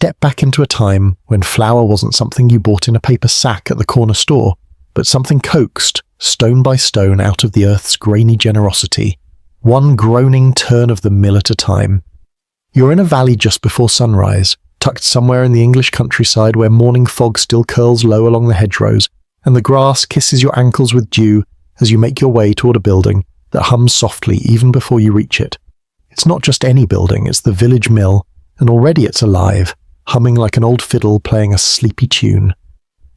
step back into a time when flour wasn't something you bought in a paper sack at the corner store, but something coaxed, stone by stone, out of the earth's grainy generosity, one groaning turn of the mill at a time. You're in a valley just before sunrise, tucked somewhere in the English countryside where morning fog still curls low along the hedgerows, and the grass kisses your ankles with dew as you make your way toward a building that hums softly even before you reach it. It's not just any building, it's the village mill, and already it's alive, humming like an old fiddle playing a sleepy tune.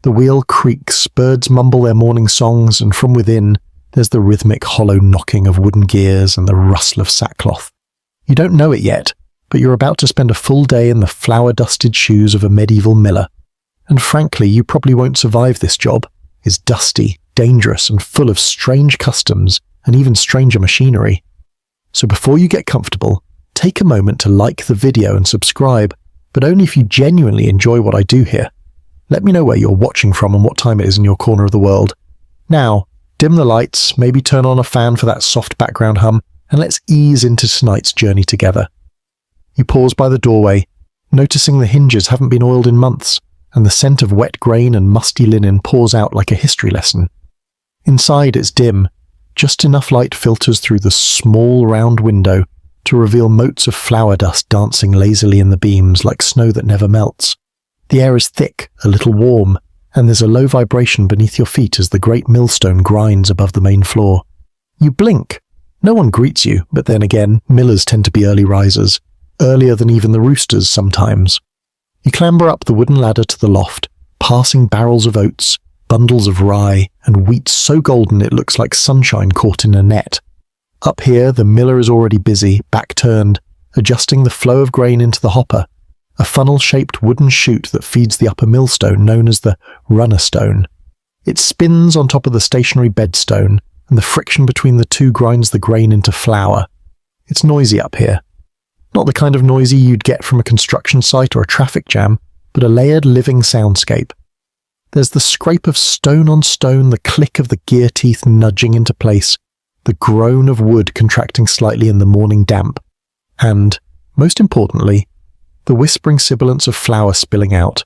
The wheel creaks, birds mumble their morning songs, and from within, there's the rhythmic hollow knocking of wooden gears and the rustle of sackcloth. You don't know it yet, but you're about to spend a full day in the flour-dusted shoes of a medieval miller. And frankly, you probably won't survive this job. It's dusty, dangerous, and full of strange customs and even stranger machinery. So before you get comfortable, take a moment to like the video and subscribe, but only if you genuinely enjoy what I do here. Let me know where you're watching from and what time it is in your corner of the world. Now, dim the lights, maybe turn on a fan for that soft background hum, and let's ease into tonight's journey together. You pause by the doorway, noticing the hinges haven't been oiled in months, and the scent of wet grain and musty linen pours out like a history lesson. Inside it's dim, just enough light filters through the small round window to reveal motes of flour dust dancing lazily in the beams like snow that never melts. The air is thick, a little warm, and there's a low vibration beneath your feet as the great millstone grinds above the main floor. You blink. No one greets you, but then again, millers tend to be early risers, earlier than even the roosters sometimes. You clamber up the wooden ladder to the loft, passing barrels of oats, bundles of rye, and wheat so golden it looks like sunshine caught in a net. Up here, the miller is already busy, back turned, adjusting the flow of grain into the hopper, a funnel-shaped wooden chute that feeds the upper millstone known as the runner stone. It spins on top of the stationary bedstone, and the friction between the two grinds the grain into flour. It's noisy up here. Not the kind of noisy you'd get from a construction site or a traffic jam, but a layered living soundscape. There's the scrape of stone on stone, the click of the gear teeth nudging into place, the groan of wood contracting slightly in the morning damp, and, most importantly, the whispering sibilance of flour spilling out.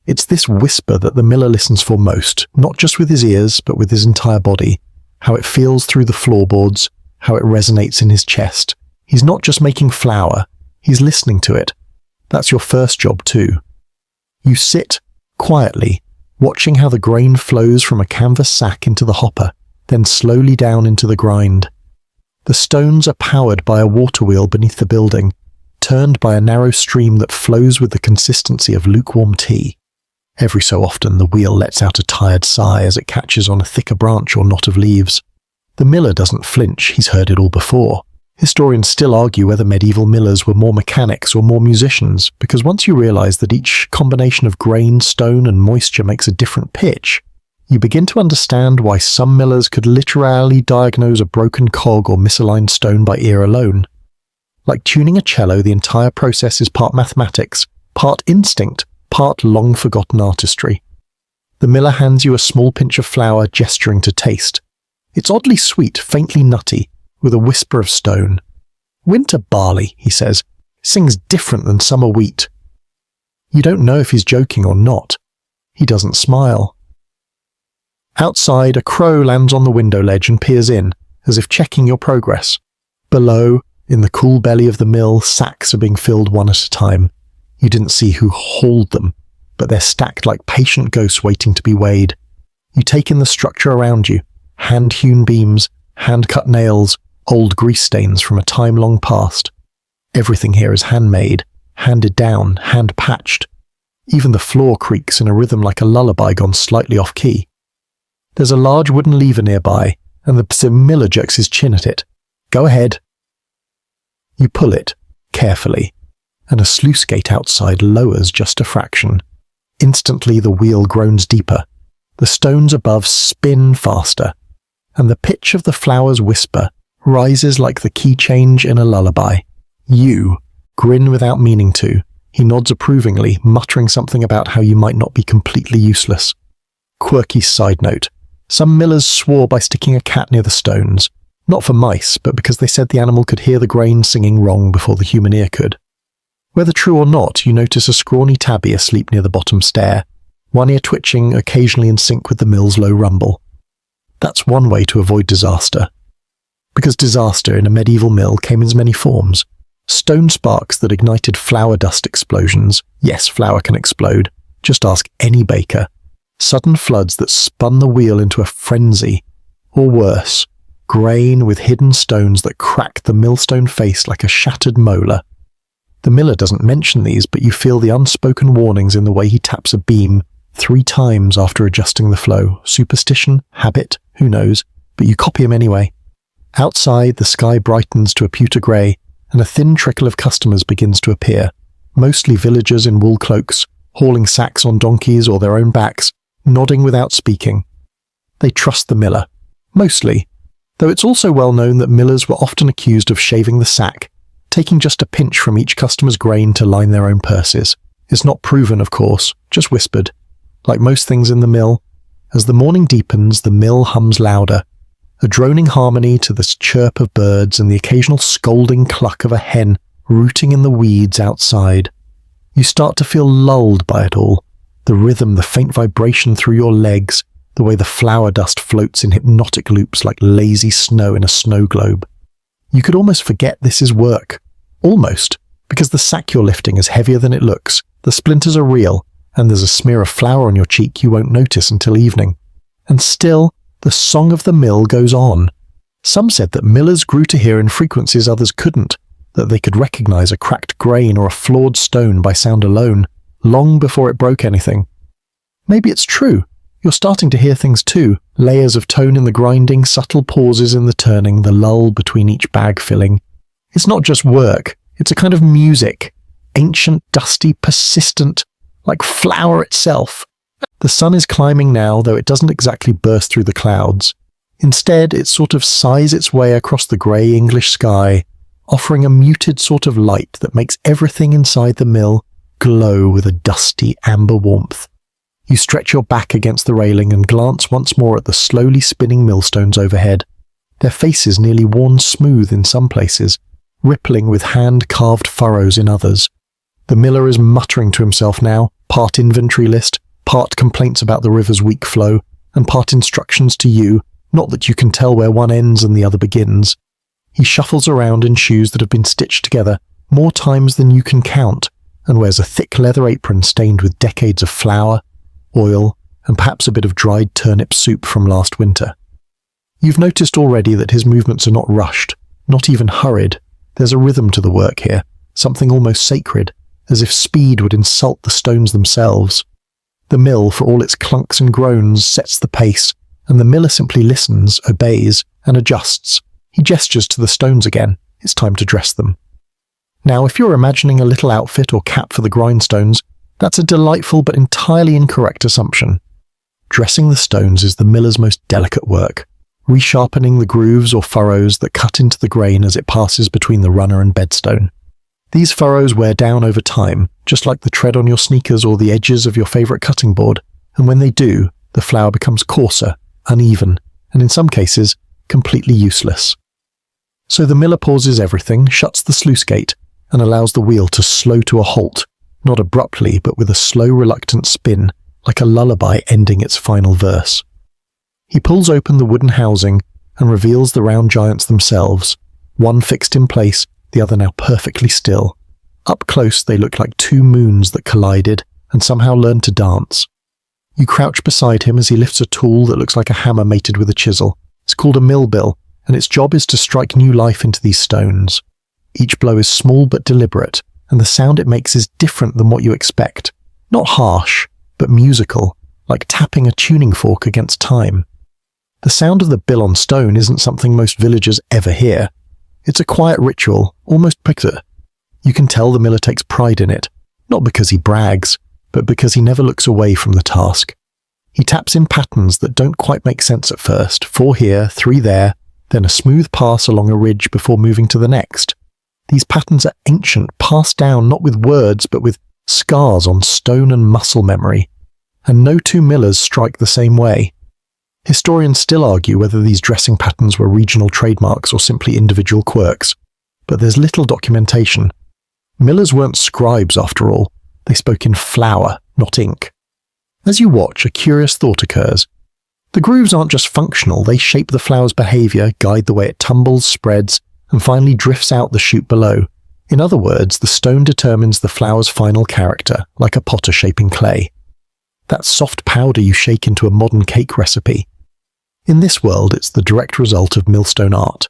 It's this whisper that the miller listens for most, not just with his ears, but with his entire body, how it feels through the floorboards, how it resonates in his chest. He's not just making flour, he's listening to it. That's your first job too. You sit, quietly, watching how the grain flows from a canvas sack into the hopper, then slowly down into the grind. The stones are powered by a water wheel beneath the building, turned by a narrow stream that flows with the consistency of lukewarm tea. Every so often the wheel lets out a tired sigh as it catches on a thicker branch or knot of leaves. The miller doesn't flinch, he's heard it all before. Historians still argue whether medieval millers were more mechanics or more musicians, because once you realize that each combination of grain, stone, and moisture makes a different pitch, you begin to understand why some millers could literally diagnose a broken cog or misaligned stone by ear alone. Like tuning a cello, the entire process is part mathematics, part instinct, part long-forgotten artistry. The miller hands you a small pinch of flour, gesturing to taste. It's oddly sweet, faintly nutty, with a whisper of stone. "Winter barley," he says, "sings different than summer wheat." You don't know if he's joking or not. He doesn't smile. Outside, a crow lands on the window ledge and peers in, as if checking your progress. Below, in the cool belly of the mill, sacks are being filled one at a time. You didn't see who hauled them, but they're stacked like patient ghosts waiting to be weighed. You take in the structure around you, hand-hewn beams, hand-cut nails, old grease stains from a time long past. Everything here is handmade, handed down, hand-patched. Even the floor creaks in a rhythm like a lullaby gone slightly off-key. There's a large wooden lever nearby, and the miller jerks his chin at it. "Go ahead." You pull it, carefully, and a sluice gate outside lowers just a fraction. Instantly the wheel groans deeper. The stones above spin faster, and the pitch of the flower's whisper rises like the key change in a lullaby. You grin without meaning to. He nods approvingly, muttering something about how you might not be completely useless. Quirky side note. Some millers swore by sticking a cat near the stones, not for mice, but because they said the animal could hear the grain singing wrong before the human ear could. Whether true or not, you notice a scrawny tabby asleep near the bottom stair, one ear twitching, occasionally in sync with the mill's low rumble. That's one way to avoid disaster. Because disaster in a medieval mill came in many forms. Stone sparks that ignited flour dust explosions. Yes, flour can explode. Just ask any baker. Sudden floods that spun the wheel into a frenzy. Or worse, grain with hidden stones that cracked the millstone face like a shattered molar. The miller doesn't mention these, but you feel the unspoken warnings in the way he taps a beam 3 times after adjusting the flow. Superstition? Habit? Who knows? But you copy him anyway. Outside, the sky brightens to a pewter grey, and a thin trickle of customers begins to appear, mostly villagers in wool cloaks, hauling sacks on donkeys or their own backs, nodding without speaking. They trust the miller. Mostly. Though it's also well known that millers were often accused of shaving the sack, taking just a pinch from each customer's grain to line their own purses. It's not proven, of course, just whispered. Like most things in the mill, as the morning deepens, the mill hums louder, a droning harmony to the chirp of birds and the occasional scolding cluck of a hen rooting in the weeds outside. You start to feel lulled by it all, the rhythm, the faint vibration through your legs, the way the flour dust floats in hypnotic loops like lazy snow in a snow globe. You could almost forget this is work. Almost, because the sack you're lifting is heavier than it looks, the splinters are real, and there's a smear of flour on your cheek you won't notice until evening. And still, the song of the mill goes on. Some said that millers grew to hear in frequencies others couldn't, that they could recognize a cracked grain or a flawed stone by sound alone, long before it broke anything. Maybe it's true. You're starting to hear things too, layers of tone in the grinding, subtle pauses in the turning, the lull between each bag filling. It's not just work, it's a kind of music, ancient, dusty, persistent, like flour itself. The sun is climbing now, though it doesn't exactly burst through the clouds. Instead, it sort of sighs its way across the grey English sky, offering a muted sort of light that makes everything inside the mill glow with a dusty amber warmth. You stretch your back against the railing and glance once more at the slowly spinning millstones overhead, their faces nearly worn smooth in some places, rippling with hand-carved furrows in others. The miller is muttering to himself now, part inventory list, part complaints about the river's weak flow, and part instructions to you, not that you can tell where one ends and the other begins. He shuffles around in shoes that have been stitched together more times than you can count, and wears a thick leather apron stained with decades of flour, oil, and perhaps a bit of dried turnip soup from last winter. You've noticed already that his movements are not rushed, not even hurried. There's a rhythm to the work here, something almost sacred, as if speed would insult the stones themselves. The mill, for all its clunks and groans, sets the pace, and the miller simply listens, obeys, and adjusts. He gestures to the stones again. It's time to dress them. Now, if you're imagining a little outfit or cap for the grindstones, that's a delightful but entirely incorrect assumption. Dressing the stones is the miller's most delicate work, resharpening the grooves or furrows that cut into the grain as it passes between the runner and bedstone. These furrows wear down over time, just like the tread on your sneakers or the edges of your favourite cutting board, and when they do, the flour becomes coarser, uneven, and in some cases, completely useless. So the miller pauses everything, shuts the sluice gate, and allows the wheel to slow to a halt, not abruptly, but with a slow, reluctant spin, like a lullaby ending its final verse. He pulls open the wooden housing and reveals the round giants themselves, one fixed in place, the other now perfectly still. Up close, they look like 2 moons that collided and somehow learned to dance. You crouch beside him as he lifts a tool that looks like a hammer mated with a chisel. It's called a mill bill, and its job is to strike new life into these stones. Each blow is small but deliberate, and the sound it makes is different than what you expect. Not harsh, but musical, like tapping a tuning fork against time. The sound of the bill on stone isn't something most villagers ever hear. It's a quiet ritual, almost picture. You can tell the miller takes pride in it, not because he brags, but because he never looks away from the task. He taps in patterns that don't quite make sense at first, 4 here, 3 there, then a smooth pass along a ridge before moving to the next. These patterns are ancient, passed down not with words but with scars on stone and muscle memory, and no 2 millers strike the same way. Historians still argue whether these dressing patterns were regional trademarks or simply individual quirks, but there's little documentation. Millers weren't scribes after all. They spoke in flour, not ink. As you watch, a curious thought occurs. The grooves aren't just functional, they shape the flour's behaviour, guide the way it tumbles, spreads, and finally drifts out the chute below. In other words, the stone determines the flour's final character, like a potter shaping clay. That soft powder you shake into a modern cake recipe. In this world, it's the direct result of millstone art.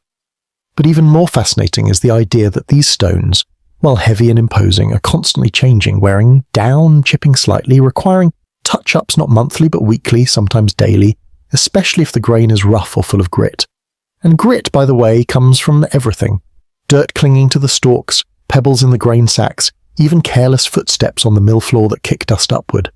But even more fascinating is the idea that these stones, while heavy and imposing, are constantly changing, wearing down, chipping slightly, requiring touch-ups not monthly but weekly, sometimes daily, especially if the grain is rough or full of grit. And grit, by the way, comes from everything. Dirt clinging to the stalks, pebbles in the grain sacks, even careless footsteps on the mill floor that kick dust upward.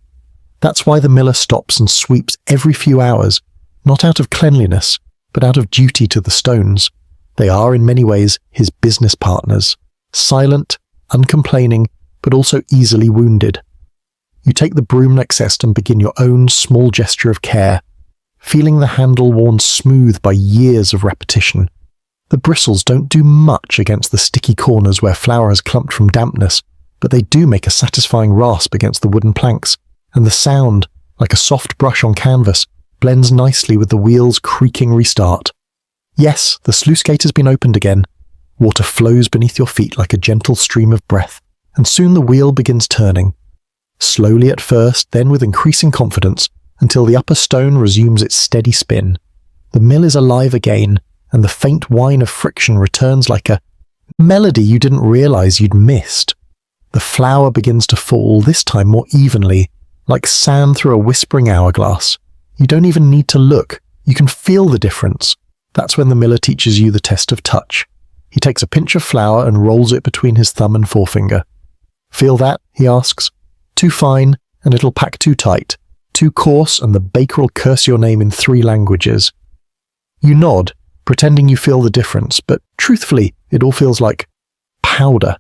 That's why the miller stops and sweeps every few hours, not out of cleanliness, but out of duty to the stones. They are, in many ways, his business partners, silent, uncomplaining, but also easily wounded. You take the broom next zest and begin your own small gesture of care, feeling the handle worn smooth by years of repetition. The bristles don't do much against the sticky corners where flour has clumped from dampness, but they do make a satisfying rasp against the wooden planks, and the sound, like a soft brush on canvas, blends nicely with the wheel's creaking restart. Yes, the sluice gate has been opened again. Water flows beneath your feet like a gentle stream of breath, and soon the wheel begins turning. Slowly at first, then with increasing confidence, until the upper stone resumes its steady spin. The mill is alive again, and the faint whine of friction returns like a melody you didn't realize you'd missed. The flour begins to fall, this time more evenly, like sand through a whispering hourglass. You don't even need to look. You can feel the difference. That's when the miller teaches you the test of touch. He takes a pinch of flour and rolls it between his thumb and forefinger. Feel that? He asks. Too fine, and it'll pack too tight. Too coarse, and the baker'll curse your name in 3 languages. You nod, pretending you feel the difference, but truthfully, it all feels like powder.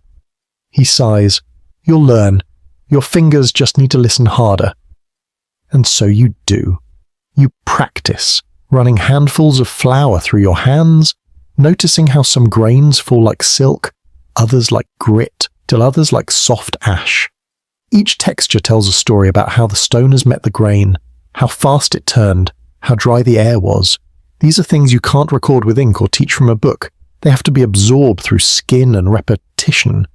He sighs. You'll learn. Your fingers just need to listen harder. And so you do. You practice, running handfuls of flour through your hands, noticing how some grains fall like silk, others like grit, till others like soft ash. Each texture tells a story about how the stone has met the grain, how fast it turned, how dry the air was. These are things you can't record with ink or teach from a book. They have to be absorbed through skin and repetition.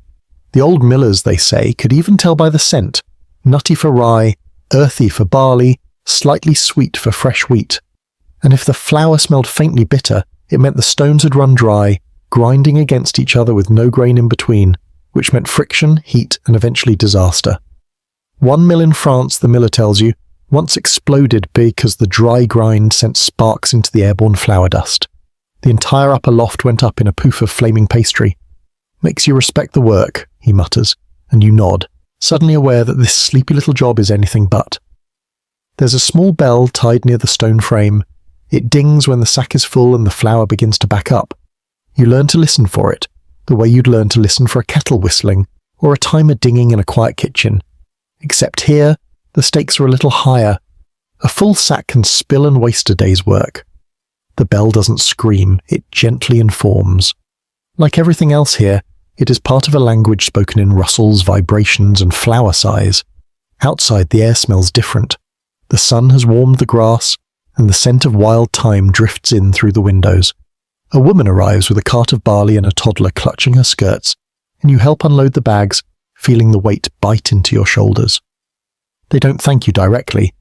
The old millers, they say, could even tell by the scent, nutty for rye, earthy for barley, slightly sweet for fresh wheat. And if the flour smelled faintly bitter, it meant the stones had run dry, grinding against each other with no grain in between, which meant friction, heat, and eventually disaster. One mill in France, the miller tells you, once exploded because the dry grind sent sparks into the airborne flour dust. The entire upper loft went up in a poof of flaming pastry. Makes you respect the work, he mutters, and you nod, suddenly aware that this sleepy little job is anything but. There's a small bell tied near the stone frame. It dings when the sack is full and the flour begins to back up. You learn to listen for it, the way you'd learn to listen for a kettle whistling or a timer dinging in a quiet kitchen. Except here, the stakes are a little higher. A full sack can spill and waste a day's work. The bell doesn't scream, it gently informs. Like everything else here, it is part of a language spoken in rustles, vibrations, and flour sighs. Outside, the air smells different. The sun has warmed the grass, and the scent of wild thyme drifts in through the windows. A woman arrives with a cart of barley and a toddler clutching her skirts, and you help unload the bags, feeling the weight bite into your shoulders. They don't thank you directly,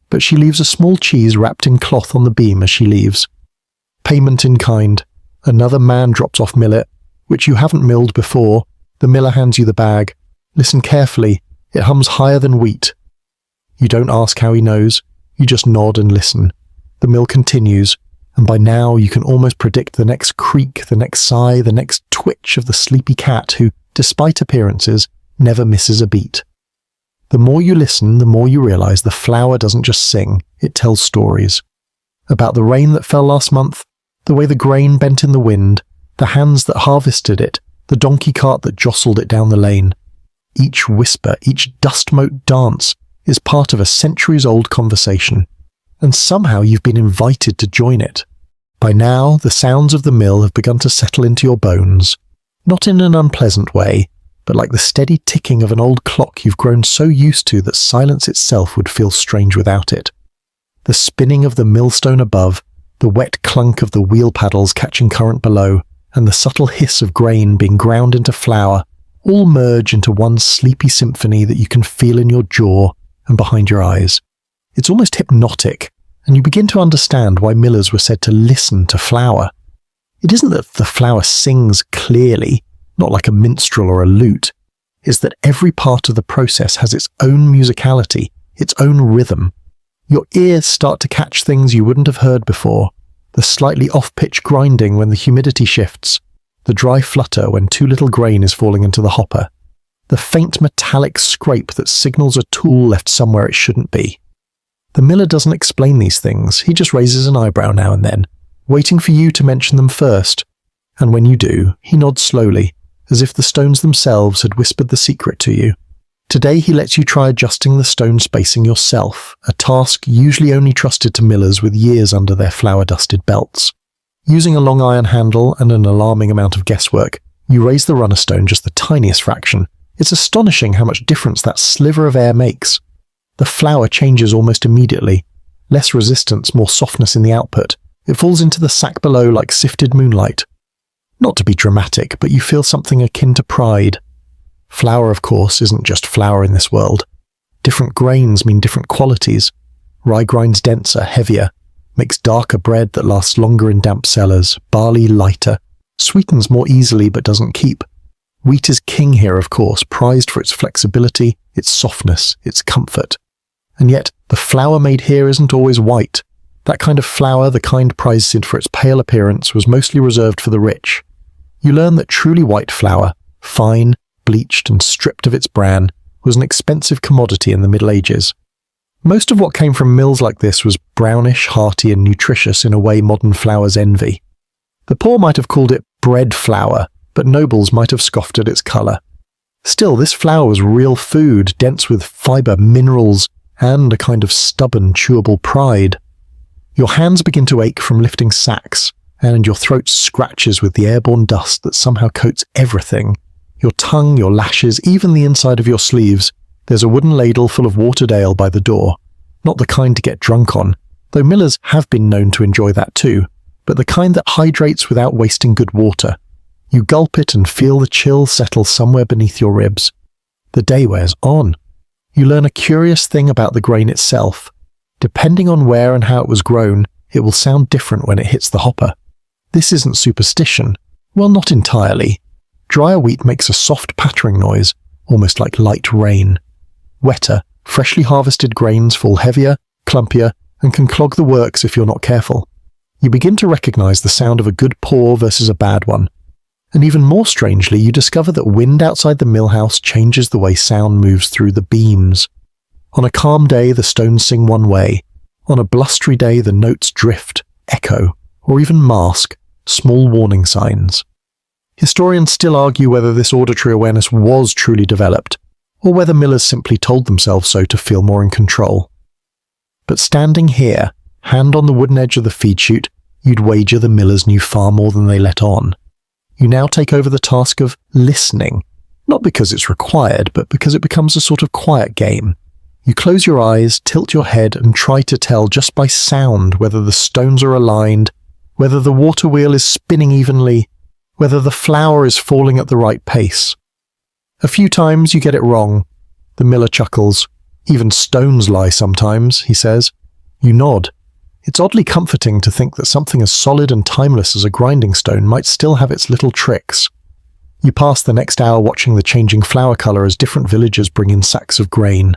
but she leaves a small cheese wrapped in cloth on the beam as she leaves. Payment in kind. Another man drops off millet, which you haven't milled before. The miller hands you the bag. Listen carefully. It hums higher than wheat. You don't ask how he knows. You just nod and listen. The mill continues, and by now you can almost predict the next creak, the next sigh, the next twitch of the sleepy cat who, despite appearances, never misses a beat. The more you listen, the more you realize the flour doesn't just sing, it tells stories. About the rain that fell last month, the way the grain bent in the wind, the hands that harvested it, the donkey cart that jostled it down the lane. Each whisper, each dust-mote dance is part of a centuries-old conversation, and somehow you've been invited to join it. By now, the sounds of the mill have begun to settle into your bones, not in an unpleasant way, but like the steady ticking of an old clock you've grown so used to that silence itself would feel strange without it. The spinning of the millstone above, the wet clunk of the wheel paddles catching current below, and the subtle hiss of grain being ground into flour all merge into one sleepy symphony that you can feel in your jaw and behind your eyes. It's almost hypnotic, and you begin to understand why millers were said to listen to flour. It isn't that the flour sings clearly, not like a minstrel or a lute. It's that every part of the process has its own musicality, its own rhythm. Your ears start to catch things you wouldn't have heard before. The slightly off-pitch grinding when the humidity shifts, the dry flutter when too little grain is falling into the hopper, the faint metallic scrape that signals a tool left somewhere it shouldn't be. The miller doesn't explain these things, he just raises an eyebrow now and then, waiting for you to mention them first, and when you do, he nods slowly, as if the stones themselves had whispered the secret to you. Today he lets you try adjusting the stone spacing yourself, a task usually only trusted to millers with years under their flour-dusted belts. Using a long iron handle and an alarming amount of guesswork, you raise the runner stone just the tiniest fraction. It's astonishing how much difference that sliver of air makes. The flour changes almost immediately. Less resistance, more softness in the output. It falls into the sack below like sifted moonlight. Not to be dramatic, but you feel something akin to pride. Flour, of course, isn't just flour in this world. Different grains mean different qualities. Rye grinds denser, heavier, makes darker bread that lasts longer in damp cellars, barley lighter, sweetens more easily but doesn't keep. Wheat is king here, of course, prized for its flexibility, its softness, its comfort. And yet, the flour made here isn't always white. That kind of flour, the kind prized for its pale appearance, was mostly reserved for the rich. You learn that truly white flour, fine, bleached and stripped of its bran, was an expensive commodity in the Middle Ages. Most of what came from mills like this was brownish, hearty and nutritious in a way modern flours envy. The poor might have called it bread flour, but nobles might have scoffed at its colour. Still, this flour was real food, dense with fibre, minerals, and a kind of stubborn, chewable pride. Your hands begin to ache from lifting sacks, and your throat scratches with the airborne dust that somehow coats everything. Your tongue, your lashes, even the inside of your sleeves. There's a wooden ladle full of watered ale by the door. Not the kind to get drunk on, though millers have been known to enjoy that too, but the kind that hydrates without wasting good water. You gulp it and feel the chill settle somewhere beneath your ribs. The day wears on. You learn a curious thing about the grain itself. Depending on where and how it was grown, it will sound different when it hits the hopper. This isn't superstition. Well, not entirely. Drier wheat makes a soft pattering noise, almost like light rain. Wetter, freshly harvested grains fall heavier, clumpier, and can clog the works if you're not careful. You begin to recognize the sound of a good pour versus a bad one. And even more strangely, you discover that wind outside the millhouse changes the way sound moves through the beams. On a calm day, the stones sing one way. On a blustery day, the notes drift, echo, or even mask, small warning signs. Historians still argue whether this auditory awareness was truly developed, or whether millers simply told themselves so to feel more in control. But standing here, hand on the wooden edge of the feed chute, you'd wager the millers knew far more than they let on. You now take over the task of listening, not because it's required, but because it becomes a sort of quiet game. You close your eyes, tilt your head, and try to tell just by sound whether the stones are aligned, whether the water wheel is spinning evenly, whether the flour is falling at the right pace. A few times you get it wrong. The miller chuckles. Even stones lie sometimes, he says. You nod. It's oddly comforting to think that something as solid and timeless as a grinding stone might still have its little tricks. You pass the next hour watching the changing flour colour as different villagers bring in sacks of grain.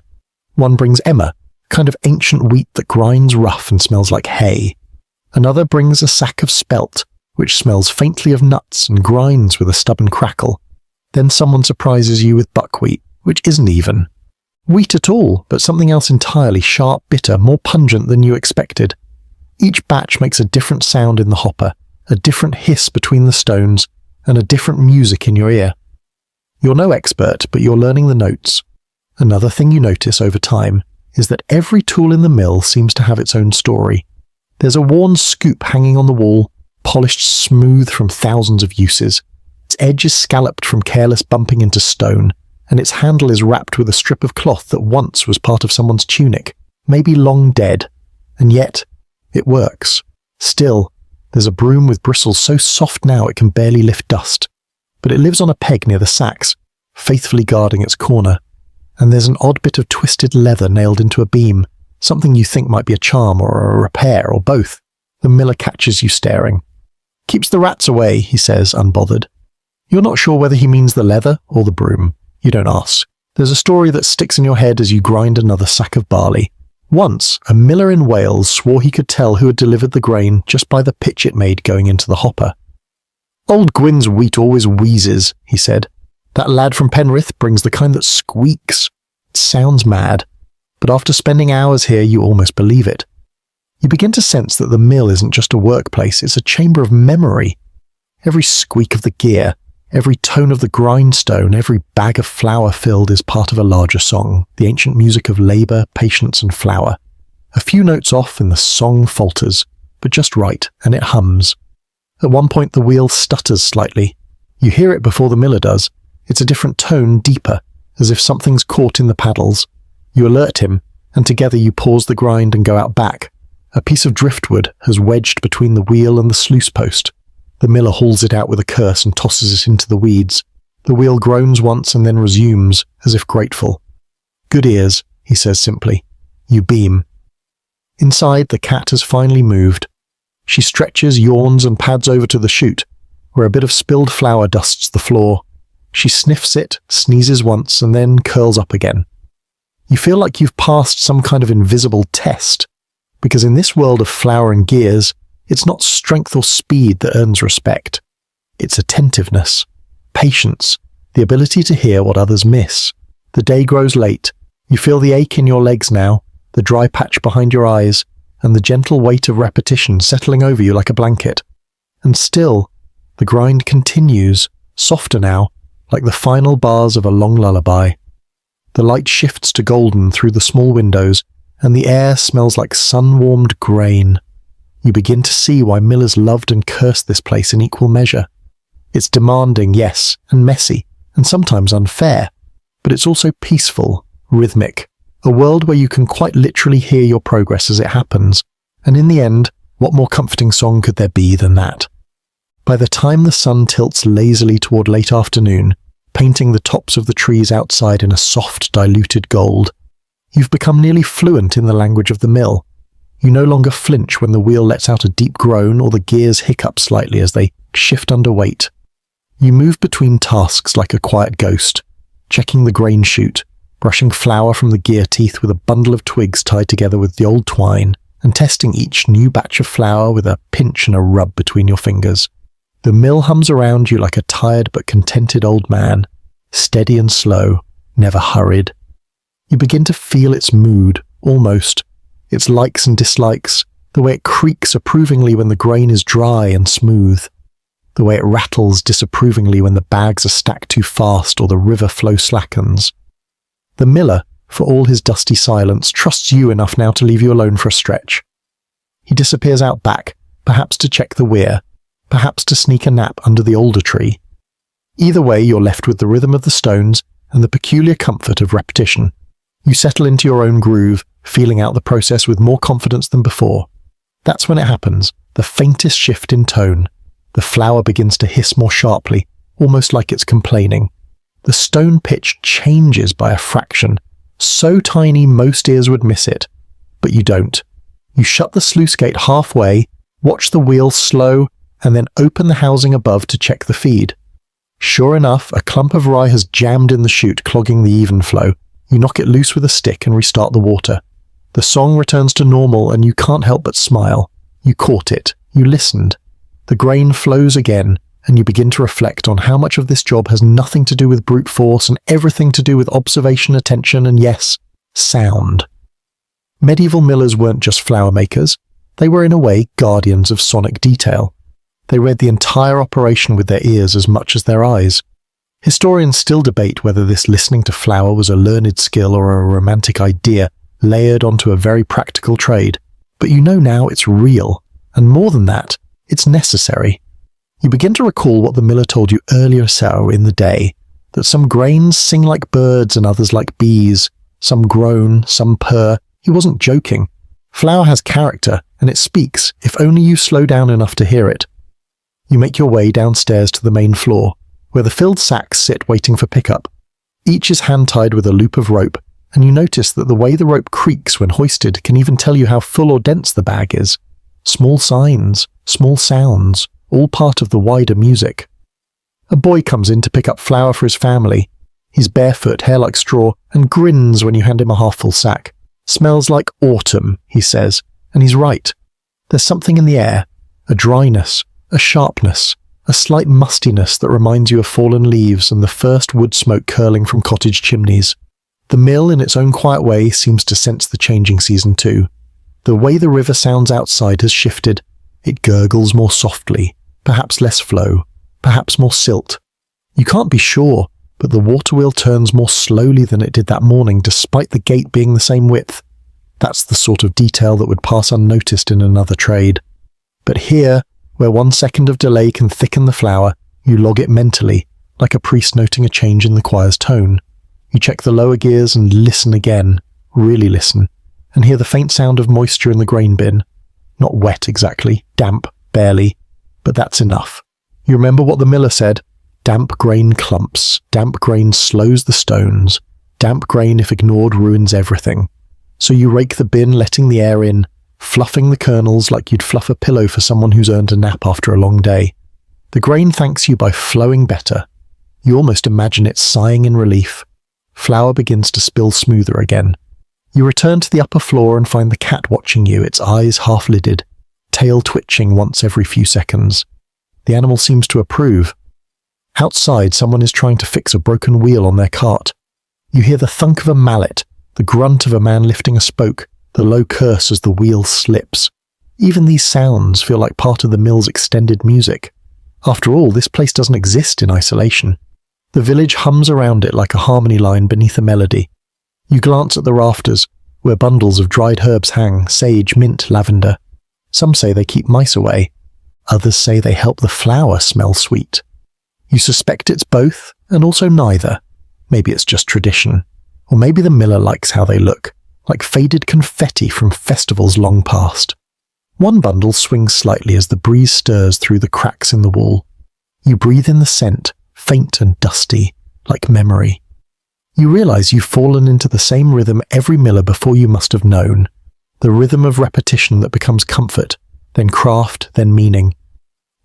One brings emmer, a kind of ancient wheat that grinds rough and smells like hay. Another brings a sack of spelt, which smells faintly of nuts and grinds with a stubborn crackle. Then someone surprises you with buckwheat, which isn't even wheat at all, but something else entirely, sharp, bitter, more pungent than you expected. Each batch makes a different sound in the hopper, a different hiss between the stones, and a different music in your ear. You're no expert, but you're learning the notes. Another thing you notice over time is that every tool in the mill seems to have its own story. There's a worn scoop hanging on the wall, polished smooth from thousands of uses. It's edge is scalloped from careless bumping into stone, and its handle is wrapped with a strip of cloth that once was part of someone's tunic, maybe long dead. And yet, it works. Still, there's a broom with bristles so soft now it can barely lift dust. But it lives on a peg near the sacks, faithfully guarding its corner. And there's an odd bit of twisted leather nailed into a beam, something you think might be a charm or a repair or both. The miller catches you staring. "Keeps the rats away," he says, unbothered. You're not sure whether he means the leather or the broom. You don't ask. There's a story that sticks in your head as you grind another sack of barley. Once, a miller in Wales swore he could tell who had delivered the grain just by the pitch it made going into the hopper. "Old Gwyn's wheat always wheezes," he said. "That lad from Penrith brings the kind that squeaks." It sounds mad, but after spending hours here, you almost believe it. You begin to sense that the mill isn't just a workplace, it's a chamber of memory. Every squeak of the gear, every tone of the grindstone, every bag of flour filled is part of a larger song, the ancient music of labour, patience and flour. A few notes off and the song falters, but just right, and it hums. At one point the wheel stutters slightly. You hear it before the miller does. It's a different tone, deeper, as if something's caught in the paddles. You alert him, and together you pause the grind and go out back. A piece of driftwood has wedged between the wheel and the sluice post. The miller hauls it out with a curse and tosses it into the weeds. The wheel groans once and then resumes, as if grateful. "Good ears," he says simply. You beam. Inside, the cat has finally moved. She stretches, yawns, and pads over to the chute, where a bit of spilled flour dusts the floor. She sniffs it, sneezes once, and then curls up again. You feel like you've passed some kind of invisible test, because in this world of flour and gears, it's not strength or speed that earns respect. It's attentiveness, patience, the ability to hear what others miss. The day grows late. You feel the ache in your legs now, the dry patch behind your eyes, and the gentle weight of repetition settling over you like a blanket. And still, the grind continues, softer now, like the final bars of a long lullaby. The light shifts to golden through the small windows, and the air smells like sun-warmed grain. You begin to see why millers loved and cursed this place in equal measure. It's demanding, yes, and messy, and sometimes unfair, but it's also peaceful, rhythmic, a world where you can quite literally hear your progress as it happens, and in the end, what more comforting song could there be than that? By the time the sun tilts lazily toward late afternoon, painting the tops of the trees outside in a soft, diluted gold, you've become nearly fluent in the language of the mill. You no longer flinch when the wheel lets out a deep groan or the gears hiccup slightly as they shift under weight. You move between tasks like a quiet ghost, checking the grain chute, brushing flour from the gear teeth with a bundle of twigs tied together with the old twine, and testing each new batch of flour with a pinch and a rub between your fingers. The mill hums around you like a tired but contented old man, steady and slow, never hurried. You begin to feel its mood, almost, its likes and dislikes, the way it creaks approvingly when the grain is dry and smooth, the way it rattles disapprovingly when the bags are stacked too fast or the river flow slackens. The miller, for all his dusty silence, trusts you enough now to leave you alone for a stretch. He disappears out back, perhaps to check the weir, perhaps to sneak a nap under the alder tree. Either way, you're left with the rhythm of the stones and the peculiar comfort of repetition. You settle into your own groove, feeling out the process with more confidence than before. That's when it happens, the faintest shift in tone. The flour begins to hiss more sharply, almost like it's complaining. The stone pitch changes by a fraction, so tiny most ears would miss it. But you don't. You shut the sluice gate halfway, watch the wheel slow, and then open the housing above to check the feed. Sure enough, a clump of rye has jammed in the chute, clogging the even flow. You knock it loose with a stick and restart the water. The song returns to normal and you can't help but smile. You caught it. You listened. The grain flows again, and you begin to reflect on how much of this job has nothing to do with brute force and everything to do with observation, attention, and yes, sound. Medieval millers weren't just flour makers. They were in a way guardians of sonic detail. They read the entire operation with their ears as much as their eyes. Historians still debate whether this listening to flour was a learned skill or a romantic idea layered onto a very practical trade, but you know now it's real, and more than that, it's necessary. You begin to recall what the miller told you earlier so in the day, that some grains sing like birds and others like bees, some groan, some purr. He wasn't joking. Flour has character, and it speaks, if only you slow down enough to hear it. You make your way downstairs to the main floor, where the filled sacks sit waiting for pickup. Each is hand-tied with a loop of rope, and you notice that the way the rope creaks when hoisted can even tell you how full or dense the bag is. Small signs, small sounds, all part of the wider music. A boy comes in to pick up flour for his family. He's barefoot, hair like straw, and grins when you hand him a half-full sack. Smells like autumn, he says, and he's right. There's something in the air, a dryness, a sharpness, a slight mustiness that reminds you of fallen leaves and the first wood smoke curling from cottage chimneys. The mill, in its own quiet way, seems to sense the changing season too. The way the river sounds outside has shifted. It gurgles more softly, perhaps less flow, perhaps more silt. You can't be sure, but the water wheel turns more slowly than it did that morning, despite the gate being the same width. That's the sort of detail that would pass unnoticed in another trade. But here, where 1 second of delay can thicken the flour, you log it mentally, like a priest noting a change in the choir's tone. You check the lower gears and listen again, really listen, and hear the faint sound of moisture in the grain bin. Not wet exactly, damp, barely, but that's enough. You remember what the miller said? Damp grain clumps, damp grain slows the stones, damp grain if ignored ruins everything. So you rake the bin, letting the air in, fluffing the kernels like you'd fluff a pillow for someone who's earned a nap after a long day. The grain thanks you by flowing better. You almost imagine it sighing in relief. Flour begins to spill smoother again. You return to the upper floor and find the cat watching you, its eyes half-lidded, tail twitching once every few seconds. The animal seems to approve. Outside, someone is trying to fix a broken wheel on their cart. You hear the thunk of a mallet, the grunt of a man lifting a spoke, the low curse as the wheel slips. Even these sounds feel like part of the mill's extended music. After all, this place doesn't exist in isolation. The village hums around it like a harmony line beneath a melody. You glance at the rafters, where bundles of dried herbs hang, sage, mint, lavender. Some say they keep mice away. Others say they help the flour smell sweet. You suspect it's both, and also neither. Maybe it's just tradition. Or maybe the miller likes how they look, like faded confetti from festivals long past. One bundle swings slightly as the breeze stirs through the cracks in the wall. You breathe in the scent, faint and dusty, like memory. You realize you've fallen into the same rhythm every miller before you must have known. The rhythm of repetition that becomes comfort, then craft, then meaning.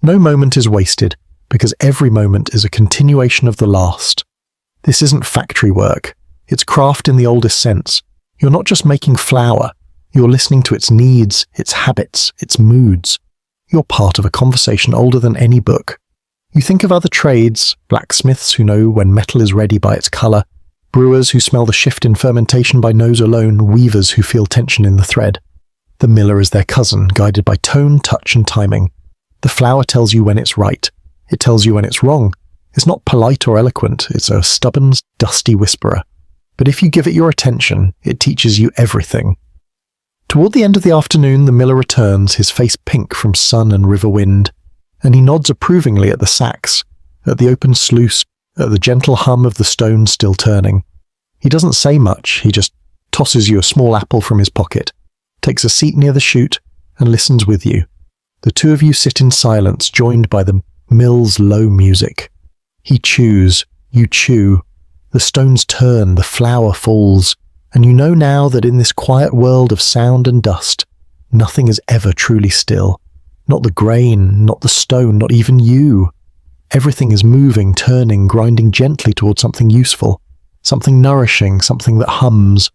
No moment is wasted, because every moment is a continuation of the last. This isn't factory work. It's craft in the oldest sense. You're not just making flour. You're listening to its needs, its habits, its moods. You're part of a conversation older than any book. You think of other trades, blacksmiths who know when metal is ready by its colour, brewers who smell the shift in fermentation by nose alone, weavers who feel tension in the thread. The miller is their cousin, guided by tone, touch and timing. The flour tells you when it's right. It tells you when it's wrong. It's not polite or eloquent, it's a stubborn, dusty whisperer. But if you give it your attention, it teaches you everything. Toward the end of the afternoon, the miller returns, his face pink from sun and river wind, and he nods approvingly at the sacks, at the open sluice, at the gentle hum of the stones still turning. He doesn't say much, he just tosses you a small apple from his pocket, takes a seat near the chute, and listens with you. The two of you sit in silence, joined by the mill's low music. He chews, you chew. The stones turn, the flour falls, and you know now that in this quiet world of sound and dust, nothing is ever truly still. Not the grain, not the stone, not even you. Everything is moving, turning, grinding gently towards something useful, something nourishing, something that hums.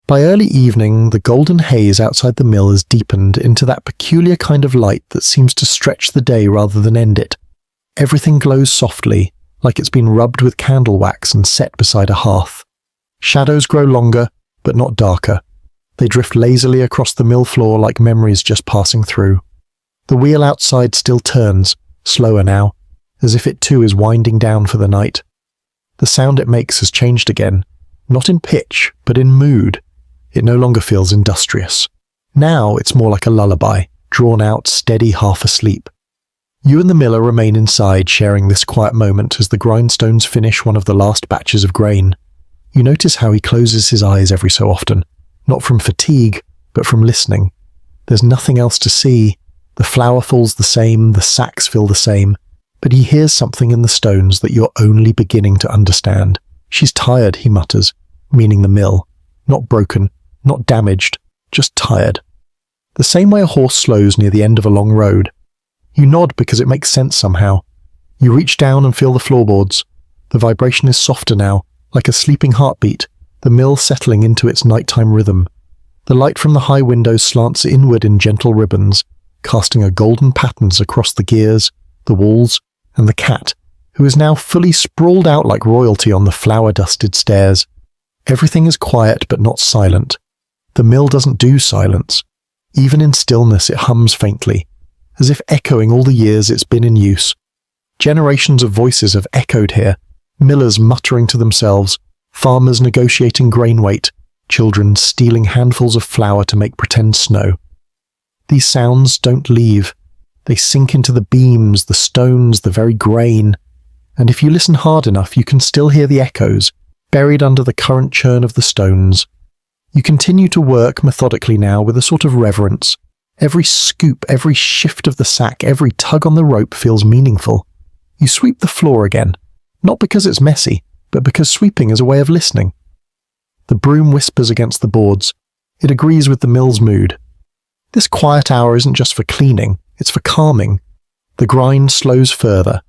By early evening, the golden haze outside the mill has deepened into that peculiar kind of light that seems to stretch the day rather than end it. Everything glows softly, like it's been rubbed with candle wax and set beside a hearth. Shadows grow longer, but not darker. They drift lazily across the mill floor like memories just passing through. The wheel outside still turns, slower now, as if it too is winding down for the night. The sound it makes has changed again, not in pitch, but in mood. It no longer feels industrious. Now it's more like a lullaby, drawn out, steady, half asleep. You and the miller remain inside, sharing this quiet moment as the grindstones finish one of the last batches of grain. You notice how he closes his eyes every so often, not from fatigue, but from listening. There's nothing else to see. The flour falls the same, the sacks feel the same, but he hears something in the stones that you're only beginning to understand. She's tired, he mutters, meaning the mill. Not broken, not damaged, just tired. The same way a horse slows near the end of a long road. You nod because it makes sense somehow. You reach down and feel the floorboards. The vibration is softer now, like a sleeping heartbeat, the mill settling into its nighttime rhythm. The light from the high windows slants inward in gentle ribbons, casting a golden patterns across the gears, the walls, and the cat, who is now fully sprawled out like royalty on the flour-dusted stairs. Everything is quiet but not silent. The mill doesn't do silence. Even in stillness it hums faintly, as if echoing all the years it's been in use. Generations of voices have echoed here, millers muttering to themselves, farmers negotiating grain weight, children stealing handfuls of flour to make pretend snow. These sounds don't leave. They sink into the beams, the stones, the very grain. And if you listen hard enough, you can still hear the echoes, buried under the current churn of the stones. You continue to work methodically now with a sort of reverence. Every scoop, every shift of the sack, every tug on the rope feels meaningful. You sweep the floor again, not because it's messy, but because sweeping is a way of listening. The broom whispers against the boards. It agrees with the mill's mood. This quiet hour isn't just for cleaning, it's for calming. The grind slows further.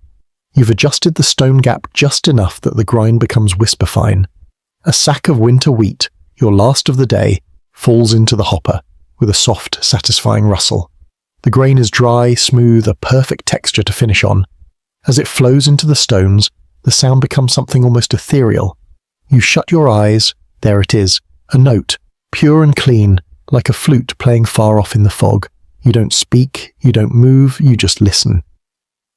You've adjusted the stone gap just enough that the grind becomes whisper fine. A sack of winter wheat, your last of the day, falls into the hopper with a soft, satisfying rustle. The grain is dry, smooth, a perfect texture to finish on. As it flows into the stones, the sound becomes something almost ethereal. You shut your eyes, there it is, a note, pure and clean, like a flute playing far off in the fog. You don't speak, you don't move, you just listen.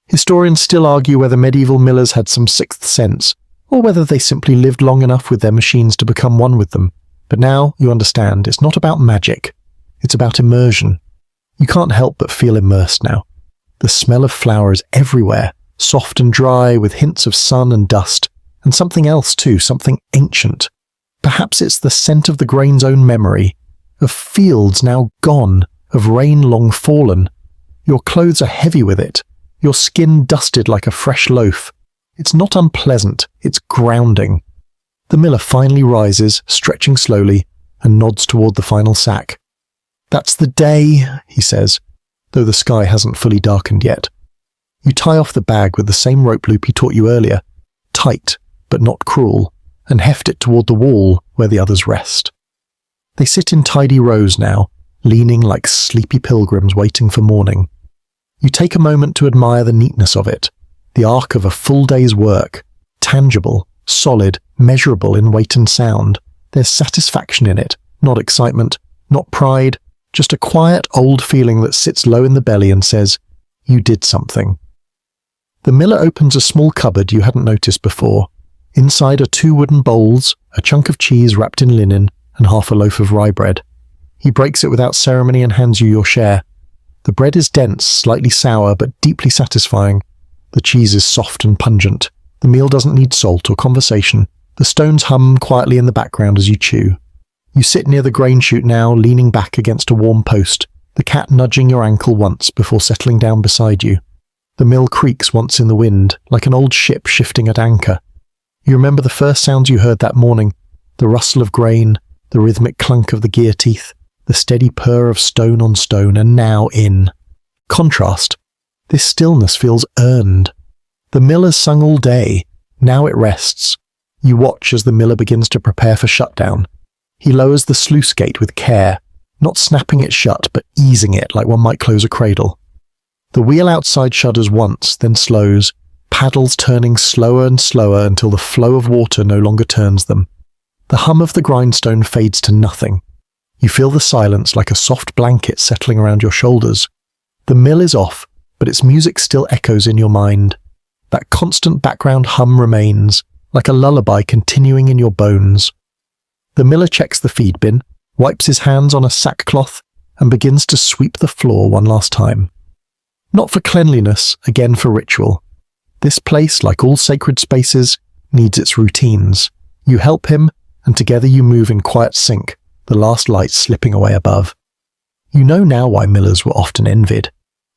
Historians still argue whether medieval millers had some sixth sense, or whether they simply lived long enough with their machines to become one with them. But now, you understand, it's not about magic. It's about immersion. You can't help but feel immersed now. The smell of flour is everywhere, soft and dry, with hints of sun and dust, and something else too, something ancient. Perhaps it's the scent of the grain's own memory, of fields now gone, of rain long fallen. Your clothes are heavy with it, your skin dusted like a fresh loaf. It's not unpleasant, it's grounding. The miller finally rises, stretching slowly, and nods toward the final sack. "That's the day," he says, though the sky hasn't fully darkened yet. You tie off the bag with the same rope loop he taught you earlier, tight but not cruel, and heft it toward the wall where the others rest. They sit in tidy rows now, leaning like sleepy pilgrims waiting for morning. You take a moment to admire the neatness of it, the arc of a full day's work, tangible, solid, measurable in weight and sound. There's satisfaction in it, not excitement, not pride, just a quiet old feeling that sits low in the belly and says, "You did something." The miller opens a small cupboard you hadn't noticed before. Inside are 2 wooden bowls, a chunk of cheese wrapped in linen, and half a loaf of rye bread. He breaks it without ceremony and hands you your share. The bread is dense, slightly sour, but deeply satisfying. The cheese is soft and pungent. The meal doesn't need salt or conversation. The stones hum quietly in the background as you chew. You sit near the grain chute now, leaning back against a warm post, the cat nudging your ankle once before settling down beside you. The mill creaks once in the wind, like an old ship shifting at anchor. You remember the first sounds you heard that morning, the rustle of grain, the rhythmic clunk of the gear teeth, the steady purr of stone on stone, and now in contrast. This stillness feels earned. The mill has sung all day. Now it rests. You watch as the miller begins to prepare for shutdown. He lowers the sluice gate with care, not snapping it shut, but easing it like one might close a cradle. The wheel outside shudders once, then slows, paddles turning slower and slower until the flow of water no longer turns them. The hum of the grindstone fades to nothing. You feel the silence like a soft blanket settling around your shoulders. The mill is off, but its music still echoes in your mind. That constant background hum remains, like a lullaby continuing in your bones. The miller checks the feed bin, wipes his hands on a sackcloth, and begins to sweep the floor one last time. Not for cleanliness, again for ritual. This place, like all sacred spaces, needs its routines. You help him, and together you move in quiet sync, the last lights slipping away above. You know now why millers were often envied.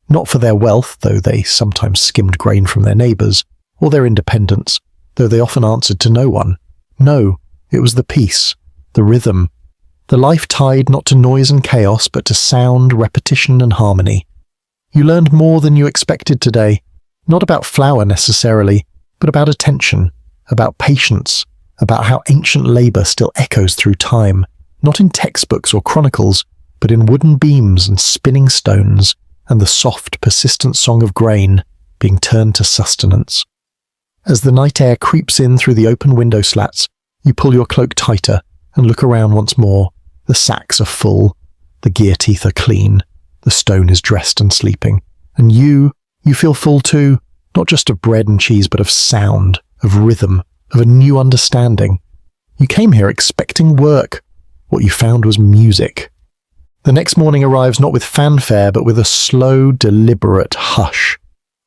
Not for their wealth, though they sometimes skimmed grain from their neighbours, or their independence, though they often answered to no one. No, it was the peace, the rhythm, the life tied not to noise and chaos, but to sound, repetition and harmony. You learned more than you expected today, not about flour necessarily, but about attention, about patience, about how ancient labour still echoes through time, not in textbooks or chronicles, but in wooden beams and spinning stones, and the soft, persistent song of grain being turned to sustenance. As the night air creeps in through the open window slats, you pull your cloak tighter and look around once more. The sacks are full, the gear teeth are clean, the stone is dressed and sleeping, and you feel full too, not just of bread and cheese, but of sound, of rhythm, of a new understanding. You came here expecting work. What you found was music. The next morning arrives not with fanfare, but with a slow, deliberate hush.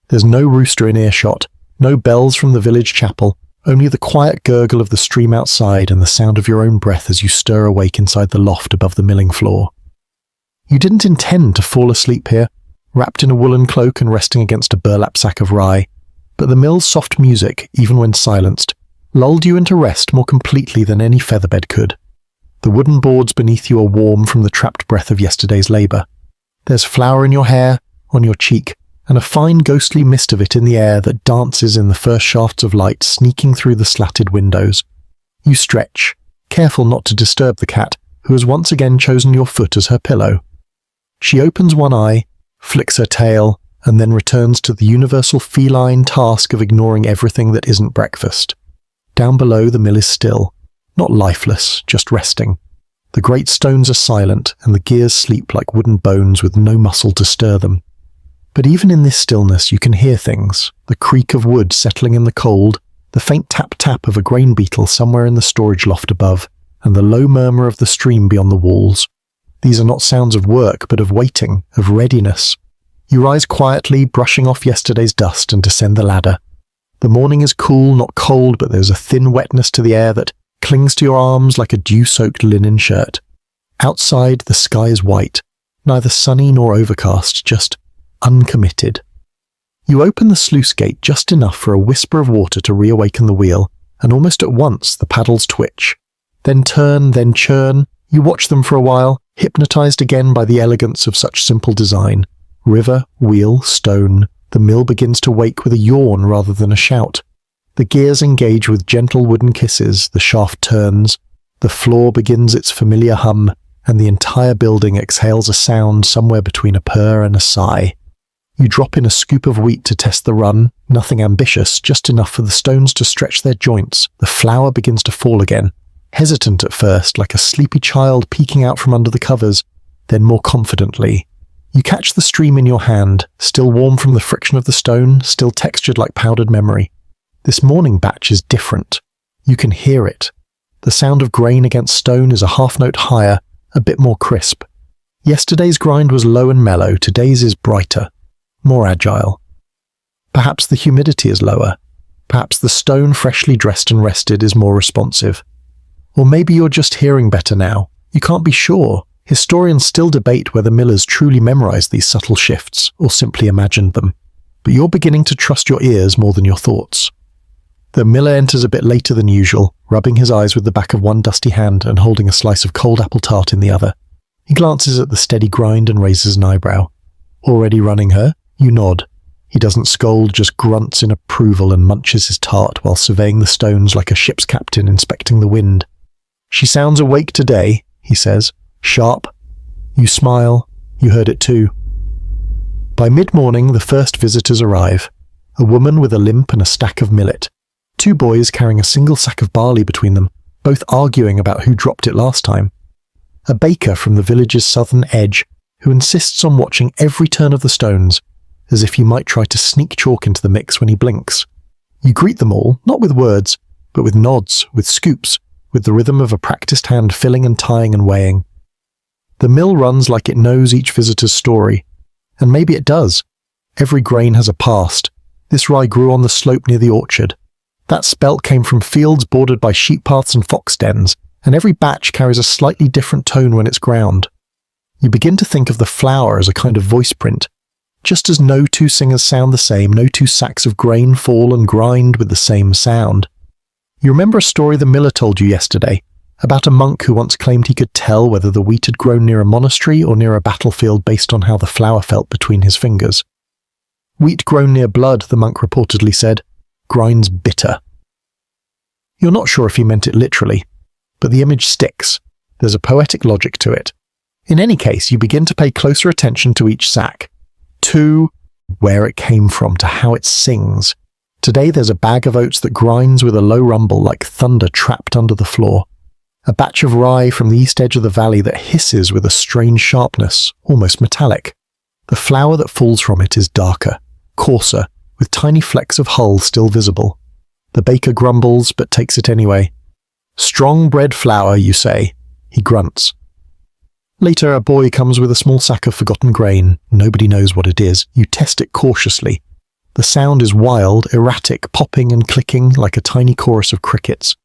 There's no rooster in earshot, no bells from the village chapel, only the quiet gurgle of the stream outside and the sound of your own breath as you stir awake inside the loft above the milling floor. You didn't intend to fall asleep here, wrapped in a woolen cloak and resting against a burlap sack of rye, but the mill's soft music, even when silenced, lulled you into rest more completely than any featherbed could. The wooden boards beneath you are warm from the trapped breath of yesterday's labour. There's flour in your hair, on your cheek, and a fine ghostly mist of it in the air that dances in the first shafts of light sneaking through the slatted windows. You stretch, careful not to disturb the cat, who has once again chosen your foot as her pillow. She opens one eye, flicks her tail, and then returns to the universal feline task of ignoring everything that isn't breakfast. Down below, the mill is still, not lifeless, just resting. The great stones are silent, and the gears sleep like wooden bones with no muscle to stir them. But even in this stillness you can hear things, the creak of wood settling in the cold, the faint tap-tap of a grain beetle somewhere in the storage loft above, and the low murmur of the stream beyond the walls. These are not sounds of work, but of waiting, of readiness. You rise quietly, brushing off yesterday's dust, and descend the ladder. The morning is cool, not cold, but there's a thin wetness to the air that clings to your arms like a dew-soaked linen shirt. Outside, the sky is white, neither sunny nor overcast, just uncommitted. You open the sluice gate just enough for a whisper of water to reawaken the wheel, and almost at once the paddles twitch. Then turn, then churn. You watch them for a while, hypnotized again by the elegance of such simple design. River, wheel, stone. The mill begins to wake with a yawn rather than a shout. The gears engage with gentle wooden kisses, the shaft turns, the floor begins its familiar hum, and the entire building exhales a sound somewhere between a purr and a sigh. You drop in a scoop of wheat to test the run, nothing ambitious, just enough for the stones to stretch their joints. The flour begins to fall again, hesitant at first, like a sleepy child peeking out from under the covers, then more confidently. You catch the stream in your hand, still warm from the friction of the stone, still textured like powdered memory. This morning batch is different. You can hear it. The sound of grain against stone is a half note higher, a bit more crisp. Yesterday's grind was low and mellow, today's is brighter, more agile. Perhaps the humidity is lower. Perhaps the stone freshly dressed and rested is more responsive. Or maybe you're just hearing better now. You can't be sure. Historians still debate whether millers truly memorized these subtle shifts or simply imagined them. But you're beginning to trust your ears more than your thoughts. The miller enters a bit later than usual, rubbing his eyes with the back of one dusty hand and holding a slice of cold apple tart in the other. He glances at the steady grind and raises an eyebrow. Already running her? You nod. He doesn't scold, just grunts in approval and munches his tart while surveying the stones like a ship's captain inspecting the wind. She sounds awake today, he says. Sharp. You smile. You heard it too. By mid-morning, the first visitors arrive. A woman with a limp and a stack of millet. Two boys carrying a single sack of barley between them, both arguing about who dropped it last time. A baker from the village's southern edge who insists on watching every turn of the stones, as if you might try to sneak chalk into the mix when he blinks. You greet them all, not with words, but with nods, with scoops, with the rhythm of a practiced hand filling and tying and weighing. The mill runs like it knows each visitor's story, and maybe it does. Every grain has a past. This rye grew on the slope near the orchard. That spelt came from fields bordered by sheep paths and fox dens, and every batch carries a slightly different tone when it's ground. You begin to think of the flour as a kind of voice print. Just as no two singers sound the same, no two sacks of grain fall and grind with the same sound. You remember a story the miller told you yesterday, about a monk who once claimed he could tell whether the wheat had grown near a monastery or near a battlefield based on how the flour felt between his fingers. Wheat grown near blood, the monk reportedly said, grinds bitter. You're not sure if he meant it literally, but the image sticks. There's a poetic logic to it. In any case, you begin to pay closer attention to each sack, to where it came from, to how it sings. Today there's a bag of oats that grinds with a low rumble like thunder trapped under the floor. A batch of rye from the east edge of the valley that hisses with a strange sharpness, almost metallic. The flour that falls from it is darker, coarser, with tiny flecks of hull still visible. The baker grumbles, but takes it anyway. Strong bread flour, you say. He grunts. Later, a boy comes with a small sack of forgotten grain. Nobody knows what it is. You test it cautiously. The sound is wild, erratic, popping and clicking like a tiny chorus of crickets.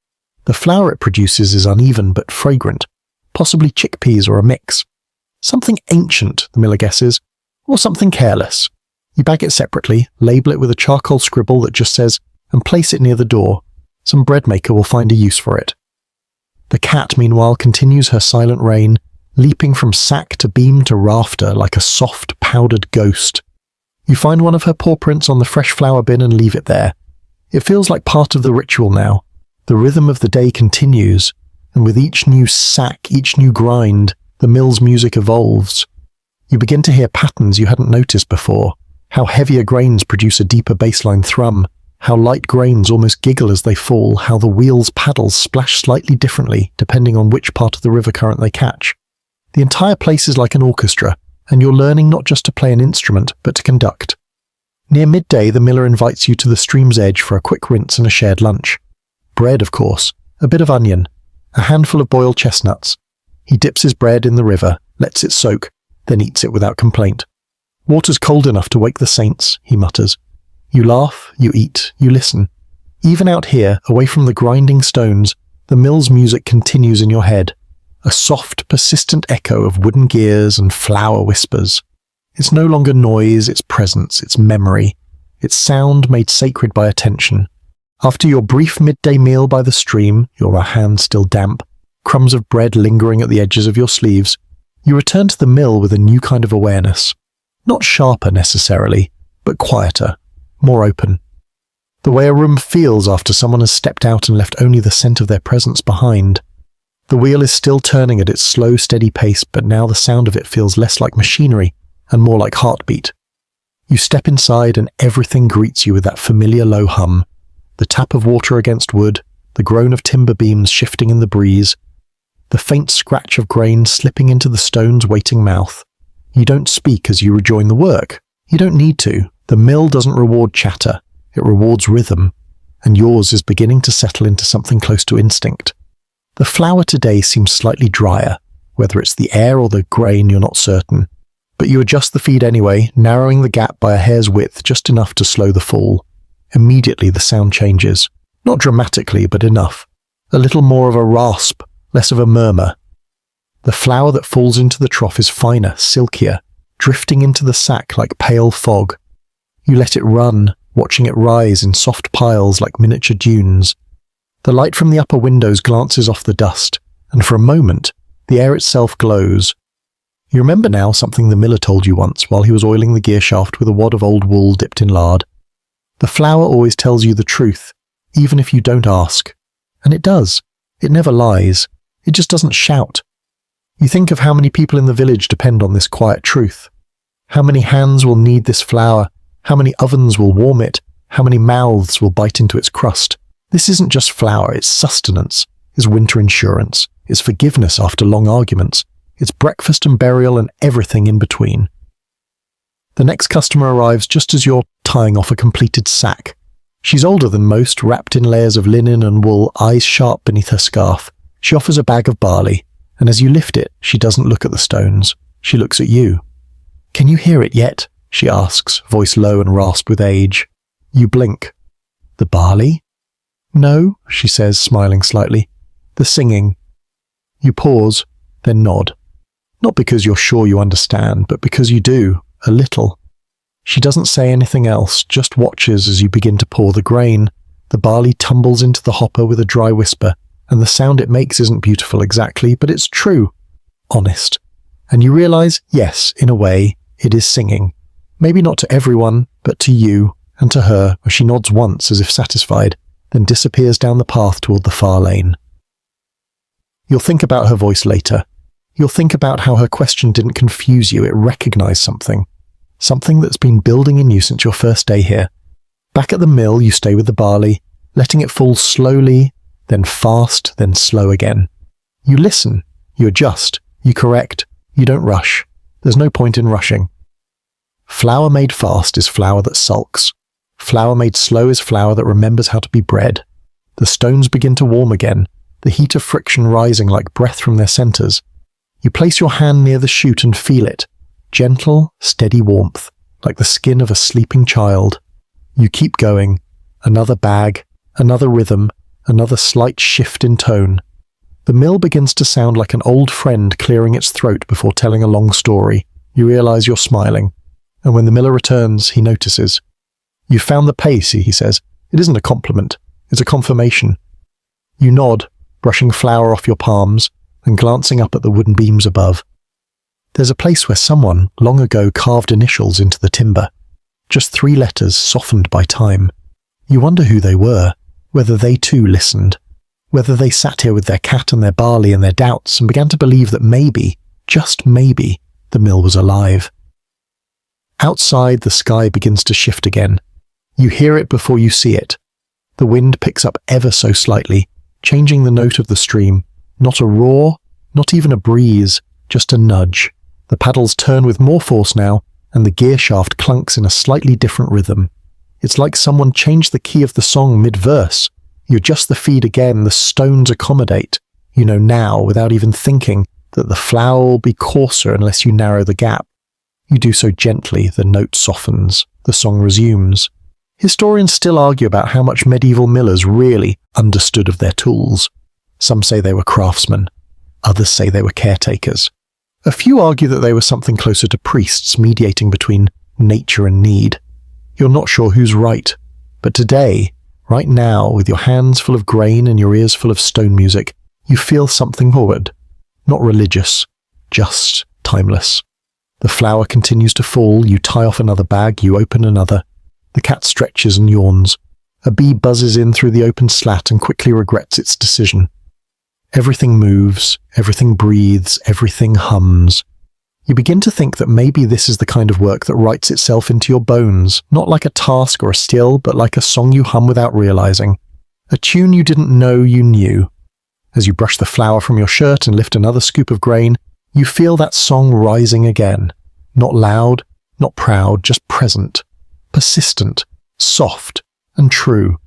The flour it produces is uneven but fragrant, possibly chickpeas or a mix. Something ancient, the miller guesses, or something careless. You bag it separately, label it with a charcoal scribble that just says, and place it near the door. Some bread maker will find a use for it. The cat, meanwhile, continues her silent reign, leaping from sack to beam to rafter like a soft, powdered ghost. You find one of her paw prints on the fresh flour bin and leave it there. It feels like part of the ritual now. The rhythm of the day continues, and with each new sack, each new grind, the mill's music evolves. You begin to hear patterns you hadn't noticed before, how heavier grains produce a deeper baseline thrum, how light grains almost giggle as they fall, how the wheel's paddles splash slightly differently depending on which part of the river current they catch. The entire place is like an orchestra, and you're learning not just to play an instrument, but to conduct. Near midday, the miller invites you to the stream's edge for a quick rinse and a shared lunch. Bread, of course, a bit of onion, a handful of boiled chestnuts. He dips his bread in the river, lets it soak, then eats it without complaint. Water's cold enough to wake the saints, he mutters. You laugh, you eat, you listen. Even out here, away from the grinding stones, the mill's music continues in your head. A soft, persistent echo of wooden gears and flour whispers. It's no longer noise, it's presence, it's memory. It's sound made sacred by attention. After your brief midday meal by the stream, your hands still damp, crumbs of bread lingering at the edges of your sleeves, you return to the mill with a new kind of awareness. Not sharper necessarily, but quieter, more open. The way a room feels after someone has stepped out and left only the scent of their presence behind. The wheel is still turning at its slow, steady pace, but now the sound of it feels less like machinery and more like heartbeat. You step inside and everything greets you with that familiar low hum. The tap of water against wood, the groan of timber beams shifting in the breeze, the faint scratch of grain slipping into the stone's waiting mouth. You don't speak as you rejoin the work. You don't need to. The mill doesn't reward chatter. It rewards rhythm, and yours is beginning to settle into something close to instinct. The flour today seems slightly drier. Whether it's the air or the grain, you're not certain. But you adjust the feed anyway, narrowing the gap by a hair's width, just enough to slow the fall. Immediately the sound changes. Not dramatically, but enough. A little more of a rasp, less of a murmur. The flour that falls into the trough is finer, silkier, drifting into the sack like pale fog. You let it run, watching it rise in soft piles like miniature dunes. The light from the upper windows glances off the dust, and for a moment, the air itself glows. You remember now something the miller told you once while he was oiling the gear shaft with a wad of old wool dipped in lard. The flour always tells you the truth, even if you don't ask. And it does. It never lies. It just doesn't shout. You think of how many people in the village depend on this quiet truth. How many hands will knead this flour? How many ovens will warm it? How many mouths will bite into its crust? This isn't just flour, it's sustenance, it's winter insurance, it's forgiveness after long arguments, it's breakfast and burial and everything in between. The next customer arrives just as you're tying off a completed sack. She's older than most, wrapped in layers of linen and wool, eyes sharp beneath her scarf. She offers a bag of barley, and as you lift it, she doesn't look at the stones. She looks at you. Can you hear it yet? she asks, voice low and rasped with age. You blink. The barley? No, she says, smiling slightly. The singing. You pause, then nod. Not because you're sure you understand, but because you do, a little. She doesn't say anything else, just watches as you begin to pour the grain. The barley tumbles into the hopper with a dry whisper, and the sound it makes isn't beautiful exactly, but it's true. Honest. And you realize, yes, in a way, it is singing. Maybe not to everyone, but to you and to her, as she nods once as if satisfied, then disappears down the path toward the far lane. You'll think about her voice later. You'll think about how her question didn't confuse you, it recognized something. Something that's been building in you since your first day here. Back at the mill, you stay with the barley, letting it fall slowly, then fast, then slow again. You listen, you adjust, you correct, you don't rush. There's no point in rushing. Flour made fast is flour that sulks. Flour made slow is flour that remembers how to be bred. The stones begin to warm again, the heat of friction rising like breath from their centers. You place your hand near the chute and feel it. Gentle, steady warmth, like the skin of a sleeping child. You keep going. Another bag, another rhythm, another slight shift in tone. The mill begins to sound like an old friend clearing its throat before telling a long story. You realize you're smiling. And when the miller returns, he notices. "You've found the pace," he says. "It isn't a compliment. It's a confirmation." You nod, brushing flour off your palms and glancing up at the wooden beams above. There's a place where someone, long ago, carved initials into the timber. Just 3 letters softened by time. You wonder who they were, whether they too listened, whether they sat here with their cat and their barley and their doubts and began to believe that maybe, just maybe, the mill was alive. Outside, the sky begins to shift again. You hear it before you see it. The wind picks up ever so slightly, changing the note of the stream. Not a roar, not even a breeze, just a nudge. The paddles turn with more force now, and the gear shaft clunks in a slightly different rhythm. It's like someone changed the key of the song mid-verse. You adjust the feed again, the stones accommodate. You know now, without even thinking, that the flour will be coarser unless you narrow the gap. You do so gently, the note softens, the song resumes. Historians still argue about how much medieval millers really understood of their tools. Some say they were craftsmen. Others say they were caretakers. A few argue that they were something closer to priests mediating between nature and need. You're not sure who's right. But today, right now, with your hands full of grain and your ears full of stone music, you feel something forward. Not religious, just timeless. The flour continues to fall, you tie off another bag, you open another. The cat stretches and yawns. A bee buzzes in through the open slat and quickly regrets its decision. Everything moves, everything breathes, everything hums. You begin to think that maybe this is the kind of work that writes itself into your bones, not like a task or a skill, but like a song you hum without realizing. A tune you didn't know you knew. As you brush the flour from your shirt and lift another scoop of grain, you feel that song rising again. Not loud, not proud, just present. Persistent, soft, and true.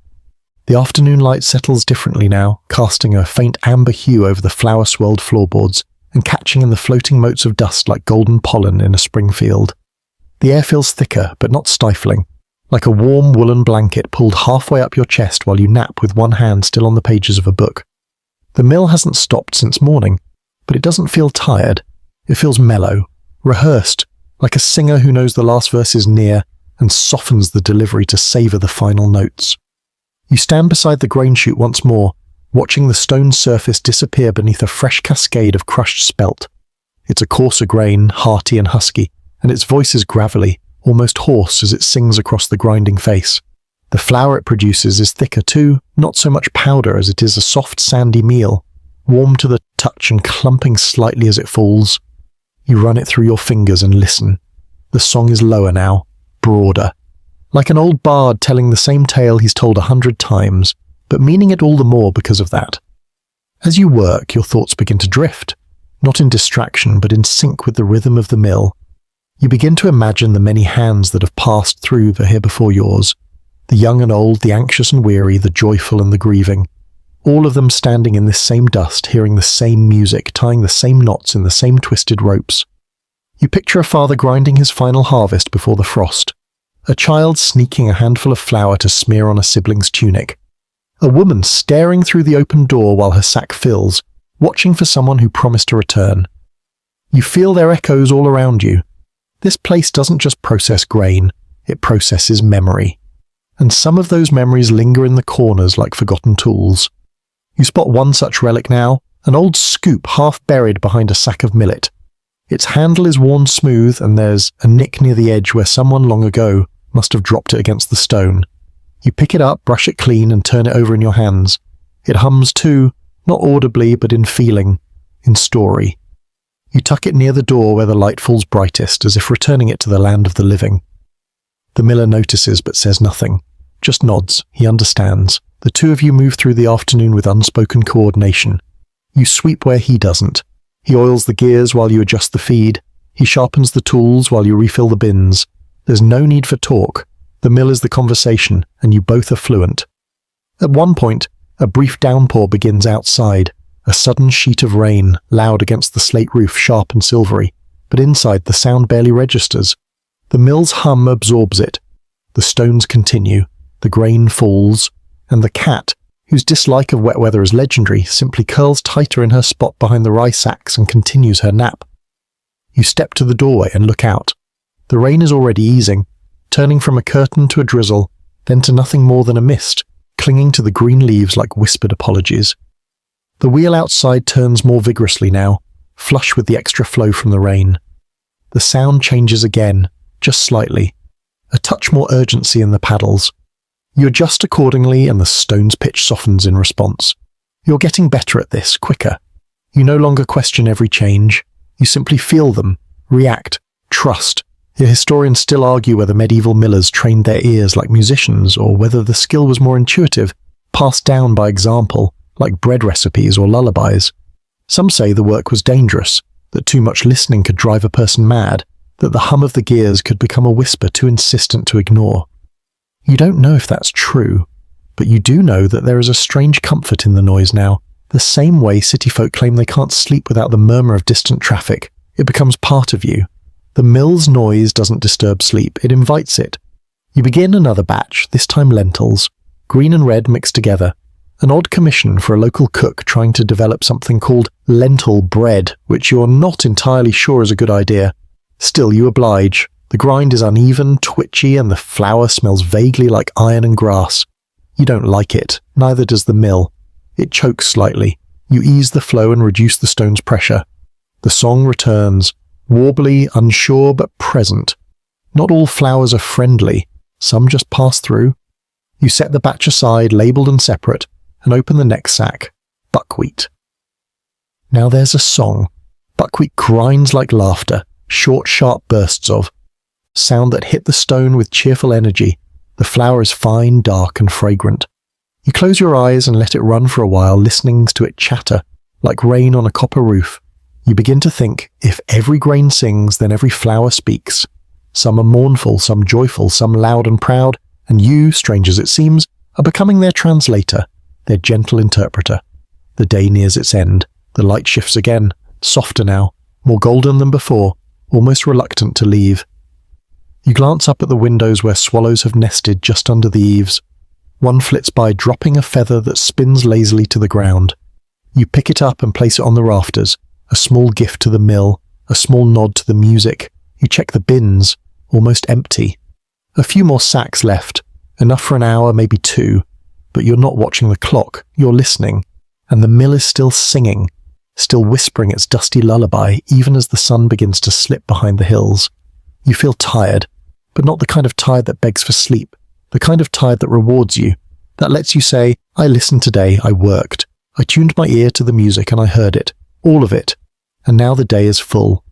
The afternoon light settles differently now, casting a faint amber hue over the flour-swirled floorboards and catching in the floating motes of dust like golden pollen in a spring field. The air feels thicker, but not stifling, like a warm woolen blanket pulled halfway up your chest while you nap with one hand still on the pages of a book. The mill hasn't stopped since morning, but it doesn't feel tired. It feels mellow, rehearsed, like a singer who knows the last verse is near and softens the delivery to savor the final notes. You stand beside the grain chute once more, watching the stone surface disappear beneath a fresh cascade of crushed spelt. It's a coarser grain, hearty and husky, and its voice is gravelly, almost hoarse as it sings across the grinding face. The flour it produces is thicker too, not so much powder as it is a soft sandy meal, warm to the touch and clumping slightly as it falls. You run it through your fingers and listen. The song is lower now, broader. Like an old bard telling the same tale he's told 100 times, but meaning it all the more because of that. As you work, your thoughts begin to drift, not in distraction, but in sync with the rhythm of the mill. You begin to imagine the many hands that have passed through the here before yours, the young and old, the anxious and weary, the joyful and the grieving, all of them standing in this same dust, hearing the same music, tying the same knots in the same twisted ropes. You picture a father grinding his final harvest before the frost, a child sneaking a handful of flour to smear on a sibling's tunic, a woman staring through the open door while her sack fills, watching for someone who promised to return. You feel their echoes all around you. This place doesn't just process grain, it processes memory. And some of those memories linger in the corners like forgotten tools. You spot one such relic now, an old scoop half buried behind a sack of millet. Its handle is worn smooth and there's a nick near the edge where someone long ago must have dropped it against the stone. You pick it up, brush it clean and turn it over in your hands. It hums too, not audibly but in feeling, in story. You tuck it near the door where the light falls brightest, as if returning it to the land of the living. The miller notices but says nothing, just nods. He understands. The two of you move through the afternoon with unspoken coordination. You sweep where he doesn't. He oils the gears while you adjust the feed. He sharpens the tools while you refill the bins. There's no need for talk. The mill is the conversation, and you both are fluent. At one point, a brief downpour begins outside, a sudden sheet of rain, loud against the slate roof, sharp and silvery, but inside the sound barely registers. The mill's hum absorbs it. The stones continue, the grain falls, and the cat, whose dislike of wet weather is legendary, simply curls tighter in her spot behind the rye sacks and continues her nap. You step to the doorway and look out. The rain is already easing, turning from a curtain to a drizzle, then to nothing more than a mist, clinging to the green leaves like whispered apologies. The wheel outside turns more vigorously now, flush with the extra flow from the rain. The sound changes again, just slightly, a touch more urgency in the paddles. You adjust accordingly and the stone's pitch softens in response. You're getting better at this, quicker. You no longer question every change. You simply feel them, react, trust. The historians still argue whether medieval millers trained their ears like musicians or whether the skill was more intuitive, passed down by example, like bread recipes or lullabies. Some say the work was dangerous, that too much listening could drive a person mad, that the hum of the gears could become a whisper too insistent to ignore. You don't know if that's true, but you do know that there is a strange comfort in the noise now, the same way city folk claim they can't sleep without the murmur of distant traffic. It becomes part of you. The mill's noise doesn't disturb sleep, it invites it. You begin another batch, this time lentils, green and red mixed together. An odd commission for a local cook trying to develop something called lentil bread, which you're not entirely sure is a good idea. Still, you oblige. The grind is uneven, twitchy, and the flour smells vaguely like iron and grass. You don't like it, neither does the mill. It chokes slightly. You ease the flow and reduce the stone's pressure. The song returns, warbly, unsure, but present. Not all flowers are friendly. Some just pass through. You set the batch aside, labelled and separate, and open the next sack, buckwheat. Now there's a song. Buckwheat grinds like laughter, short, sharp bursts of sound that hit the stone with cheerful energy. The flour is fine, dark, and fragrant. You close your eyes and let it run for a while, listening to it chatter, like rain on a copper roof. You begin to think, if every grain sings, then every flower speaks. Some are mournful, some joyful, some loud and proud, and you, strange as it seems, are becoming their translator, their gentle interpreter. The day nears its end. The light shifts again, softer now, more golden than before, almost reluctant to leave. You glance up at the windows where swallows have nested just under the eaves. One flits by, dropping a feather that spins lazily to the ground. You pick it up and place it on the rafters, a small gift to the mill, a small nod to the music. You check the bins, almost empty. A few more sacks left, enough for an hour, maybe two, but you're not watching the clock, you're listening, and the mill is still singing, still whispering its dusty lullaby even as the sun begins to slip behind the hills. You feel tired, but not the kind of tired that begs for sleep, the kind of tired that rewards you, that lets you say, I listened today, I worked, I tuned my ear to the music and I heard it, all of it, and now the day is full.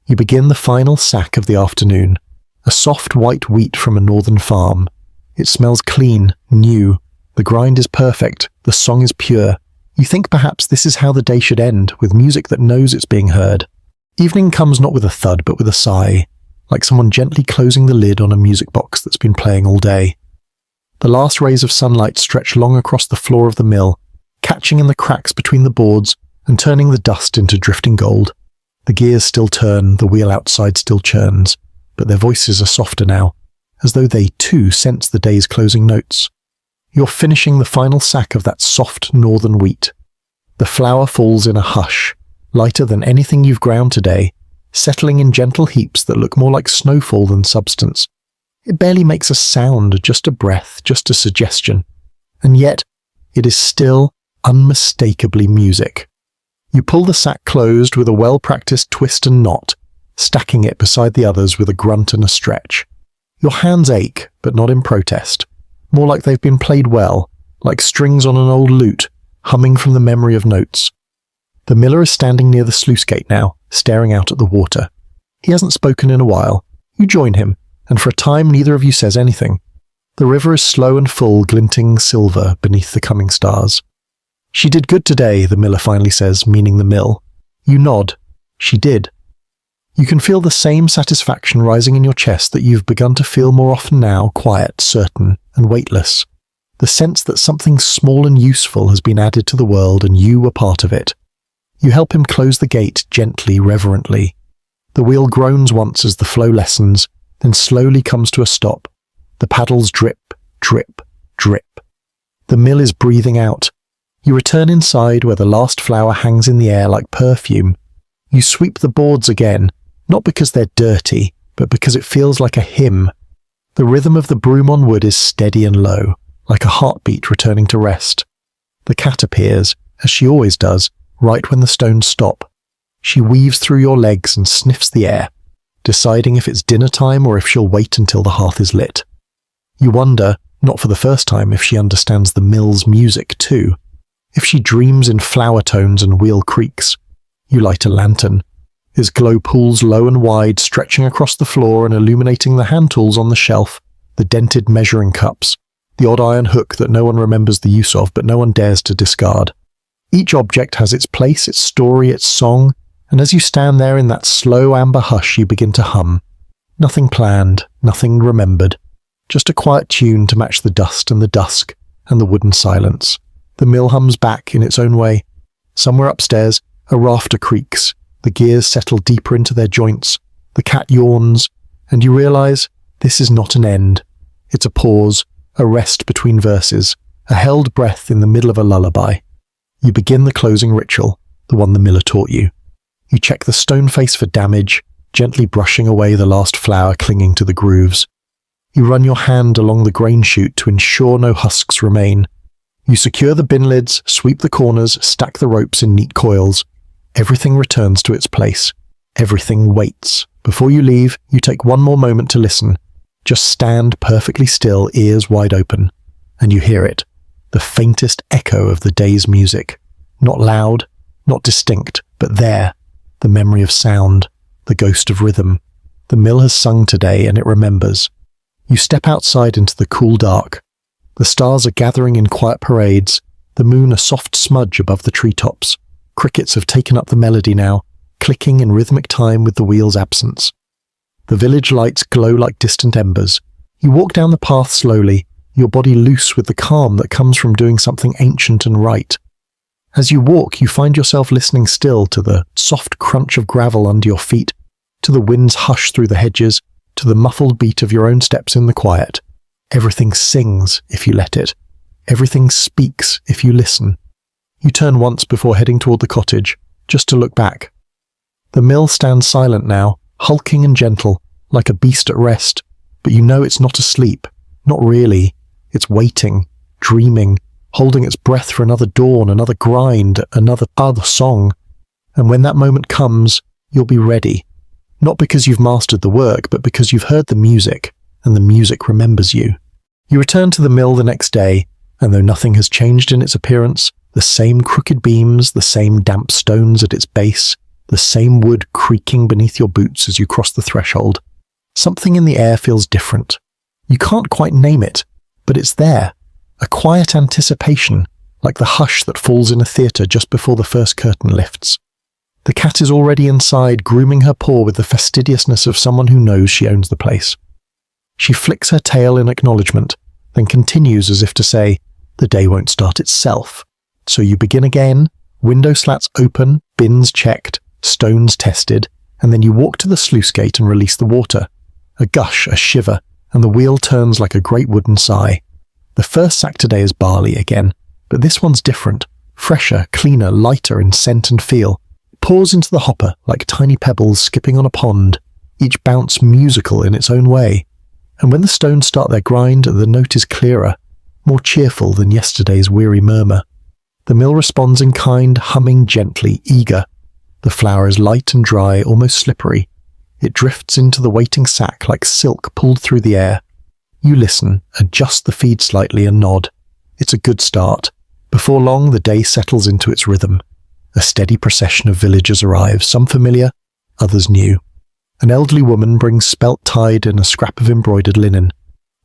You begin the final sack of the afternoon, a soft white wheat from a northern farm. It smells clean, new, the grind is perfect, the song is pure. You think perhaps this is how the day should end, with music that knows it's being heard. Evening comes not with a thud but with a sigh, like someone gently closing the lid on a music box that's been playing all day. The last rays of sunlight stretch long across the floor of the mill, catching in the cracks between the boards and turning the dust into drifting gold. The gears still turn, the wheel outside still churns, but their voices are softer now, as though they too sense the day's closing notes. You're finishing the final sack of that soft northern wheat. The flour falls in a hush, lighter than anything you've ground today, settling in gentle heaps that look more like snowfall than substance. It barely makes a sound, just a breath, just a suggestion. And yet, it is still unmistakably music. You pull the sack closed with a well-practiced twist and knot, stacking it beside the others with a grunt and a stretch. Your hands ache, but not in protest. More like they've been played well, like strings on an old lute, humming from the memory of notes. The miller is standing near the sluice gate now, staring out at the water. He hasn't spoken in a while. You join him, and for a time neither of you says anything. The river is slow and full, glinting silver beneath the coming stars. "She did good today," the miller finally says, meaning the mill. You nod. She did. You can feel the same satisfaction rising in your chest that you've begun to feel more often now, quiet, certain, and weightless. The sense that something small and useful has been added to the world and you were part of it. You help him close the gate gently, reverently. The wheel groans once as the flow lessens, then slowly comes to a stop. The paddles drip, drip, drip. The mill is breathing out. You return inside where the last flour hangs in the air like perfume. You sweep the boards again, not because they're dirty, but because it feels like a hymn. The rhythm of the broom on wood is steady and low, like a heartbeat returning to rest. The cat appears, as she always does, right when the stones stop. She weaves through your legs and sniffs the air, deciding if it's dinner time or if she'll wait until the hearth is lit. You wonder, not for the first time, if she understands the mill's music too. If she dreams in flower tones and wheel creaks. You light a lantern. Its glow pools low and wide, stretching across the floor and illuminating the hand tools on the shelf, the dented measuring cups, the odd iron hook that no one remembers the use of but no one dares to discard. Each object has its place, its story, its song, and as you stand there in that slow amber hush you begin to hum. Nothing planned, nothing remembered, just a quiet tune to match the dust and the dusk and the wooden silence. The mill hums back in its own way. Somewhere upstairs, a rafter creaks, the gears settle deeper into their joints, the cat yawns, and you realize this is not an end. It's a pause, a rest between verses, a held breath in the middle of a lullaby. You begin the closing ritual, the one the miller taught you. You check the stone face for damage, gently brushing away the last flour clinging to the grooves. You run your hand along the grain chute to ensure no husks remain. You secure the bin lids, sweep the corners, stack the ropes in neat coils. Everything returns to its place. Everything waits. Before you leave, you take one more moment to listen. Just stand perfectly still, ears wide open. And you hear it. The faintest echo of the day's music. Not loud, not distinct, but there. The memory of sound. The ghost of rhythm. The mill has sung today and it remembers. You step outside into the cool dark. The stars are gathering in quiet parades, the moon a soft smudge above the treetops. Crickets have taken up the melody now, clicking in rhythmic time with the wheel's absence. The village lights glow like distant embers. You walk down the path slowly, your body loose with the calm that comes from doing something ancient and right. As you walk, you find yourself listening still to the soft crunch of gravel under your feet, to the wind's hush through the hedges, to the muffled beat of your own steps in the quiet. Everything sings if you let it. Everything speaks if you listen. You turn once before heading toward the cottage, just to look back. The mill stands silent now, hulking and gentle, like a beast at rest, but you know it's not asleep. Not really. It's waiting, dreaming, holding its breath for another dawn, another grind, another other song. And when that moment comes, you'll be ready. Not because you've mastered the work, but because you've heard the music, and the music remembers you. You return to the mill the next day, and though nothing has changed in its appearance, the same crooked beams, the same damp stones at its base, the same wood creaking beneath your boots as you cross the threshold, something in the air feels different. You can't quite name it, but it's there, a quiet anticipation, like the hush that falls in a theatre just before the first curtain lifts. The cat is already inside, grooming her paw with the fastidiousness of someone who knows she owns the place. She flicks her tail in acknowledgement, then continues as if to say, the day won't start itself. So you begin again, window slats open, bins checked, stones tested, and then you walk to the sluice gate and release the water. A gush, a shiver, and the wheel turns like a great wooden sigh. The first sack today is barley again, but this one's different, fresher, cleaner, lighter in scent and feel. It pours into the hopper like tiny pebbles skipping on a pond, each bounce musical in its own way. And when the stones start their grind, the note is clearer, more cheerful than yesterday's weary murmur. The mill responds in kind, humming gently, eager. The flour is light and dry, almost slippery. It drifts into the waiting sack like silk pulled through the air. You listen, adjust the feed slightly and nod. It's a good start. Before long, the day settles into its rhythm. A steady procession of villagers arrives, some familiar, others new. An elderly woman brings spelt tide and a scrap of embroidered linen.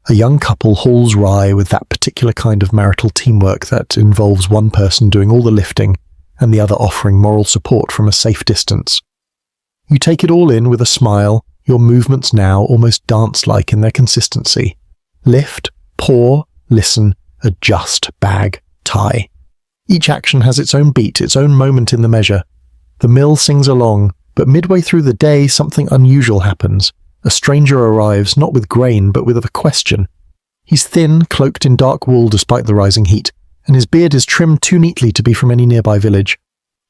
A young couple hauls rye with that particular kind of marital teamwork that involves one person doing all the lifting and the other offering moral support from a safe distance. You take it all in with a smile, your movements now almost dance-like in their consistency. Lift, pour, listen, adjust, bag, tie. Each action has its own beat, its own moment in the measure. The mill sings along, but midway through the day something unusual happens. A stranger arrives, not with grain, but with a question. He's thin, cloaked in dark wool despite the rising heat, and his beard is trimmed too neatly to be from any nearby village.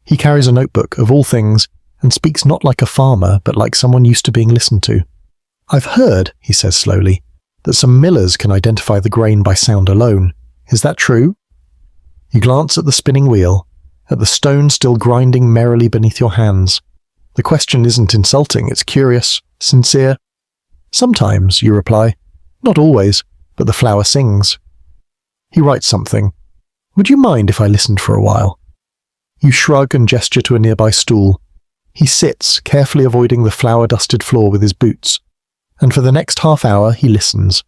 He carries a notebook, of all things, and speaks not like a farmer, but like someone used to being listened to. "I've heard," he says slowly, "that some millers can identify the grain by sound alone. Is that true?" You glance at the spinning wheel, at the stone still grinding merrily beneath your hands. The question isn't insulting, it's curious, sincere. "Sometimes," you reply. "Not always, but the flour sings." He writes something. "Would you mind if I listened for a while?" You shrug and gesture to a nearby stool. He sits, carefully avoiding the flour-dusted floor with his boots. And for the next half hour, he listens.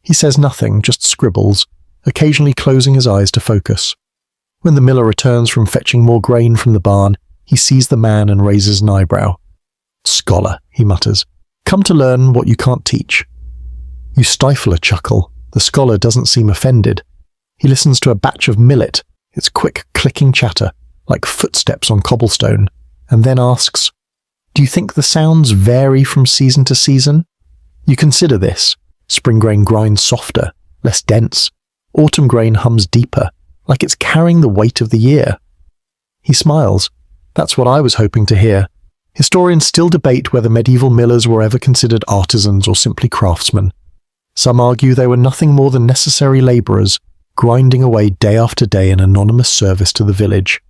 He says nothing, just scribbles, occasionally closing his eyes to focus. When the miller returns from fetching more grain from the barn, he sees the man and raises an eyebrow. "Scholar," he mutters, "come to learn what you can't teach." You stifle a chuckle. The scholar doesn't seem offended. He listens to a batch of millet, its quick clicking chatter, like footsteps on cobblestone, and then asks, "Do you think the sounds vary from season to season?" You consider this. Spring grain grinds softer, less dense. Autumn grain hums deeper, like it's carrying the weight of the year. He smiles. That's what I was hoping to hear. Historians still debate whether medieval millers were ever considered artisans or simply craftsmen. Some argue they were nothing more than necessary labourers, grinding away day after day in anonymous service to the village.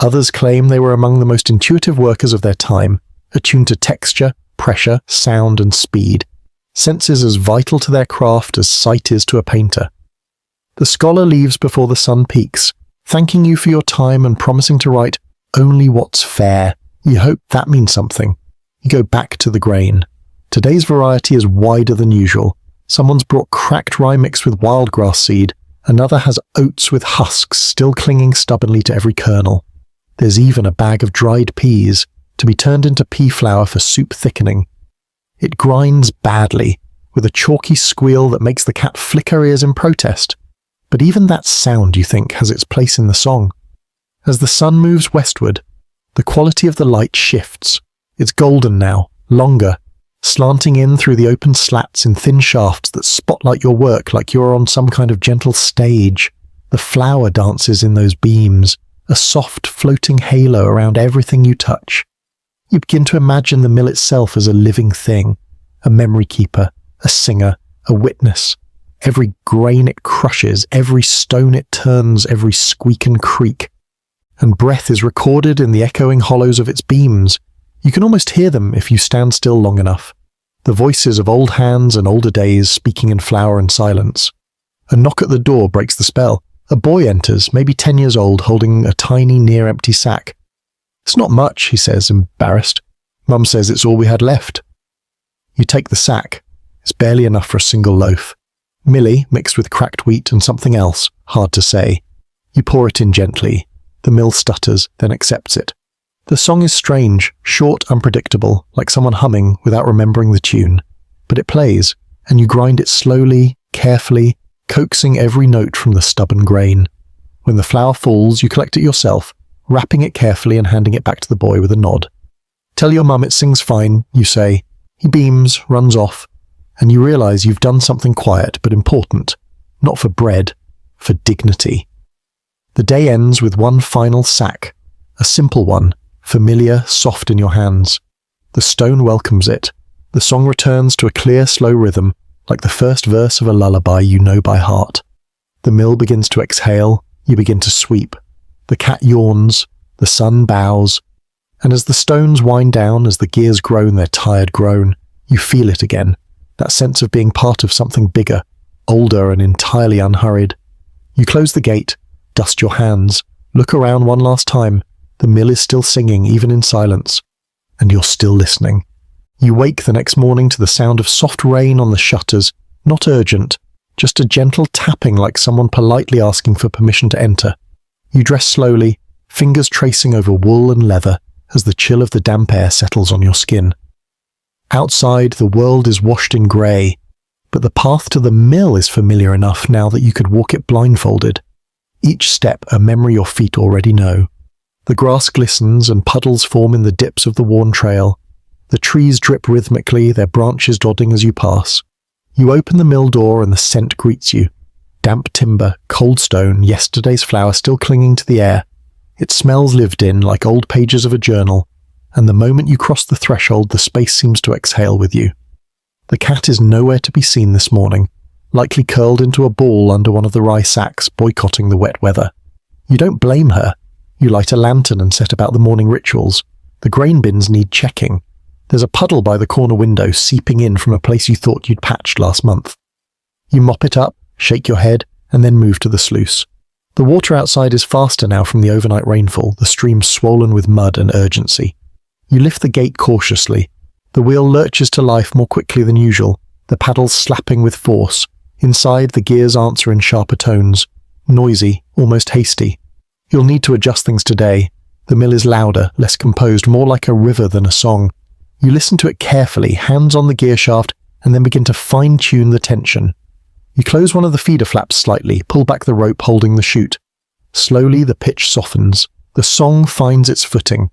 Others claim they were among the most intuitive workers of their time, attuned to texture, pressure, sound and speed, senses as vital to their craft as sight is to a painter. The scholar leaves before the sun peaks, thanking you for your time and promising to write only what's fair. You hope that means something. You go back to the grain. Today's variety is wider than usual. Someone's brought cracked rye mixed with wildgrass seed. Another has oats with husks still clinging stubbornly to every kernel. There's even a bag of dried peas, to be turned into pea flour for soup thickening. It grinds badly, with a chalky squeal that makes the cat flick her ears in protest. But even that sound, you think, has its place in the song. As the sun moves westward, the quality of the light shifts. It's golden now, longer, slanting in through the open slats in thin shafts that spotlight your work like you're on some kind of gentle stage. The flower dances in those beams, a soft floating halo around everything you touch. You begin to imagine the mill itself as a living thing, a memory keeper, a singer, a witness. Every grain it crushes, every stone it turns, every squeak and creak. And breath is recorded in the echoing hollows of its beams. You can almost hear them if you stand still long enough. The voices of old hands and older days speaking in flower and silence. A knock at the door breaks the spell. A boy enters, maybe 10 years old, holding a tiny, near-empty sack. "It's not much," he says, embarrassed. "Mum says it's all we had left." You take the sack. It's barely enough for a single loaf. Millie, mixed with cracked wheat and something else, hard to say. You pour it in gently. The mill stutters, then accepts it. The song is strange, short, unpredictable, like someone humming without remembering the tune. But it plays, and you grind it slowly, carefully, coaxing every note from the stubborn grain. When the flour falls, you collect it yourself, wrapping it carefully and handing it back to the boy with a nod. Tell your mum it sings fine, you say. He beams, runs off, and you realise you've done something quiet but important. Not for bread, for dignity. The day ends with one final sack, a simple one, familiar, soft in your hands. The stone welcomes it. The song returns to a clear, slow rhythm, like the first verse of a lullaby you know by heart. The mill begins to exhale, you begin to sweep. The cat yawns, the sun bows, and as the stones wind down, as the gears groan their tired groan, you feel it again, that sense of being part of something bigger, older and entirely unhurried. You close the gate, dust your hands, look around one last time. The mill is still singing, even in silence, and you're still listening. You wake the next morning to the sound of soft rain on the shutters, not urgent, just a gentle tapping like someone politely asking for permission to enter. You dress slowly, fingers tracing over wool and leather as the chill of the damp air settles on your skin. Outside, the world is washed in grey, but the path to the mill is familiar enough now that you could walk it blindfolded. Each step a memory your feet already know. The grass glistens and puddles form in the dips of the worn trail. The trees drip rhythmically, their branches dotting as you pass. You open the mill door and the scent greets you. Damp timber, cold stone, yesterday's flour still clinging to the air. It smells lived in, like old pages of a journal, and the moment you cross the threshold, the space seems to exhale with you. The cat is nowhere to be seen this morning, likely curled into a ball under one of the rye sacks, boycotting the wet weather. You don't blame her. You light a lantern and set about the morning rituals. The grain bins need checking. There's a puddle by the corner window seeping in from a place you thought you'd patched last month. You mop it up, shake your head, and then move to the sluice. The water outside is faster now from the overnight rainfall, the stream swollen with mud and urgency. You lift the gate cautiously. The wheel lurches to life more quickly than usual, the paddles slapping with force. Inside, the gears answer in sharper tones. Noisy, almost hasty. You'll need to adjust things today. The mill is louder, less composed, more like a river than a song. You listen to it carefully, hands on the gear shaft, and then begin to fine-tune the tension. You close one of the feeder flaps slightly, pull back the rope holding the chute. Slowly the pitch softens. The song finds its footing.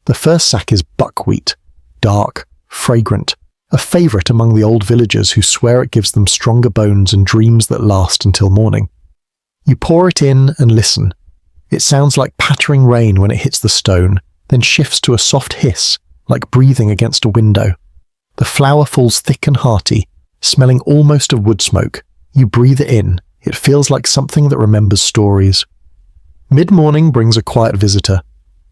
The first sack is buckwheat. Dark, fragrant. A favourite among the old villagers who swear it gives them stronger bones and dreams that last until morning. You pour it in and listen. It sounds like pattering rain when it hits the stone, then shifts to a soft hiss, like breathing against a window. The flour falls thick and hearty, smelling almost of wood smoke. You breathe it in. It feels like something that remembers stories. Mid-morning brings a quiet visitor.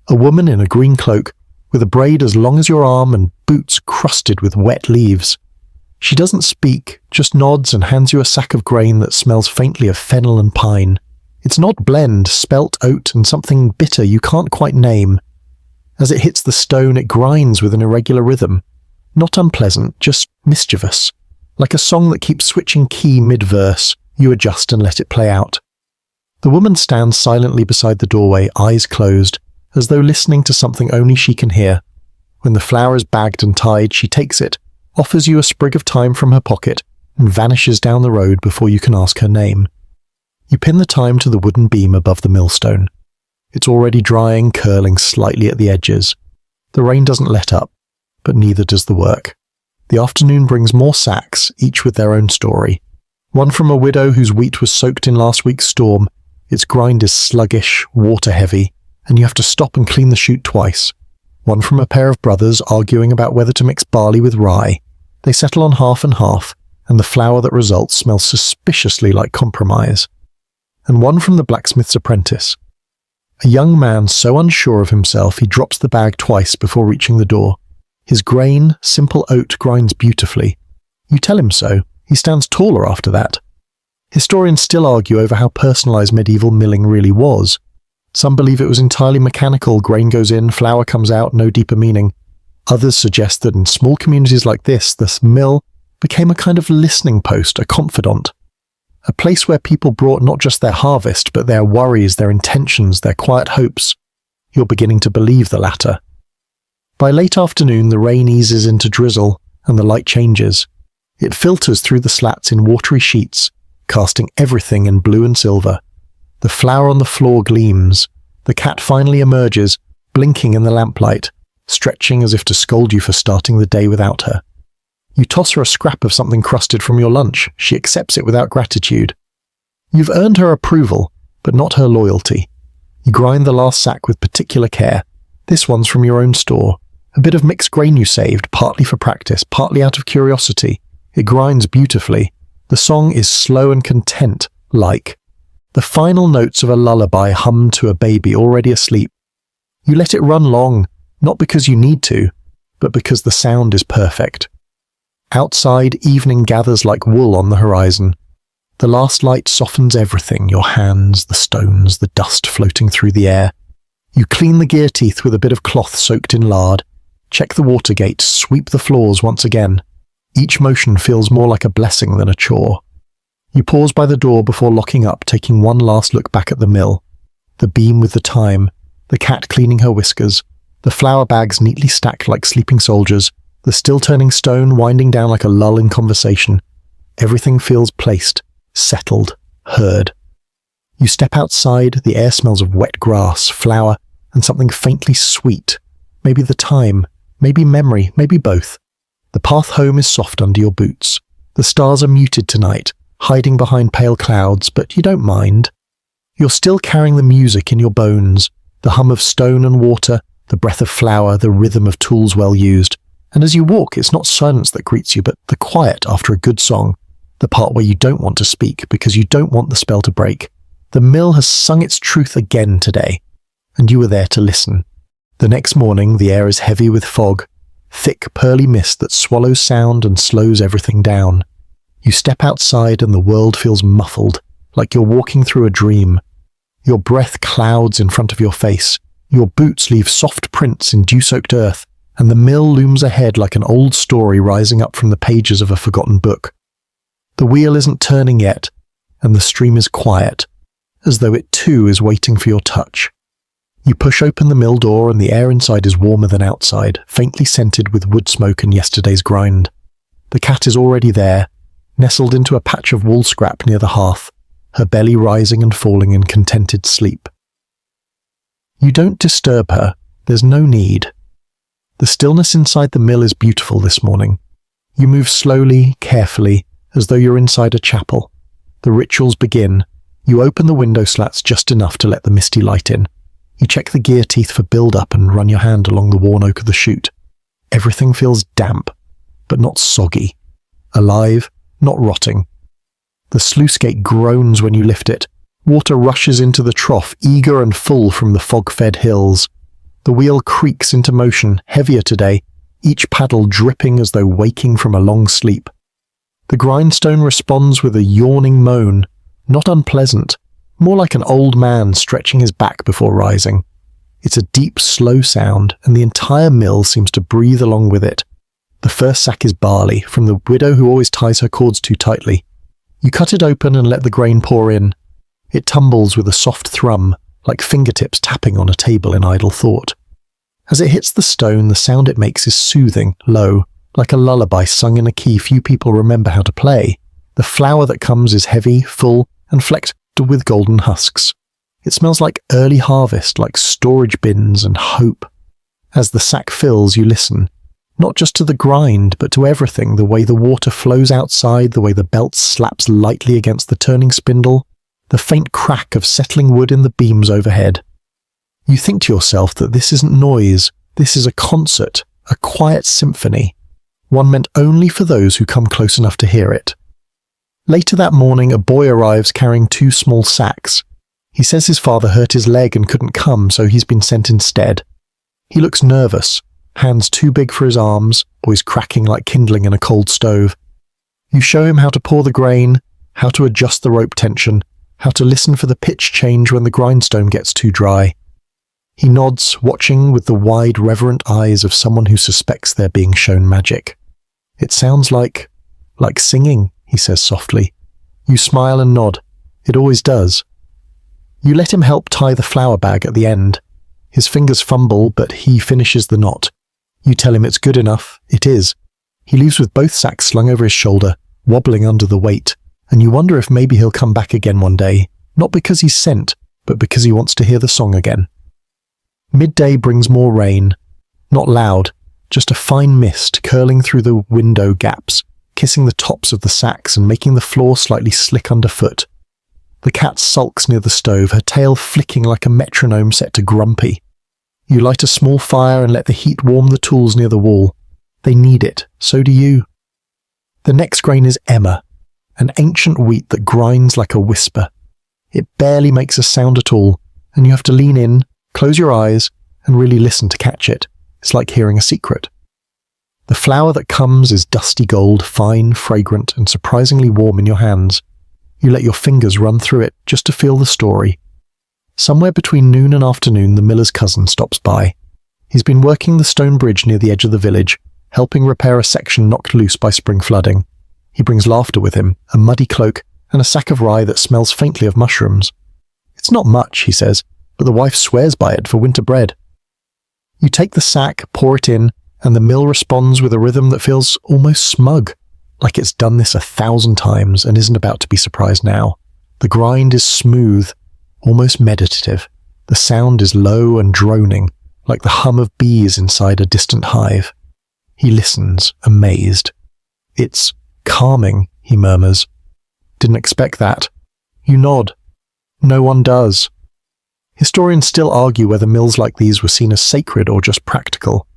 A woman in a green cloak, with a braid as long as your arm and boots crusted with wet leaves. She doesn't speak, just nods and hands you a sack of grain that smells faintly of fennel and pine. It's not blend, spelt oat and something bitter you can't quite name. As it hits the stone, it grinds with an irregular rhythm. Not unpleasant, just mischievous. Like a song that keeps switching key mid-verse, you adjust and let it play out. The woman stands silently beside the doorway, eyes closed, as though listening to something only she can hear. When the flour is bagged and tied, she takes it, offers you a sprig of thyme from her pocket, and vanishes down the road before you can ask her name. You pin the thyme to the wooden beam above the millstone. It's already drying, curling slightly at the edges. The rain doesn't let up, but neither does the work. The afternoon brings more sacks, each with their own story. One from a widow whose wheat was soaked in last week's storm. Its grind is sluggish, water-heavy, and you have to stop and clean the chute twice. One from a pair of brothers arguing about whether to mix barley with rye. They settle on half and half, and the flour that results smells suspiciously like compromise. And one from the blacksmith's apprentice. A young man so unsure of himself he drops the bag twice before reaching the door. His grain, simple oat grinds beautifully. You tell him so. He stands taller after that. Historians still argue over how personalised medieval milling really was. Some believe it was entirely mechanical, grain goes in, flour comes out, no deeper meaning. Others suggest that in small communities like this mill became a kind of listening post, a confidant. A place where people brought not just their harvest, but their worries, their intentions, their quiet hopes. You're beginning to believe the latter. By late afternoon, the rain eases into drizzle, and the light changes. It filters through the slats in watery sheets, casting everything in blue and silver. The flour on the floor gleams. The cat finally emerges, blinking in the lamplight, stretching as if to scold you for starting the day without her. You toss her a scrap of something crusted from your lunch. She accepts it without gratitude. You've earned her approval, but not her loyalty. You grind the last sack with particular care. This one's from your own store. A bit of mixed grain you saved, partly for practice, partly out of curiosity. It grinds beautifully. The song is slow and content, like the final notes of a lullaby hummed to a baby already asleep. You let it run long, not because you need to, but because the sound is perfect. Outside, evening gathers like wool on the horizon. The last light softens everything, your hands, the stones, the dust floating through the air. You clean the gear teeth with a bit of cloth soaked in lard, check the water gate, sweep the floors once again. Each motion feels more like a blessing than a chore. You pause by the door before locking up, taking one last look back at the mill. The beam with the time, the cat cleaning her whiskers, the flour bags neatly stacked like sleeping soldiers, the still-turning stone winding down like a lull in conversation. Everything feels placed, settled, heard. You step outside, the air smells of wet grass, flour, and something faintly sweet. Maybe the time, maybe memory, maybe both. The path home is soft under your boots. The stars are muted tonight, hiding behind pale clouds, but you don't mind. You're still carrying the music in your bones, the hum of stone and water, the breath of flour, the rhythm of tools well used. And as you walk, it's not silence that greets you, but the quiet after a good song, the part where you don't want to speak because you don't want the spell to break. The mill has sung its truth again today, and you were there to listen. The next morning, the air is heavy with fog, thick, pearly mist that swallows sound and slows everything down. You step outside and the world feels muffled, like you're walking through a dream. Your breath clouds in front of your face. Your boots leave soft prints in dew-soaked earth, and the mill looms ahead like an old story rising up from the pages of a forgotten book. The wheel isn't turning yet, and the stream is quiet, as though it too is waiting for your touch. You push open the mill door and the air inside is warmer than outside, faintly scented with wood smoke and yesterday's grind. The cat is already there, nestled into a patch of wool scrap near the hearth, her belly rising and falling in contented sleep. You don't disturb her, there's no need. The stillness inside the mill is beautiful this morning. You move slowly, carefully, as though you're inside a chapel. The rituals begin. You open the window slats just enough to let the misty light in. You check the gear teeth for build-up and run your hand along the worn oak of the chute. Everything feels damp, but not soggy. Alive, not rotting. The sluice gate groans when you lift it. Water rushes into the trough, eager and full from the fog-fed hills. The wheel creaks into motion, heavier today, each paddle dripping as though waking from a long sleep. The grindstone responds with a yawning moan, not unpleasant, more like an old man stretching his back before rising. It's a deep, slow sound, and the entire mill seems to breathe along with it. The first sack is barley, from the widow who always ties her cords too tightly. You cut it open and let the grain pour in. It tumbles with a soft thrum, like fingertips tapping on a table in idle thought. As it hits the stone, the sound it makes is soothing, low, like a lullaby sung in a key few people remember how to play. The flour that comes is heavy, full, and flecked with golden husks. It smells like early harvest, like storage bins and hope. As the sack fills, you listen, not just to the grind, but to everything, the way the water flows outside, the way the belt slaps lightly against the turning spindle, the faint crack of settling wood in the beams overhead. You think to yourself that this isn't noise, this is a concert, a quiet symphony, one meant only for those who come close enough to hear it. Later that morning, a boy arrives carrying 2 small sacks. He says his father hurt his leg and couldn't come, so he's been sent instead. He looks nervous, hands too big for his arms, boys cracking like kindling in a cold stove. You show him how to pour the grain, how to adjust the rope tension, how to listen for the pitch change when the grindstone gets too dry. He nods, watching with the wide, reverent eyes of someone who suspects they're being shown magic. It sounds like singing, he says softly. You smile and nod. It always does. You let him help tie the flour bag at the end. His fingers fumble, but he finishes the knot. You tell him it's good enough. It is. He leaves with both sacks slung over his shoulder, wobbling under the weight, and you wonder if maybe he'll come back again one day, not because he's sent, but because he wants to hear the song again. Midday brings more rain. Not loud, just a fine mist curling through the window gaps, kissing the tops of the sacks and making the floor slightly slick underfoot. The cat sulks near the stove, her tail flicking like a metronome set to grumpy. You light a small fire and let the heat warm the tools near the wall. They need it, so do you. The next grain is Emma, an ancient wheat that grinds like a whisper. It barely makes a sound at all, and you have to lean in, close your eyes, and really listen to catch it. It's like hearing a secret. The flour that comes is dusty gold, fine, fragrant, and surprisingly warm in your hands. You let your fingers run through it just to feel the story. Somewhere between noon and afternoon, the miller's cousin stops by. He's been working the stone bridge near the edge of the village, helping repair a section knocked loose by spring flooding. He brings laughter with him, a muddy cloak, and a sack of rye that smells faintly of mushrooms. It's not much, he says, but the wife swears by it for winter bread. You take the sack, pour it in, and the mill responds with a rhythm that feels almost smug, like it's done this 1,000 times and isn't about to be surprised now. The grind is smooth, almost meditative. The sound is low and droning, like the hum of bees inside a distant hive. He listens, amazed. It's calming, he murmurs. Didn't expect that. You nod. No one does. Historians still argue whether mills like these were seen as sacred or just practical.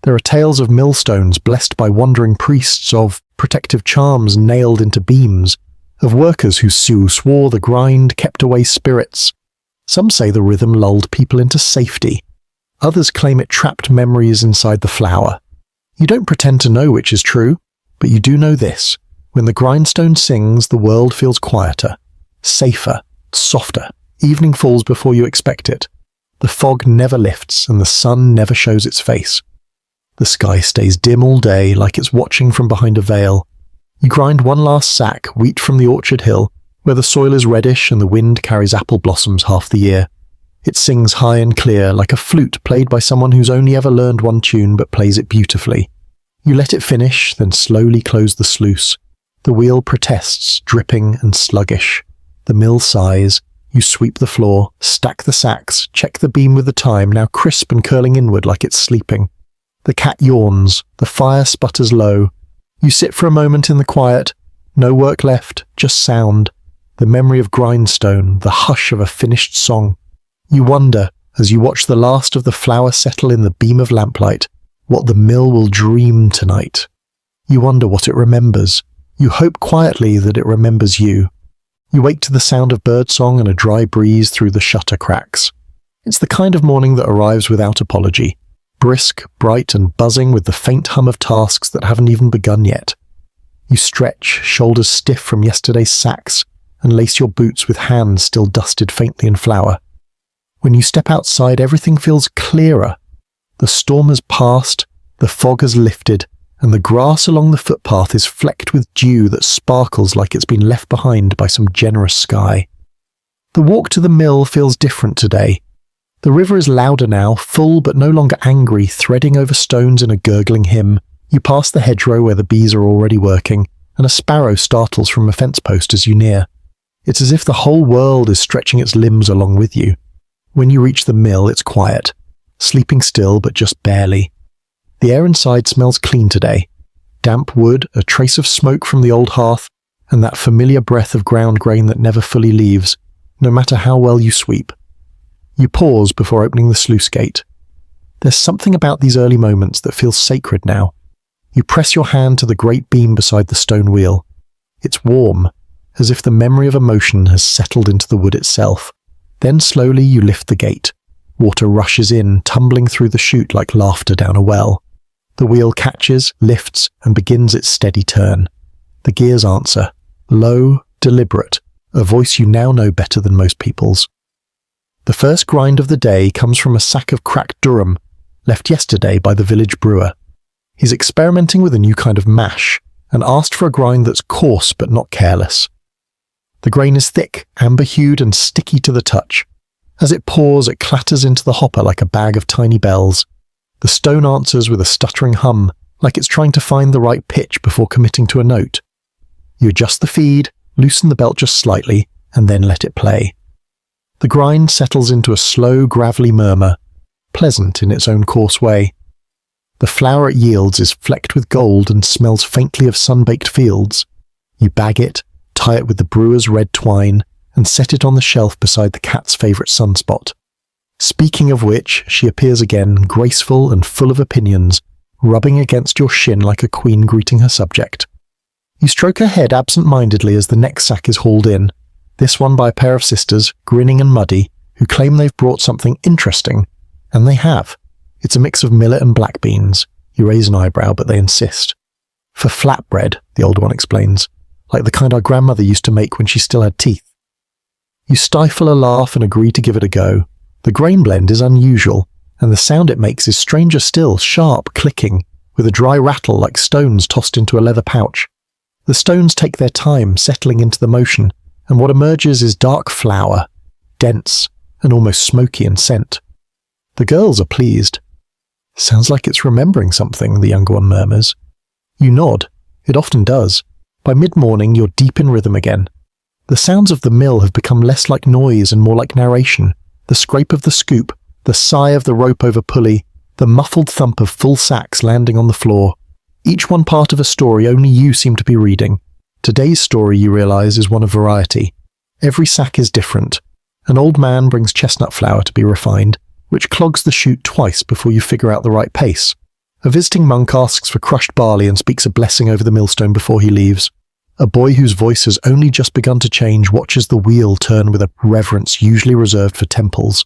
There are tales of millstones blessed by wandering priests, of protective charms nailed into beams, of workers who swore the grind kept away spirits. Some say the rhythm lulled people into safety. Others claim it trapped memories inside the flour. You don't pretend to know which is true, but you do know this. When the grindstone sings, the world feels quieter, safer, softer. Evening falls before you expect it. The fog never lifts and the sun never shows its face. The sky stays dim all day, like it's watching from behind a veil. You grind one last sack, wheat from the orchard hill, where the soil is reddish and the wind carries apple blossoms half the year. It sings high and clear, like a flute played by someone who's only ever learned one tune but plays it beautifully. You let it finish, then slowly close the sluice. The wheel protests, dripping and sluggish. The mill sighs. You sweep the floor, stack the sacks, check the beam with the time, now crisp and curling inward like it's sleeping. The cat yawns, the fire sputters low. You sit for a moment in the quiet, no work left, just sound, the memory of grindstone, the hush of a finished song. You wonder, as you watch the last of the flour settle in the beam of lamplight, what the mill will dream tonight. You wonder what it remembers. You hope quietly that it remembers you. You wake to the sound of birdsong and a dry breeze through the shutter cracks. It's the kind of morning that arrives without apology, brisk, bright, and buzzing with the faint hum of tasks that haven't even begun yet. You stretch, shoulders stiff from yesterday's sacks, and lace your boots with hands still dusted faintly in flour. When you step outside, everything feels clearer. The storm has passed, the fog has lifted, and the grass along the footpath is flecked with dew that sparkles like it's been left behind by some generous sky. The walk to the mill feels different today. The river is louder now, full but no longer angry, threading over stones in a gurgling hymn. You pass the hedgerow where the bees are already working, and a sparrow startles from a fence post as you near. It's as if the whole world is stretching its limbs along with you. When you reach the mill, it's quiet, sleeping still but just barely. The air inside smells clean today. Damp wood, a trace of smoke from the old hearth, and that familiar breath of ground grain that never fully leaves, no matter how well you sweep. You pause before opening the sluice gate. There's something about these early moments that feels sacred now. You press your hand to the great beam beside the stone wheel. It's warm, as if the memory of emotion has settled into the wood itself. Then slowly you lift the gate. Water rushes in, tumbling through the chute like laughter down a well. The wheel catches, lifts, and begins its steady turn. The gears answer, low, deliberate, a voice you now know better than most people's. The first grind of the day comes from a sack of cracked durum, left yesterday by the village brewer. He's experimenting with a new kind of mash, and asked for a grind that's coarse but not careless. The grain is thick, amber-hued and sticky to the touch. As it pours, it clatters into the hopper like a bag of tiny bells. The stone answers with a stuttering hum, like it's trying to find the right pitch before committing to a note. You adjust the feed, loosen the belt just slightly, and then let it play. The grind settles into a slow, gravelly murmur, pleasant in its own coarse way. The flour it yields is flecked with gold and smells faintly of sun-baked fields. You bag it, tie it with the brewer's red twine, and set it on the shelf beside the cat's favourite sunspot. Speaking of which, she appears again, graceful and full of opinions, rubbing against your shin like a queen greeting her subject. You stroke her head absent-mindedly as the next sack is hauled in, this one by a pair of sisters, grinning and muddy, who claim they've brought something interesting, and they have. It's a mix of millet and black beans. You raise an eyebrow, but they insist. For flatbread, the older one explains, like the kind our grandmother used to make when she still had teeth. You stifle a laugh and agree to give it a go. The grain blend is unusual, and the sound it makes is stranger still, sharp, clicking, with a dry rattle like stones tossed into a leather pouch. The stones take their time, settling into the motion, and what emerges is dark flour, dense, and almost smoky in scent. The girls are pleased. "Sounds like it's remembering something," the younger one murmurs. You nod. It often does. By mid-morning, you're deep in rhythm again. The sounds of the mill have become less like noise and more like narration. The scrape of the scoop, the sigh of the rope over pulley, the muffled thump of full sacks landing on the floor. Each one part of a story only you seem to be reading. Today's story, you realise, is one of variety. Every sack is different. An old man brings chestnut flour to be refined, which clogs the chute twice before you figure out the right pace. A visiting monk asks for crushed barley and speaks a blessing over the millstone before he leaves. A boy whose voice has only just begun to change watches the wheel turn with a reverence usually reserved for temples.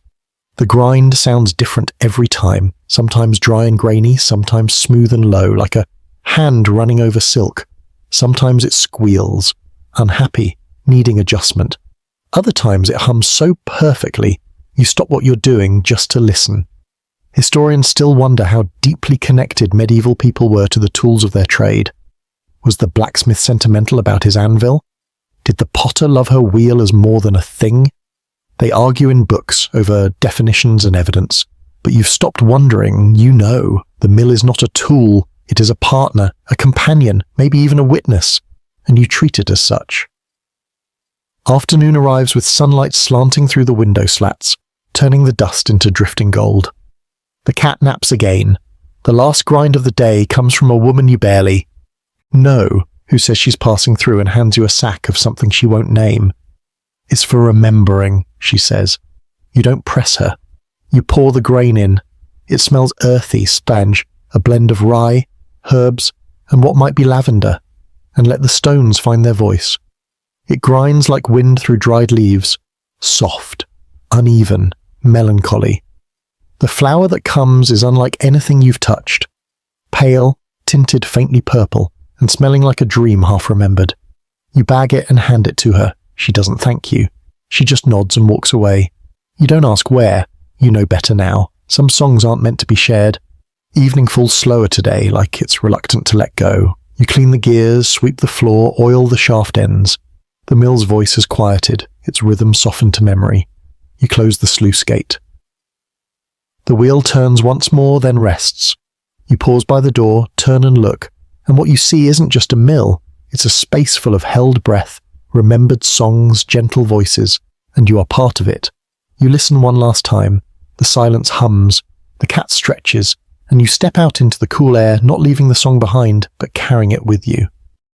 The grind sounds different every time, sometimes dry and grainy, sometimes smooth and low, like a hand running over silk. Sometimes it squeals, unhappy, needing adjustment. Other times it hums so perfectly, you stop what you're doing just to listen. Historians still wonder how deeply connected medieval people were to the tools of their trade. Was the blacksmith sentimental about his anvil? Did the potter love her wheel as more than a thing? They argue in books over definitions and evidence, but you've stopped wondering. You know, the mill is not a tool, it is a partner, a companion, maybe even a witness, and you treat it as such. Afternoon arrives with sunlight slanting through the window slats, turning the dust into drifting gold. The cat naps again. The last grind of the day comes from a woman you barely know, who says she's passing through and hands you a sack of something she won't name. "It's for remembering," she says. You don't press her. You pour the grain in. It smells earthy, spange, a blend of rye, herbs, and what might be lavender, and let the stones find their voice. It grinds like wind through dried leaves, soft, uneven, melancholy. The flour that comes is unlike anything you've touched. Pale, tinted faintly purple, and smelling like a dream half remembered. You bag it and hand it to her. She doesn't thank you. She just nods and walks away. You don't ask where. You know better now. Some songs aren't meant to be shared. Evening falls slower today, like it's reluctant to let go. You clean the gears, sweep the floor, oil the shaft ends. The mill's voice has quieted, its rhythm softened to memory. You close the sluice gate. The wheel turns once more, then rests. You pause by the door, turn and look, and what you see isn't just a mill, it's a space full of held breath, remembered songs, gentle voices, and you are part of it. You listen one last time, the silence hums, the cat stretches, and you step out into the cool air, not leaving the song behind, but carrying it with you.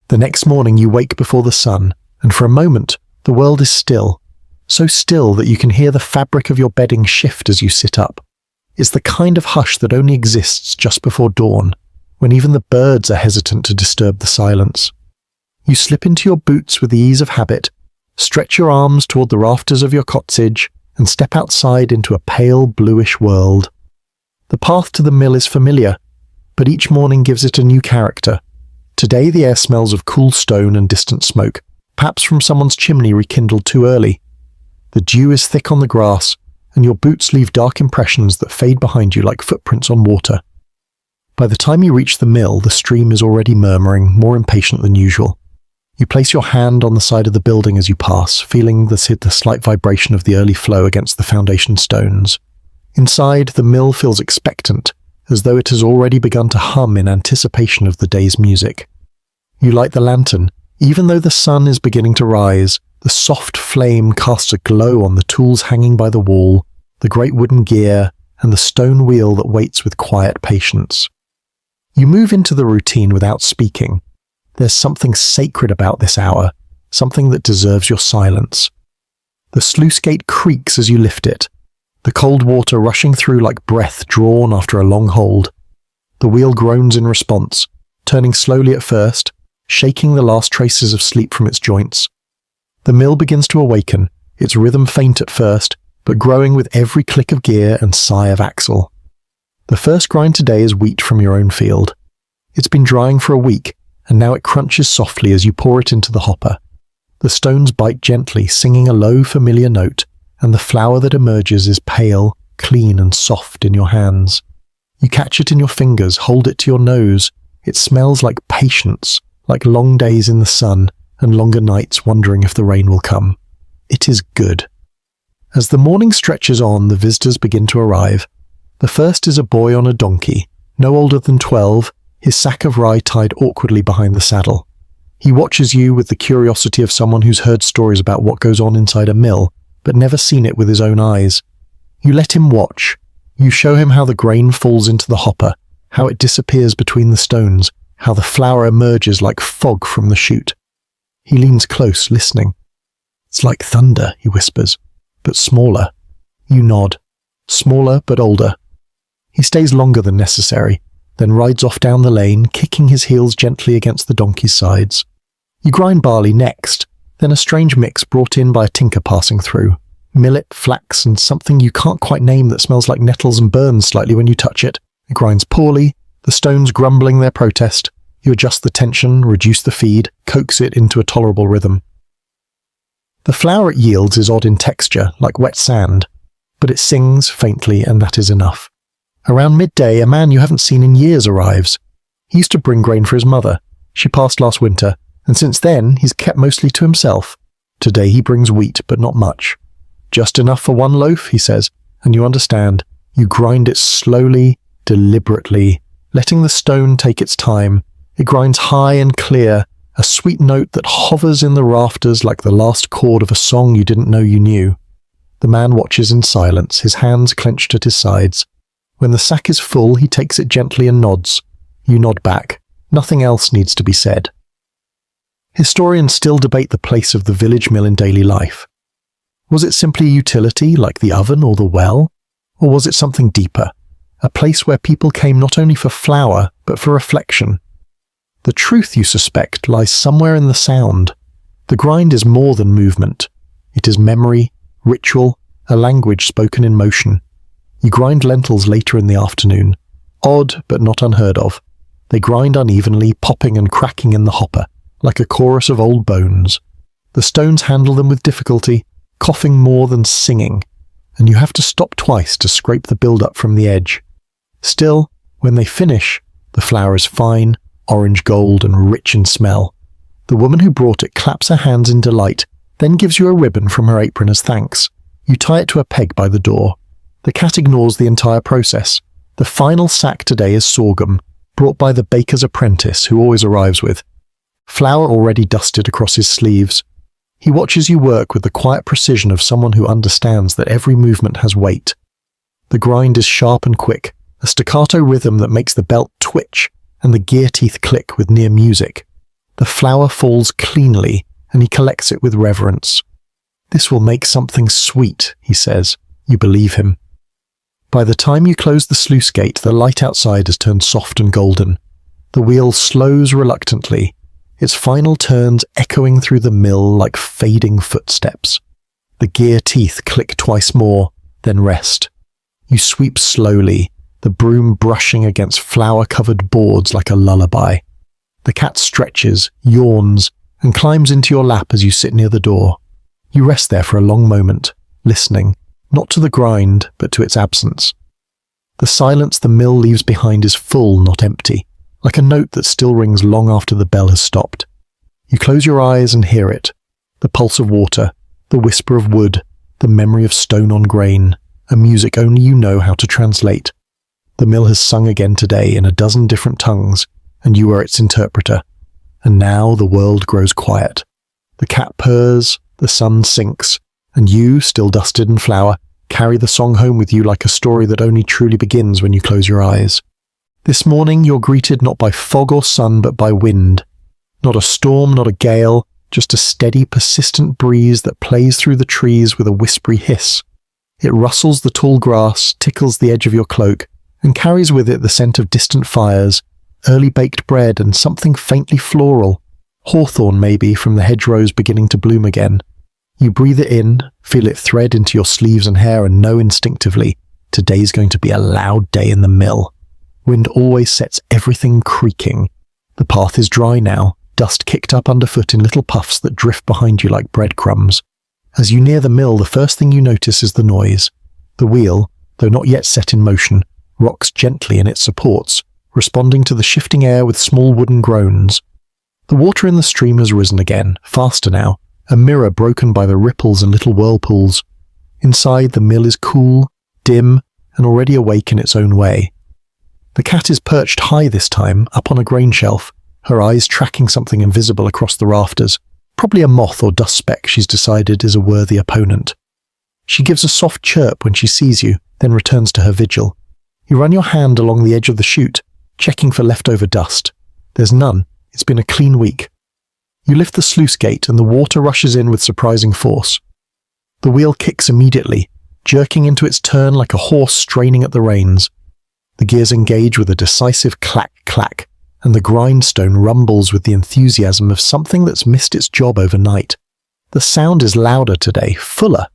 The next morning you wake before the sun, and for a moment, the world is still, so still that you can hear the fabric of your bedding shift as you sit up. It's the kind of hush that only exists just before dawn, when even the birds are hesitant to disturb the silence. You slip into your boots with the ease of habit, stretch your arms toward the rafters of your cottage, and step outside into a pale bluish world. The path to the mill is familiar, but each morning gives it a new character. Today the air smells of cool stone and distant smoke, perhaps from someone's chimney rekindled too early. The dew is thick on the grass, and your boots leave dark impressions that fade behind you like footprints on water. By the time you reach the mill, the stream is already murmuring, more impatient than usual. You place your hand on the side of the building as you pass, feeling the slight vibration of the early flow against the foundation stones. Inside, the mill feels expectant, as though it has already begun to hum in anticipation of the day's music. You light the lantern. Even though the sun is beginning to rise, the soft flame casts a glow on the tools hanging by the wall, the great wooden gear, and the stone wheel that waits with quiet patience. You move into the routine without speaking. There's something sacred about this hour, something that deserves your silence. The sluice gate creaks as you lift it, the cold water rushing through like breath drawn after a long hold. The wheel groans in response, turning slowly at first, shaking the last traces of sleep from its joints. The mill begins to awaken, its rhythm faint at first, but growing with every click of gear and sigh of axle. The first grind today is wheat from your own field. It's been drying for a week, and now it crunches softly as you pour it into the hopper. The stones bite gently, singing a low, familiar note, and the flour that emerges is pale, clean, and soft in your hands. You catch it in your fingers, hold it to your nose. It smells like patience, like long days in the sun, and longer nights wondering if the rain will come. It is good. As the morning stretches on, the visitors begin to arrive. The first is a boy on a donkey, no older than 12, his sack of rye tied awkwardly behind the saddle. He watches you with the curiosity of someone who's heard stories about what goes on inside a mill, but never seen it with his own eyes. You let him watch. You show him how the grain falls into the hopper, how it disappears between the stones, how the flour emerges like fog from the chute. He leans close, listening. "It's like thunder," he whispers, "but smaller." You nod. Smaller, but older. He stays longer than necessary, then rides off down the lane, kicking his heels gently against the donkey's sides. You grind barley next, then a strange mix brought in by a tinker passing through. Millet, flax, and something you can't quite name that smells like nettles and burns slightly when you touch it. It grinds poorly, the stones grumbling their protest. You adjust the tension, reduce the feed, coax it into a tolerable rhythm. The flour it yields is odd in texture, like wet sand, but it sings faintly, and that is enough. Around midday, a man you haven't seen in years arrives. He used to bring grain for his mother. She passed last winter, and since then he's kept mostly to himself. Today he brings wheat, but not much. "Just enough for one loaf," he says, and you understand. You grind it slowly, deliberately, letting the stone take its time. It grinds high and clear, a sweet note that hovers in the rafters like the last chord of a song you didn't know you knew. The man watches in silence, his hands clenched at his sides. When the sack is full, he takes it gently and nods. You nod back. Nothing else needs to be said. Historians still debate the place of the village mill in daily life. Was it simply a utility, like the oven or the well? Or was it something deeper? A place where people came not only for flour, but for reflection. The truth, you suspect, lies somewhere in the sound. The grind is more than movement. It is memory, ritual, a language spoken in motion. You grind lentils later in the afternoon. Odd, but not unheard of. They grind unevenly, popping and cracking in the hopper, like a chorus of old bones. The stones handle them with difficulty, coughing more than singing, and you have to stop twice to scrape the build-up from the edge. Still, when they finish, the flour is fine, orange gold, and rich in smell. The woman who brought it claps her hands in delight, then gives you a ribbon from her apron as thanks. You tie it to a peg by the door. The cat ignores the entire process. The final sack today is sorghum, brought by the baker's apprentice, who always arrives with flour already dusted across his sleeves. He watches you work with the quiet precision of someone who understands that every movement has weight. The grind is sharp and quick, a staccato rhythm that makes the belt twitch and the gear teeth click with near music. The flour falls cleanly, and he collects it with reverence. "This will make something sweet," he says. You believe him. By the time you close the sluice gate, the light outside has turned soft and golden. The wheel slows reluctantly, its final turns echoing through the mill like fading footsteps. The gear teeth click twice more, then rest. You sweep slowly, the broom brushing against flour-covered boards like a lullaby. The cat stretches, yawns, and climbs into your lap as you sit near the door. You rest there for a long moment, listening, not to the grind, but to its absence. The silence the mill leaves behind is full, not empty, like a note that still rings long after the bell has stopped. You close your eyes and hear it, the pulse of water, the whisper of wood, the memory of stone on grain, a music only you know how to translate. The mill has sung again today in a dozen different tongues, and you are its interpreter. And now the world grows quiet. The cat purrs, the sun sinks, and you, still dusted in flour, carry the song home with you like a story that only truly begins when you close your eyes. This morning you're greeted not by fog or sun but by wind. Not a storm, not a gale, just a steady, persistent breeze that plays through the trees with a whispery hiss. It rustles the tall grass, tickles the edge of your cloak, and carries with it the scent of distant fires, early baked bread, and something faintly floral. Hawthorn, maybe, from the hedgerows beginning to bloom again. You breathe it in, feel it thread into your sleeves and hair, and know instinctively, today's going to be a loud day in the mill. Wind always sets everything creaking. The path is dry now, dust kicked up underfoot in little puffs that drift behind you like breadcrumbs. As you near the mill, the first thing you notice is the noise. The wheel, though not yet set in motion, rocks gently in its supports, responding to the shifting air with small wooden groans. The water in the stream has risen again, faster now, a mirror broken by the ripples and little whirlpools. Inside, the mill is cool, dim, and already awake in its own way. The cat is perched high this time, up on a grain shelf, her eyes tracking something invisible across the rafters. Probably a moth or dust speck she's decided is a worthy opponent. She gives a soft chirp when she sees you, then returns to her vigil. You run your hand along the edge of the chute, checking for leftover dust. There's none. It's been a clean week. You lift the sluice gate and the water rushes in with surprising force. The wheel kicks immediately, jerking into its turn like a horse straining at the reins. The gears engage with a decisive clack-clack, and the grindstone rumbles with the enthusiasm of something that's missed its job overnight. The sound is louder today, fuller.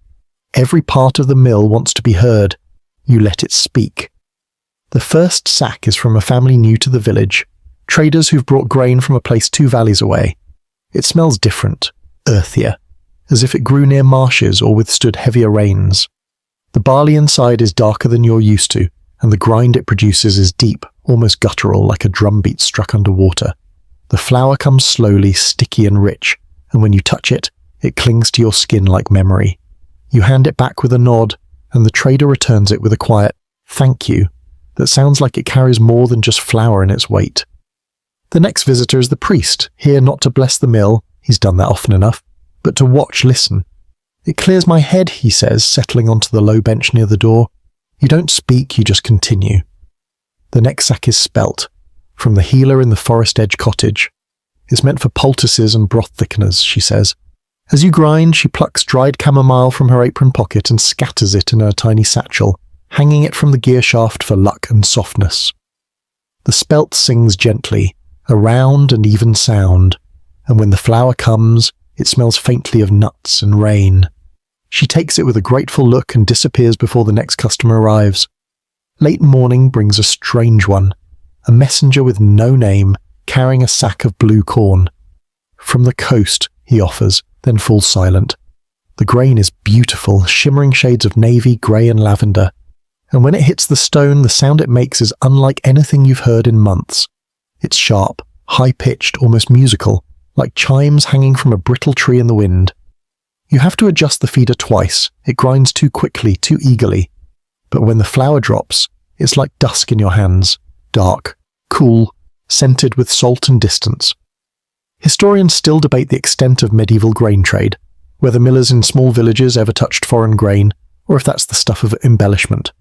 Every part of the mill wants to be heard. You let it speak. The first sack is from a family new to the village, traders who've brought grain from a place 2 valleys away. It smells different, earthier, as if it grew near marshes or withstood heavier rains. The barley inside is darker than you're used to, and the grind it produces is deep, almost guttural, like a drumbeat struck underwater. The flour comes slowly, sticky and rich, and when you touch it, it clings to your skin like memory. You hand it back with a nod, and the trader returns it with a quiet "thank you" that sounds like it carries more than just flour in its weight. The next visitor is the priest, here not to bless the mill, he's done that often enough, but to listen. "It clears my head," he says, settling onto the low bench near the door. You don't speak, you just continue. The next sack is spelt, from the healer in the Forest Edge cottage. It's meant for poultices and broth thickeners, she says. As you grind, she plucks dried chamomile from her apron pocket and scatters it in her tiny satchel, hanging it from the gear shaft for luck and softness. The spelt sings gently, a round and even sound, and when the flour comes, it smells faintly of nuts and rain. She takes it with a grateful look and disappears before the next customer arrives. Late morning brings a strange one, a messenger with no name, carrying a sack of blue corn. "From the coast," he offers, then falls silent. The grain is beautiful, shimmering shades of navy, grey and lavender, and when it hits the stone, the sound it makes is unlike anything you've heard in months. It's sharp, high-pitched, almost musical, like chimes hanging from a brittle tree in the wind. You have to adjust the feeder twice. It grinds too quickly, too eagerly. But when the flour drops, it's like dusk in your hands, dark, cool, scented with salt and distance. Historians still debate the extent of medieval grain trade, whether millers in small villages ever touched foreign grain, or if that's the stuff of embellishment.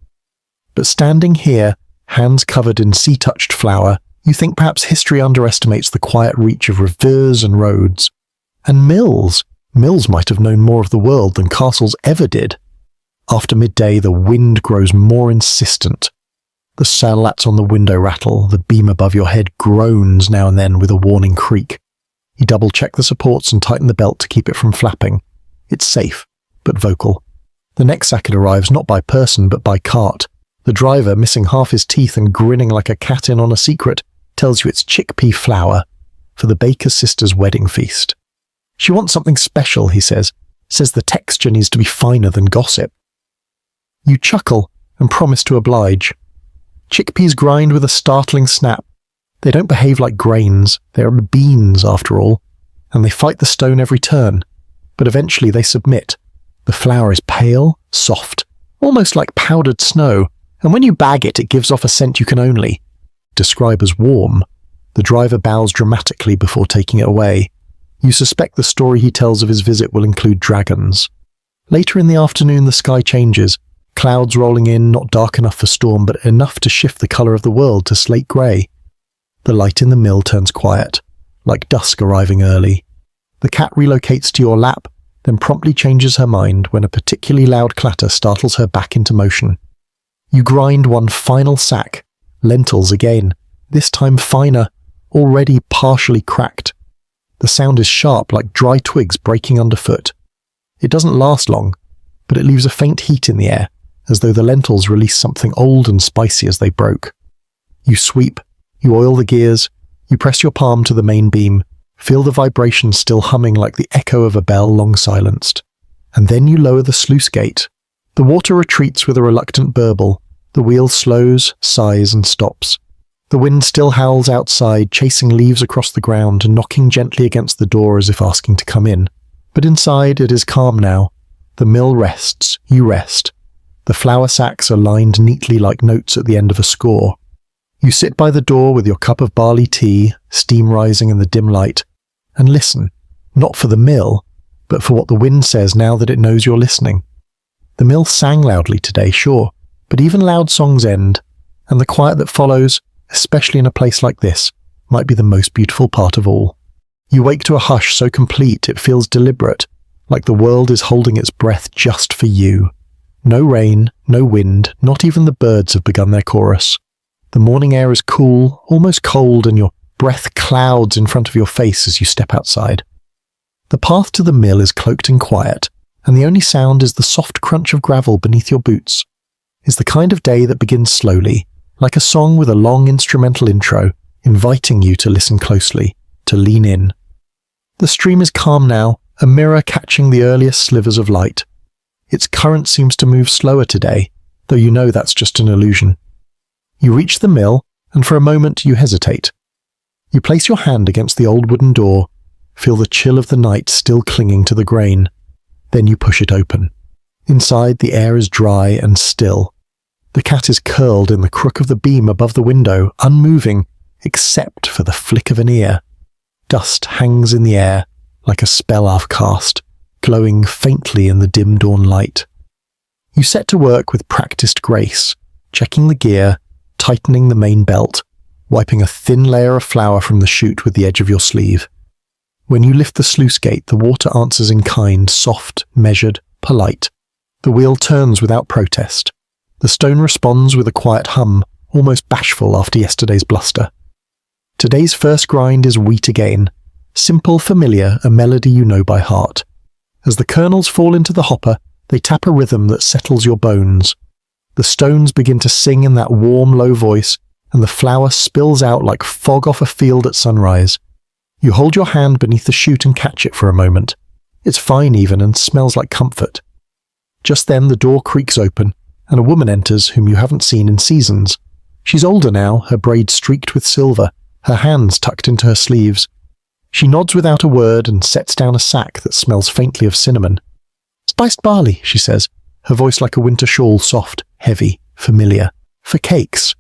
But standing here, hands covered in sea-touched flour, you think perhaps history underestimates the quiet reach of rivers and roads. And mills! Mills might have known more of the world than castles ever did. After midday, the wind grows more insistent. The slats on the window rattle, the beam above your head groans now and then with a warning creak. You double-check the supports and tighten the belt to keep it from flapping. It's safe, but vocal. The next sacket arrives not by person, but by cart. The driver, missing half his teeth and grinning like a cat in on a secret, tells you it's chickpea flour for the baker's sister's wedding feast. She wants something special, he says the texture needs to be finer than gossip. You chuckle and promise to oblige. Chickpeas grind with a startling snap. They don't behave like grains, they are beans after all, and they fight the stone every turn, but eventually they submit. The flour is pale, soft, almost like powdered snow, and when you bag it, it gives off a scent you can only describe as warm. The driver bows dramatically before taking it away. You suspect the story he tells of his visit will include dragons. Later in the afternoon, the sky changes. Clouds rolling in, not dark enough for storm, but enough to shift the colour of the world to slate grey. The light in the mill turns quiet, like dusk arriving early. The cat relocates to your lap, then promptly changes her mind when a particularly loud clatter startles her back into motion. You grind one final sack, lentils again, this time finer, already partially cracked. The sound is sharp like dry twigs breaking underfoot. It doesn't last long, but it leaves a faint heat in the air, as though the lentils release something old and spicy as they broke. You sweep, you oil the gears, you press your palm to the main beam, feel the vibration still humming like the echo of a bell long silenced. And then you lower the sluice gate. The water retreats with a reluctant burble. The wheel slows, sighs, and stops. The wind still howls outside, chasing leaves across the ground and knocking gently against the door as if asking to come in. But inside it is calm now. The mill rests, you rest. The flour sacks are lined neatly like notes at the end of a score. You sit by the door with your cup of barley tea, steam rising in the dim light, and listen, not for the mill, but for what the wind says now that it knows you're listening. The mill sang loudly today, sure, but even loud songs end, and the quiet that follows, especially in a place like this, might be the most beautiful part of all. You wake to a hush so complete it feels deliberate, like the world is holding its breath just for you. No rain, no wind, not even the birds have begun their chorus. The morning air is cool, almost cold, and your breath clouds in front of your face as you step outside. The path to the mill is cloaked in quiet, and the only sound is the soft crunch of gravel beneath your boots. It's the kind of day that begins slowly, like a song with a long instrumental intro, inviting you to listen closely, to lean in. The stream is calm now, a mirror catching the earliest slivers of light. Its current seems to move slower today, though you know that's just an illusion. You reach the mill, and for a moment you hesitate. You place your hand against the old wooden door, feel the chill of the night still clinging to the grain. Then you push it open. Inside, the air is dry and still. The cat is curled in the crook of the beam above the window, unmoving, except for the flick of an ear. Dust hangs in the air, like a spell I've cast, glowing faintly in the dim dawn light. You set to work with practiced grace, checking the gear, tightening the main belt, wiping a thin layer of flour from the chute with the edge of your sleeve. When you lift the sluice gate, the water answers in kind, soft, measured, polite. The wheel turns without protest. The stone responds with a quiet hum, almost bashful after yesterday's bluster. Today's first grind is wheat again. Simple, familiar, a melody you know by heart. As the kernels fall into the hopper, they tap a rhythm that settles your bones. The stones begin to sing in that warm, low voice, and the flour spills out like fog off a field at sunrise. You hold your hand beneath the chute and catch it for a moment. It's fine even and smells like comfort. Just then the door creaks open, and a woman enters whom you haven't seen in seasons. She's older now, her braids streaked with silver, her hands tucked into her sleeves. She nods without a word and sets down a sack that smells faintly of cinnamon. "Spiced barley," she says, her voice like a winter shawl, soft, heavy, familiar. "For cakes."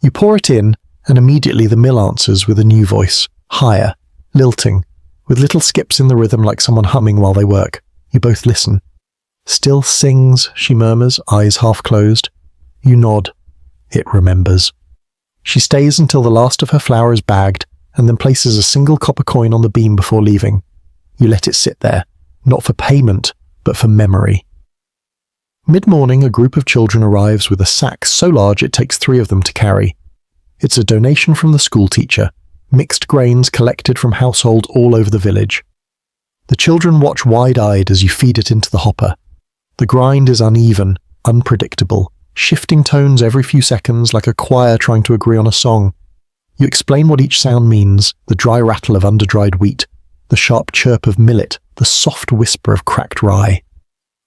You pour it in, and immediately the mill answers with a new voice, higher, lilting, with little skips in the rhythm like someone humming while they work. You both listen. "Still sings," she murmurs, eyes half closed. You nod. It remembers. She stays until the last of her flour is bagged, and then places a single copper coin on the beam before leaving. You let it sit there, not for payment, but for memory. Mid-morning, a group of children arrives with a sack so large it takes 3 of them to carry. It's a donation from the school teacher, mixed grains collected from households all over the village. The children watch wide-eyed as you feed it into the hopper. The grind is uneven, unpredictable, shifting tones every few seconds like a choir trying to agree on a song. You explain what each sound means, the dry rattle of under-dried wheat, the sharp chirp of millet, the soft whisper of cracked rye.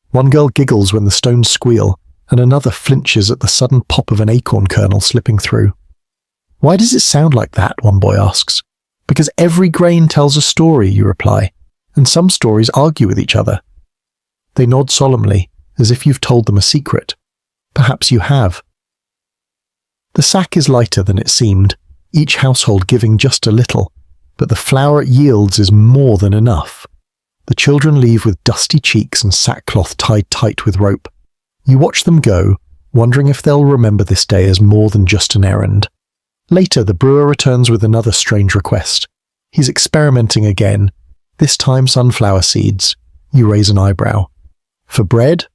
One girl giggles when the stones squeal, and another flinches at the sudden pop of an acorn kernel slipping through. "Why does it sound like that?" one boy asks. "Because every grain tells a story," you reply, "and some stories argue with each other." They nod solemnly, as if you've told them a secret. Perhaps you have. The sack is lighter than it seemed, each household giving just a little, but the flour it yields is more than enough. The children leave with dusty cheeks and sackcloth tied tight with rope. You watch them go, wondering if they'll remember this day as more than just an errand. Later, the brewer returns with another strange request. He's experimenting again, this time sunflower seeds. You raise an eyebrow. For bread?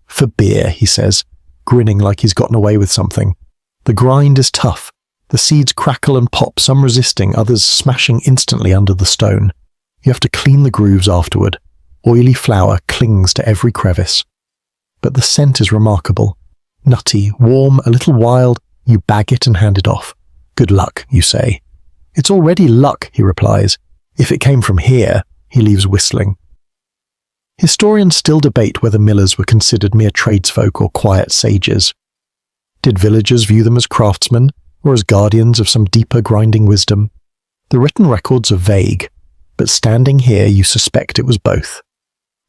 For beer, he says, grinning like he's gotten away with something. The grind is tough. The seeds crackle and pop, some resisting, others smashing instantly under the stone. You have to clean the grooves afterward. Oily flour clings to every crevice. But the scent is remarkable. Nutty, warm, a little wild. You bag it and hand it off. Good luck, you say. It's already luck, he replies. If it came from here, he leaves whistling. Historians still debate whether millers were considered mere tradesfolk or quiet sages. Did villagers view them as craftsmen, or as guardians of some deeper grinding wisdom? The written records are vague, but standing here you suspect it was both.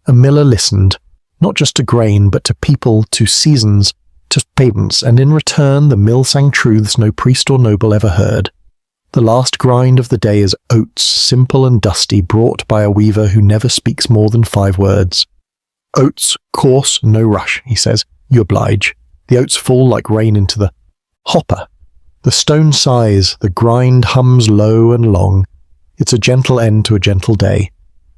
A miller listened, not just to grain, but to people, to seasons, to payments, and in return the mill sang truths no priest or noble ever heard. The last grind of the day is oats, simple and dusty, brought by a weaver who never speaks more than 5 words. Oats, coarse, no rush, he says. You oblige. The oats fall like rain into the hopper. The stone sighs, the grind hums low and long. It's a gentle end to a gentle day.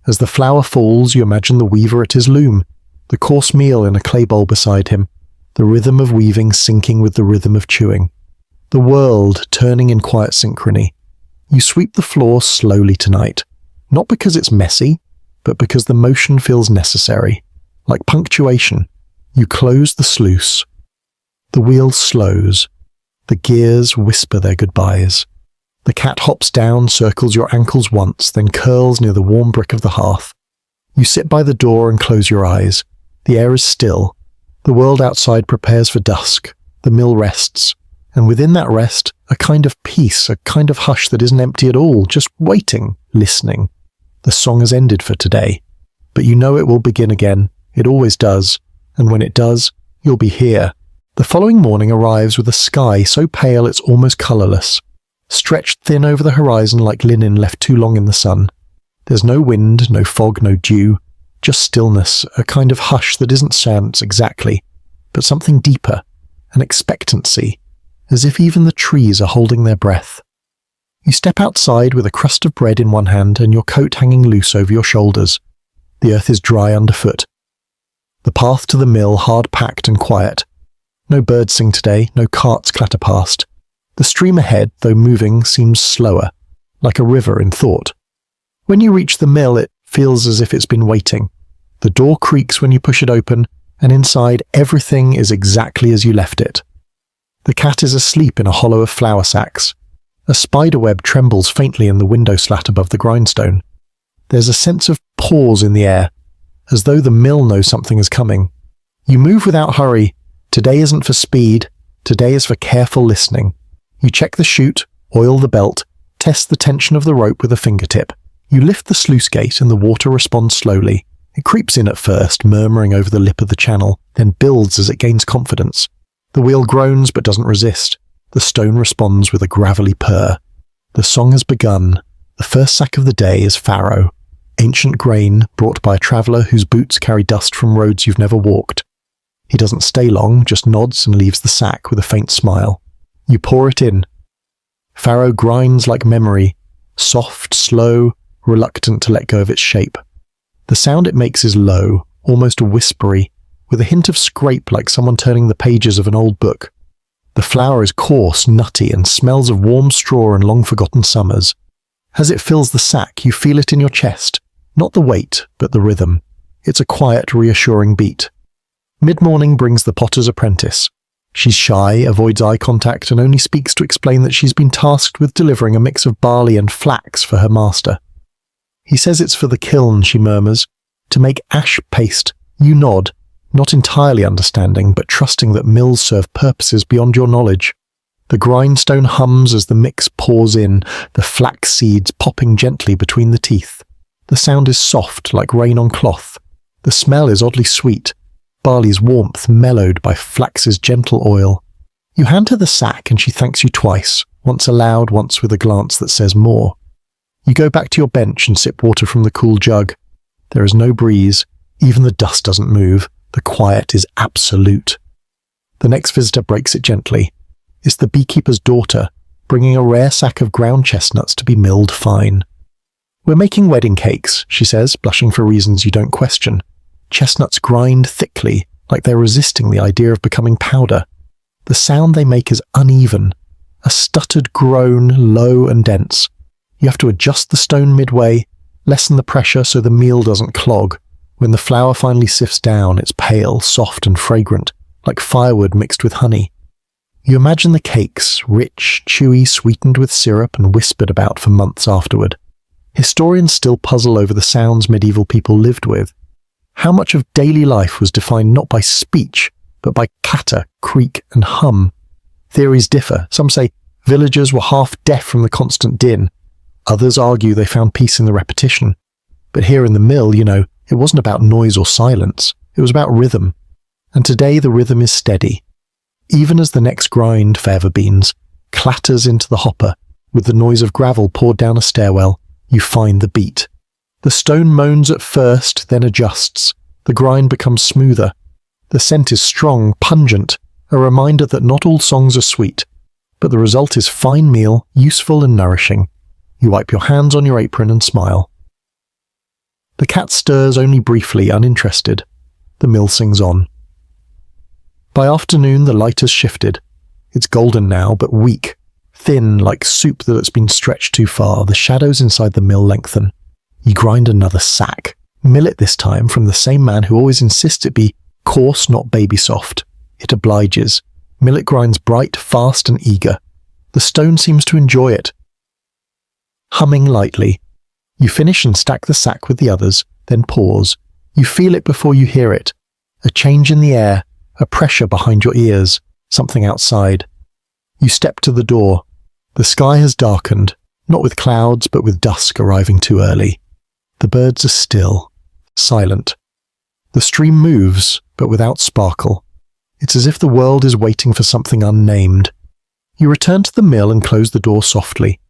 As the flour falls, you imagine the weaver at his loom, the coarse meal in a clay bowl beside him, the rhythm of weaving syncing with the rhythm of chewing. The world turning in quiet synchrony. You sweep the floor slowly tonight, not because it's messy, but because the motion feels necessary. Like punctuation, you close the sluice. The wheel slows. The gears whisper their goodbyes. The cat hops down, circles your ankles once, then curls near the warm brick of the hearth. You sit by the door and close your eyes. The air is still. The world outside prepares for dusk. The mill rests. And within that rest, a kind of peace, a kind of hush that isn't empty at all, just waiting, listening. The song has ended for today. But you know it will begin again. It always does. And when it does, you'll be here. The following morning arrives with a sky so pale it's almost colourless, stretched thin over the horizon like linen left too long in the sun. There's no wind, no fog, no dew, just stillness, a kind of hush that isn't chance exactly, but something deeper, an expectancy, as if even the trees are holding their breath. You step outside with a crust of bread in one hand and your coat hanging loose over your shoulders. The earth is dry underfoot. The path to the mill hard-packed and quiet. No birds sing today, no carts clatter past. The stream ahead, though moving, seems slower, like a river in thought. When you reach the mill, it feels as if it's been waiting. The door creaks when you push it open, and inside everything is exactly as you left it. The cat is asleep in a hollow of flour sacks. A spiderweb trembles faintly in the window slat above the grindstone. There's a sense of pause in the air, as though the mill knows something is coming. You move without hurry. Today isn't for speed. Today is for careful listening. You check the chute, oil the belt, test the tension of the rope with a fingertip. You lift the sluice gate and the water responds slowly. It creeps in at first, murmuring over the lip of the channel, then builds as it gains confidence. The wheel groans but doesn't resist. The stone responds with a gravelly purr. The song has begun. The first sack of the day is farro, ancient grain brought by a traveller whose boots carry dust from roads you've never walked. He doesn't stay long, just nods and leaves the sack with a faint smile. You pour it in. Farro grinds like memory, soft, slow, reluctant to let go of its shape. The sound it makes is low, almost whispery, with a hint of scrape like someone turning the pages of an old book. The flour is coarse, nutty, and smells of warm straw and long-forgotten summers. As it fills the sack, you feel it in your chest, not the weight, but the rhythm. It's a quiet, reassuring beat. Mid-morning brings the potter's apprentice. She's shy, avoids eye contact, and only speaks to explain that she's been tasked with delivering a mix of barley and flax for her master. He says it's for the kiln, she murmurs, to make ash paste. You nod, not entirely understanding, but trusting that mills serve purposes beyond your knowledge. The grindstone hums as the mix pours in, the flax seeds popping gently between the teeth. The sound is soft, like rain on cloth. The smell is oddly sweet, barley's warmth mellowed by flax's gentle oil. You hand her the sack and she thanks you twice, once aloud, once with a glance that says more. You go back to your bench and sip water from the cool jug. There is no breeze. Even the dust doesn't move. The quiet is absolute. The next visitor breaks it gently. It's the beekeeper's daughter, bringing a rare sack of ground chestnuts to be milled fine. "We're making wedding cakes," she says, blushing for reasons you don't question. Chestnuts grind thickly, like they're resisting the idea of becoming powder. The sound they make is uneven, a stuttered groan, low and dense. You have to adjust the stone midway, lessen the pressure so the meal doesn't clog. When the flour finally sifts down, it's pale, soft and fragrant, like firewood mixed with honey. You imagine the cakes, rich, chewy, sweetened with syrup and whispered about for months afterward. Historians still puzzle over the sounds medieval people lived with. How much of daily life was defined not by speech, but by clatter, creak and hum? Theories differ. Some say villagers were half deaf from the constant din. Others argue they found peace in the repetition. But here in the mill, it wasn't about noise or silence. It was about rhythm. And today the rhythm is steady. Even as the next grind, fava beans, clatters into the hopper, with the noise of gravel poured down a stairwell, you find the beat. The stone moans at first, then adjusts. The grind becomes smoother. The scent is strong, pungent, a reminder that not all songs are sweet. But the result is fine meal, useful and nourishing. You wipe your hands on your apron and smile. The cat stirs only briefly, uninterested. The mill sings on. By afternoon, the light has shifted. It's golden now, but weak, thin, like soup that's been stretched too far. The shadows inside the mill lengthen. You grind another sack. Millet this time from the same man who always insists it be coarse, not baby soft. It obliges. Millet grinds bright, fast and eager. The stone seems to enjoy it. Humming lightly. You finish and stack the sack with the others, then pause. You feel it before you hear it. A change in the air, a pressure behind your ears, something outside. You step to the door. The sky has darkened, not with clouds, but with dusk arriving too early. The birds are still, silent. The stream moves, but without sparkle. It's as if the world is waiting for something unnamed. You return to the mill and close the door softly.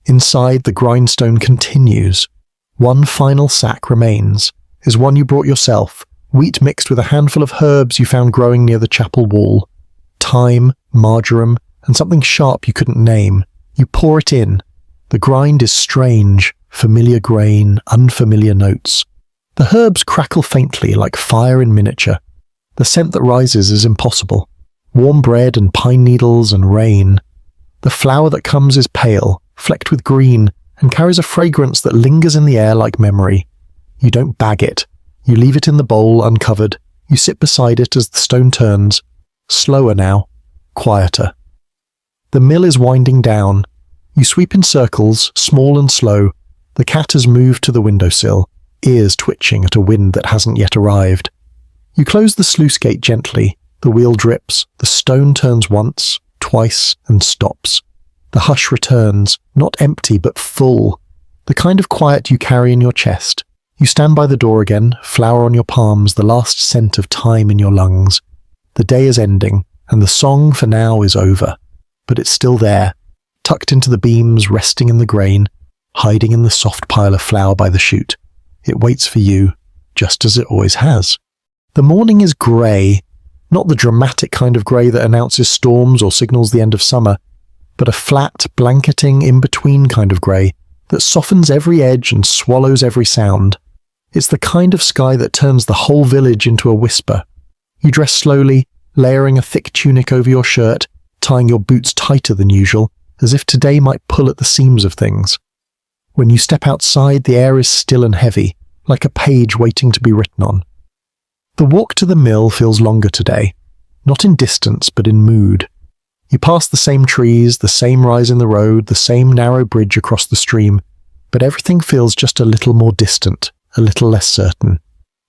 Inside, the grindstone continues. One final sack remains, is one you brought yourself, wheat mixed with a handful of herbs you found growing near the chapel wall. Thyme, marjoram, and something sharp you couldn't name. You pour it in. The grind is strange, familiar grain, unfamiliar notes. The herbs crackle faintly like fire in miniature. The scent that rises is impossible. Warm bread and pine needles and rain. The flour that comes is pale, flecked with green, and carries a fragrance that lingers in the air like memory. You don't bag it. You leave it in the bowl uncovered. You sit beside it as the stone turns. Slower now. Quieter. The mill is winding down. You sweep in circles, small and slow. The cat has moved to the windowsill, ears twitching at a wind that hasn't yet arrived. You close the sluice gate gently. The wheel drips. The stone turns once, twice, and stops. The hush returns, not empty but full. The kind of quiet you carry in your chest. You stand by the door again, flour on your palms, the last scent of time in your lungs. The day is ending, and the song for now is over. But it's still there, tucked into the beams, resting in the grain, hiding in the soft pile of flour by the chute. It waits for you, just as it always has. The morning is grey, not the dramatic kind of grey that announces storms or signals the end of summer, but a flat, blanketing, in-between kind of grey that softens every edge and swallows every sound. It's the kind of sky that turns the whole village into a whisper. You dress slowly, layering a thick tunic over your shirt, tying your boots tighter than usual, as if today might pull at the seams of things. When you step outside, the air is still and heavy, like a page waiting to be written on. The walk to the mill feels longer today, not in distance, but in mood. You pass the same trees, the same rise in the road, the same narrow bridge across the stream, but everything feels just a little more distant, a little less certain.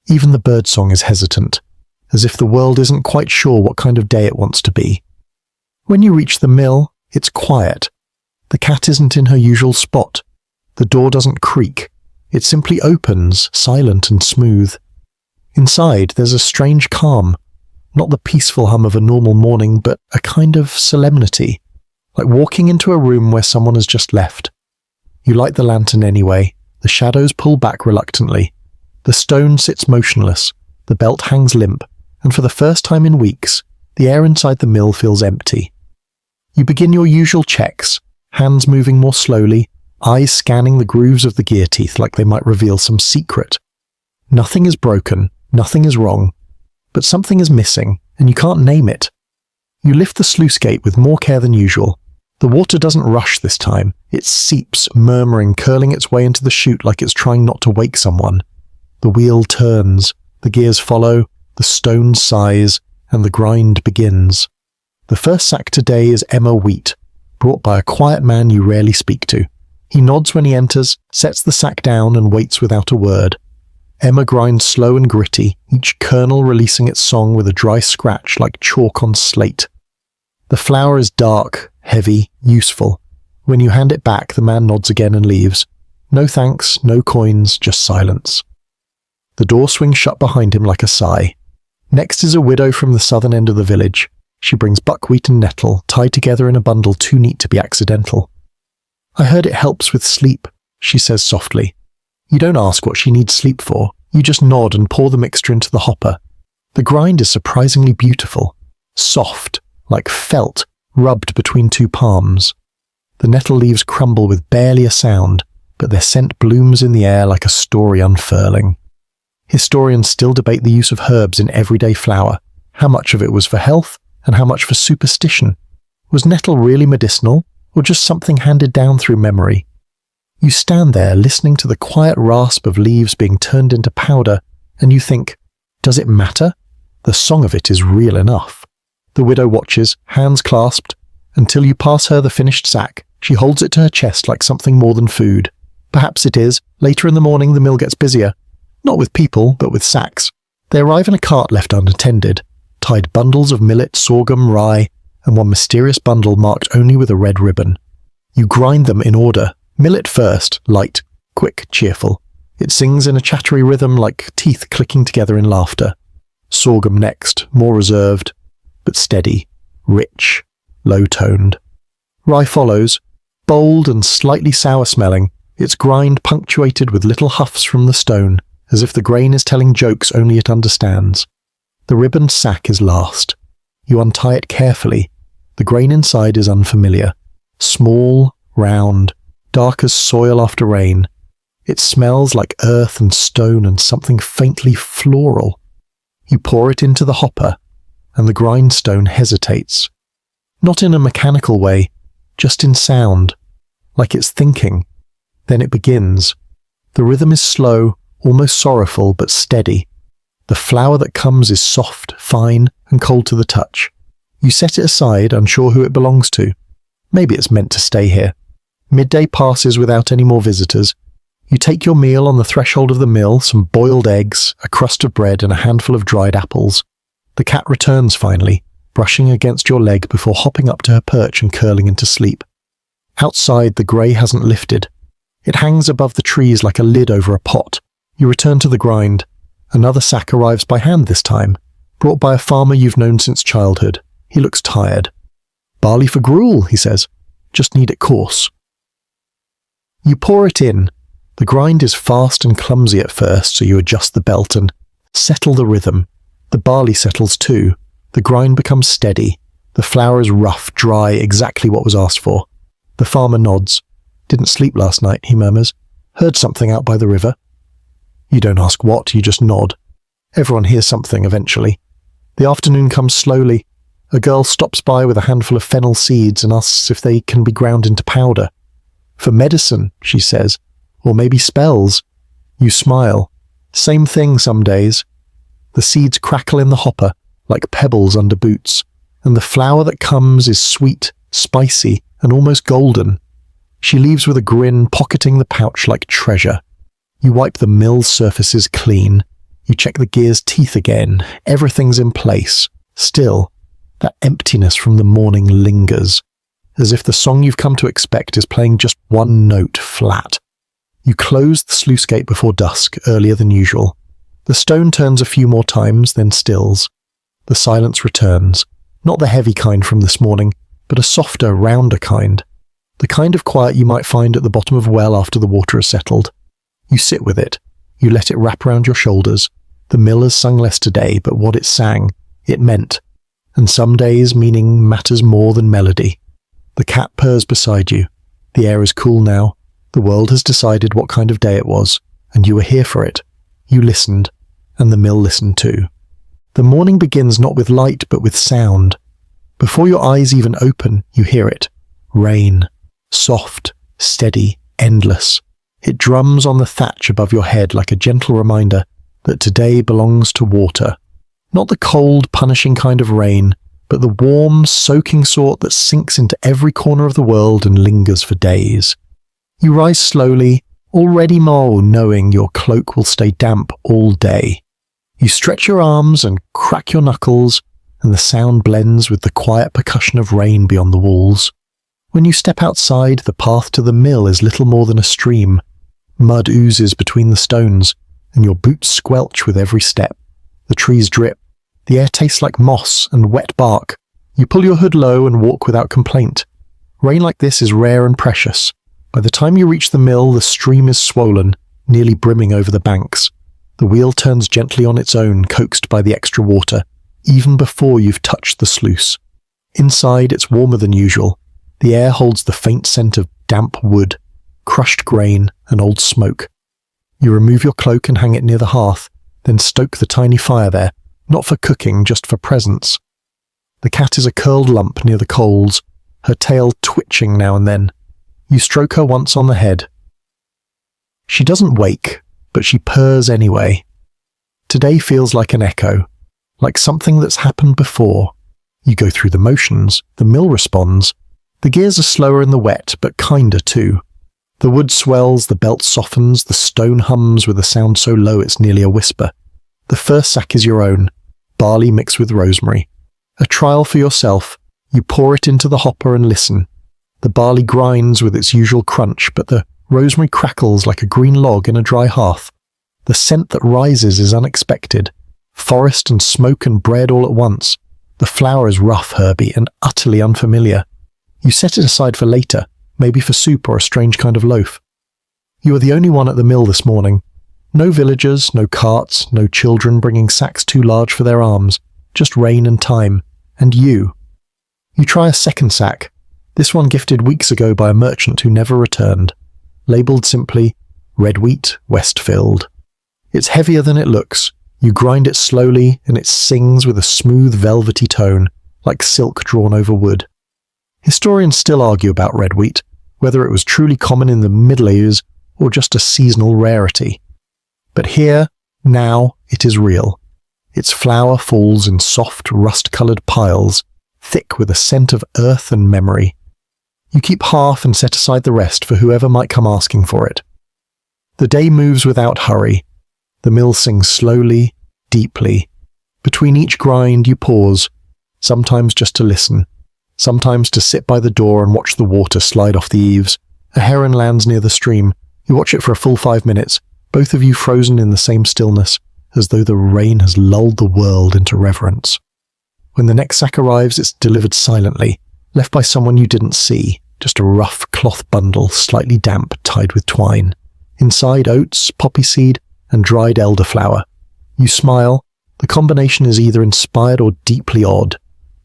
Even the birdsong is hesitant, as if the world isn't quite sure what kind of day it wants to be. When you reach the mill, it's quiet. The cat isn't in her usual spot. The door doesn't creak. It simply opens, silent and smooth. Inside, there's a strange calm. Not the peaceful hum of a normal morning, but a kind of solemnity, like walking into a room where someone has just left. You light the lantern anyway. The shadows pull back reluctantly. The stone sits motionless. The belt hangs limp. and for the first time in weeks, the air inside the mill feels empty. You begin your usual checks, hands moving more slowly, eyes scanning the grooves of the gear teeth like they might reveal some secret. Nothing is broken, nothing is wrong, but something is missing, and you can't name it. You lift the sluice gate with more care than usual. The water doesn't rush this time. It seeps, murmuring, curling its way into the chute like it's trying not to wake someone. The wheel turns, the gears follow, the stones sighs, and the grind begins. The first sack today is Emma Wheat, brought by a quiet man you rarely speak to. He nods when he enters, sets the sack down, and waits without a word. Emma grinds slow and gritty, each kernel releasing its song with a dry scratch like chalk on slate. The flour is dark, heavy, useful. When you hand it back, the man nods again and leaves. No thanks, no coins, just silence. The door swings shut behind him like a sigh. Next is a widow from the southern end of the village. She brings buckwheat and nettle, tied together in a bundle too neat to be accidental. "I heard it helps with sleep," she says softly. You don't ask what she needs sleep for. You just nod and pour the mixture into the hopper. The grind is surprisingly beautiful. Soft, like felt, rubbed between two palms. The nettle leaves crumble with barely a sound, but their scent blooms in the air like a story unfurling. Historians still debate the use of herbs in everyday flour. How much of it was for health, and how much for superstition? Was nettle really medicinal, or just something handed down through memory? You stand there listening to the quiet rasp of leaves being turned into powder, and you think, does it matter? The song of it is real enough. The widow watches, hands clasped, until you pass her the finished sack. She holds it to her chest like something more than food. Perhaps it is. Later in the morning the mill gets busier. Not with people, but with sacks. They arrive in a cart left unattended, tied bundles of millet, sorghum, rye, and one mysterious bundle marked only with a red ribbon. You grind them in order. Millet first, light, quick, cheerful. It sings in a chattery rhythm like teeth clicking together in laughter. Sorghum next, more reserved, but steady, rich, low-toned. Rye follows, bold and slightly sour-smelling, its grind punctuated with little huffs from the stone, as if the grain is telling jokes only it understands. The ribboned sack is last. You untie it carefully. The grain inside is unfamiliar. Small, round, dark as soil after rain. It smells like earth and stone and something faintly floral. You pour it into the hopper, and the grindstone hesitates. Not in a mechanical way, just in sound, like it's thinking. Then it begins. The rhythm is slow, almost sorrowful, but steady. The flour that comes is soft, fine, and cold to the touch. You set it aside, unsure who it belongs to. Maybe it's meant to stay here. Midday passes without any more visitors. You take your meal on the threshold of the mill, some boiled eggs, a crust of bread, and a handful of dried apples. The cat returns finally, brushing against your leg before hopping up to her perch and curling into sleep. Outside, the grey hasn't lifted. It hangs above the trees like a lid over a pot. You return to the grind. Another sack arrives by hand this time, brought by a farmer you've known since childhood. He looks tired. "Barley for gruel," he says. "Just need it coarse." You pour it in. The grind is fast and clumsy at first, so you adjust the belt and settle the rhythm. The barley settles too. The grind becomes steady. The flour is rough, dry, exactly what was asked for. The farmer nods. "Didn't sleep last night," he murmurs. "Heard something out by the river." You don't ask what, you just nod. Everyone hears something eventually. The afternoon comes slowly. A girl stops by with a handful of fennel seeds and asks if they can be ground into powder. "For medicine," she says, "or maybe spells." You smile. Same thing some days. The seeds crackle in the hopper, like pebbles under boots, and the flour that comes is sweet, spicy, and almost golden. She leaves with a grin, pocketing the pouch like treasure. You wipe the mill's surfaces clean. You check the gear's teeth again. Everything's in place. Still, that emptiness from the morning lingers, as if the song you've come to expect is playing just one note flat. You close the sluice gate before dusk, earlier than usual. The stone turns a few more times, then stills. The silence returns, not the heavy kind from this morning, but a softer, rounder kind. The kind of quiet you might find at the bottom of a well after the water has settled. You sit with it. You let it wrap around your shoulders. The mill has sung less today, but what it sang, it meant. And some days meaning matters more than melody. The cat purrs beside you. The air is cool now. The world has decided what kind of day it was, and you were here for it. You listened, and the mill listened too. The morning begins not with light, but with sound. Before your eyes even open, you hear it. Rain. Soft, steady, endless. It drums on the thatch above your head like a gentle reminder that today belongs to water. Not the cold, punishing kind of rain, but the warm, soaking sort that sinks into every corner of the world and lingers for days. You rise slowly, already knowing your cloak will stay damp all day. You stretch your arms and crack your knuckles, and the sound blends with the quiet percussion of rain beyond the walls. When you step outside, the path to the mill is little more than a stream. Mud oozes between the stones, and your boots squelch with every step. The trees drip. The air tastes like moss and wet bark. You pull your hood low and walk without complaint. Rain like this is rare and precious. By the time you reach the mill, the stream is swollen, nearly brimming over the banks. The wheel turns gently on its own, coaxed by the extra water, even before you've touched the sluice. Inside, it's warmer than usual. The air holds the faint scent of damp wood, crushed grain, and old smoke. You remove your cloak and hang it near the hearth, then stoke the tiny fire there, not for cooking, just for presence. The cat is a curled lump near the coals, her tail twitching now and then. You stroke her once on the head. She doesn't wake, but she purrs anyway. Today feels like an echo, like something that's happened before. You go through the motions, the mill responds. The gears are slower in the wet, but kinder too. The wood swells, the belt softens, the stone hums with a sound so low it's nearly a whisper. The first sack is your own, barley mixed with rosemary. A trial for yourself. You pour it into the hopper and listen. The barley grinds with its usual crunch, but the rosemary crackles like a green log in a dry hearth. The scent that rises is unexpected. Forest and smoke and bread all at once. The flour is rough, herby, and utterly unfamiliar. You set it aside for later, maybe for soup or a strange kind of loaf. You are the only one at the mill this morning. No villagers, no carts, no children bringing sacks too large for their arms. Just rain and time. And you. You try a second sack. This one gifted weeks ago by a merchant who never returned. Labelled simply, red wheat, Westfield. It's heavier than it looks. You grind it slowly, and it sings with a smooth, velvety tone, like silk drawn over wood. Historians still argue about red wheat, whether it was truly common in the Middle Ages or just a seasonal rarity. But here, now, it is real. Its flour falls in soft, rust-coloured piles, thick with a scent of earth and memory. You keep half and set aside the rest for whoever might come asking for it. The day moves without hurry. The mill sings slowly, deeply. Between each grind you pause, sometimes just to listen, sometimes to sit by the door and watch the water slide off the eaves. A heron lands near the stream. You watch it for a full 5 minutes, both of you frozen in the same stillness, as though the rain has lulled the world into reverence. When the next sack arrives, it's delivered silently, left by someone you didn't see, just a rough cloth bundle, slightly damp, tied with twine. Inside, oats, poppy seed, and dried elderflower. You smile. The combination is either inspired or deeply odd.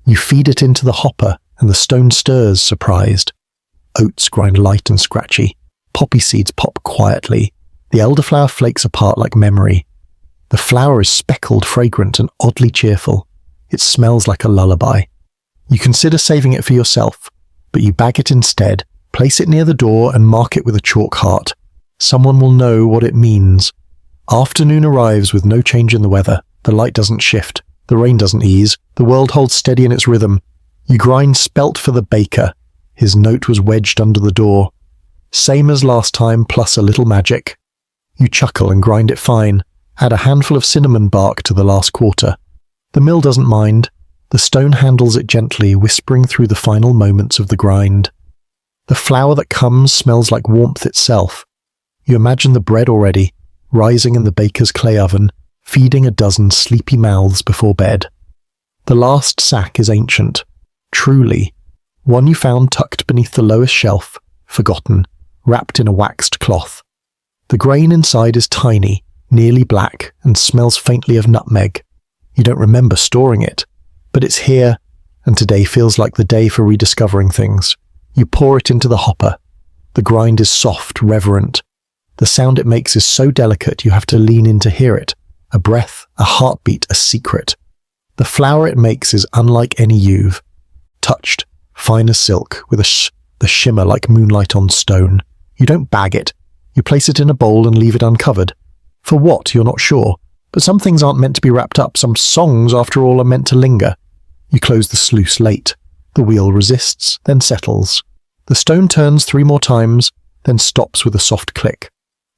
You feed it into the hopper, and the stone stirs, surprised. Oats grind light and scratchy. Poppy seeds pop quietly. The elderflower flakes apart like memory. The flower is speckled, fragrant, and oddly cheerful. It smells like a lullaby. You consider saving it for yourself, but you bag it instead, place it near the door, and mark it with a chalk heart. Someone will know what it means. Afternoon arrives with no change in the weather. The light doesn't shift. The rain doesn't ease. The world holds steady in its rhythm. You grind spelt for the baker. His note was wedged under the door. Same as last time, plus a little magic. You chuckle and grind it fine. Add a handful of cinnamon bark to the last quarter. The mill doesn't mind. The stone handles it gently, whispering through the final moments of the grind. The flour that comes smells like warmth itself. You imagine the bread already, rising in the baker's clay oven, feeding a dozen sleepy mouths before bed. The last sack is ancient, truly. One you found tucked beneath the lowest shelf, forgotten, wrapped in a waxed cloth. The grain inside is tiny, nearly black and smells faintly of nutmeg. You don't remember storing it, but it's here, and today feels like the day for rediscovering things. You pour it into the hopper. The grind is soft, reverent. The sound it makes is so delicate you have to lean in to hear it. A breath, a heartbeat, a secret. The flour it makes is unlike any you've touched, fine as silk, with the shimmer like moonlight on stone. You don't bag it. You place it in a bowl and leave it uncovered. For what, you're not sure. But some things aren't meant to be wrapped up. Some songs, after all, are meant to linger. You close the sluice late. The wheel resists, then settles. The stone turns 3 more times, then stops with a soft click.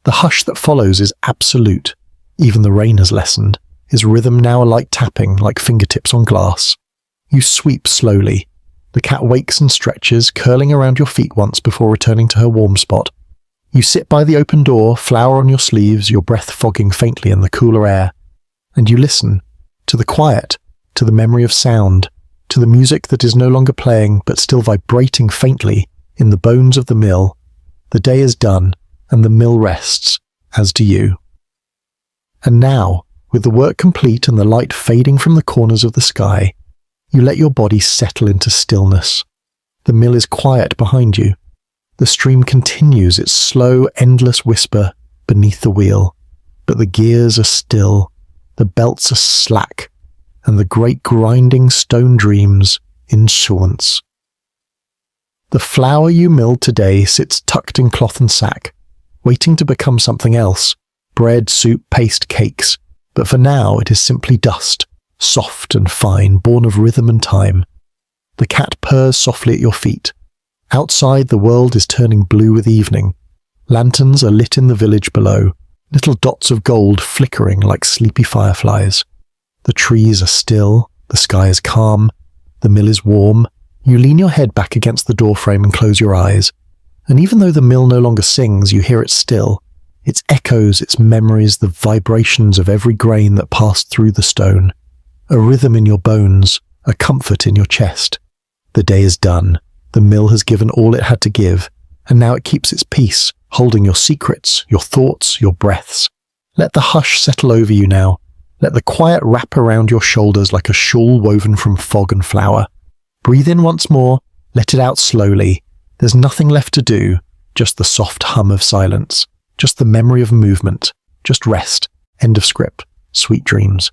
The hush that follows is absolute. Even the rain has lessened, his rhythm now a light tapping like fingertips on glass. You sweep slowly. The cat wakes and stretches, curling around your feet once before returning to her warm spot. You sit by the open door, flour on your sleeves, your breath fogging faintly in the cooler air. And you listen, to the quiet, to the memory of sound, to the music that is no longer playing but still vibrating faintly in the bones of the mill. The day is done, and the mill rests, as do you. And now, with the work complete and the light fading from the corners of the sky, you let your body settle into stillness. The mill is quiet behind you. The stream continues its slow, endless whisper beneath the wheel, but the gears are still, the belts are slack, and the great grinding stone dreams insouciance. The flour you milled today sits tucked in cloth and sack, waiting to become something else, bread, soup, paste, cakes, but for now it is simply dust, soft and fine, born of rhythm and time. The cat purrs softly at your feet. Outside, the world is turning blue with evening. Lanterns are lit in the village below, little dots of gold flickering like sleepy fireflies. The trees are still, the sky is calm, the mill is warm. You lean your head back against the doorframe and close your eyes. And even though the mill no longer sings, you hear it still. Its echoes, its memories, the vibrations of every grain that passed through the stone. A rhythm in your bones, a comfort in your chest. The day is done. The mill has given all it had to give, and now it keeps its peace, holding your secrets, your thoughts, your breaths. Let the hush settle over you now. Let the quiet wrap around your shoulders like a shawl woven from fog and flour. Breathe in once more, let it out slowly. There's nothing left to do, just the soft hum of silence, just the memory of movement, just rest, end of script, sweet dreams.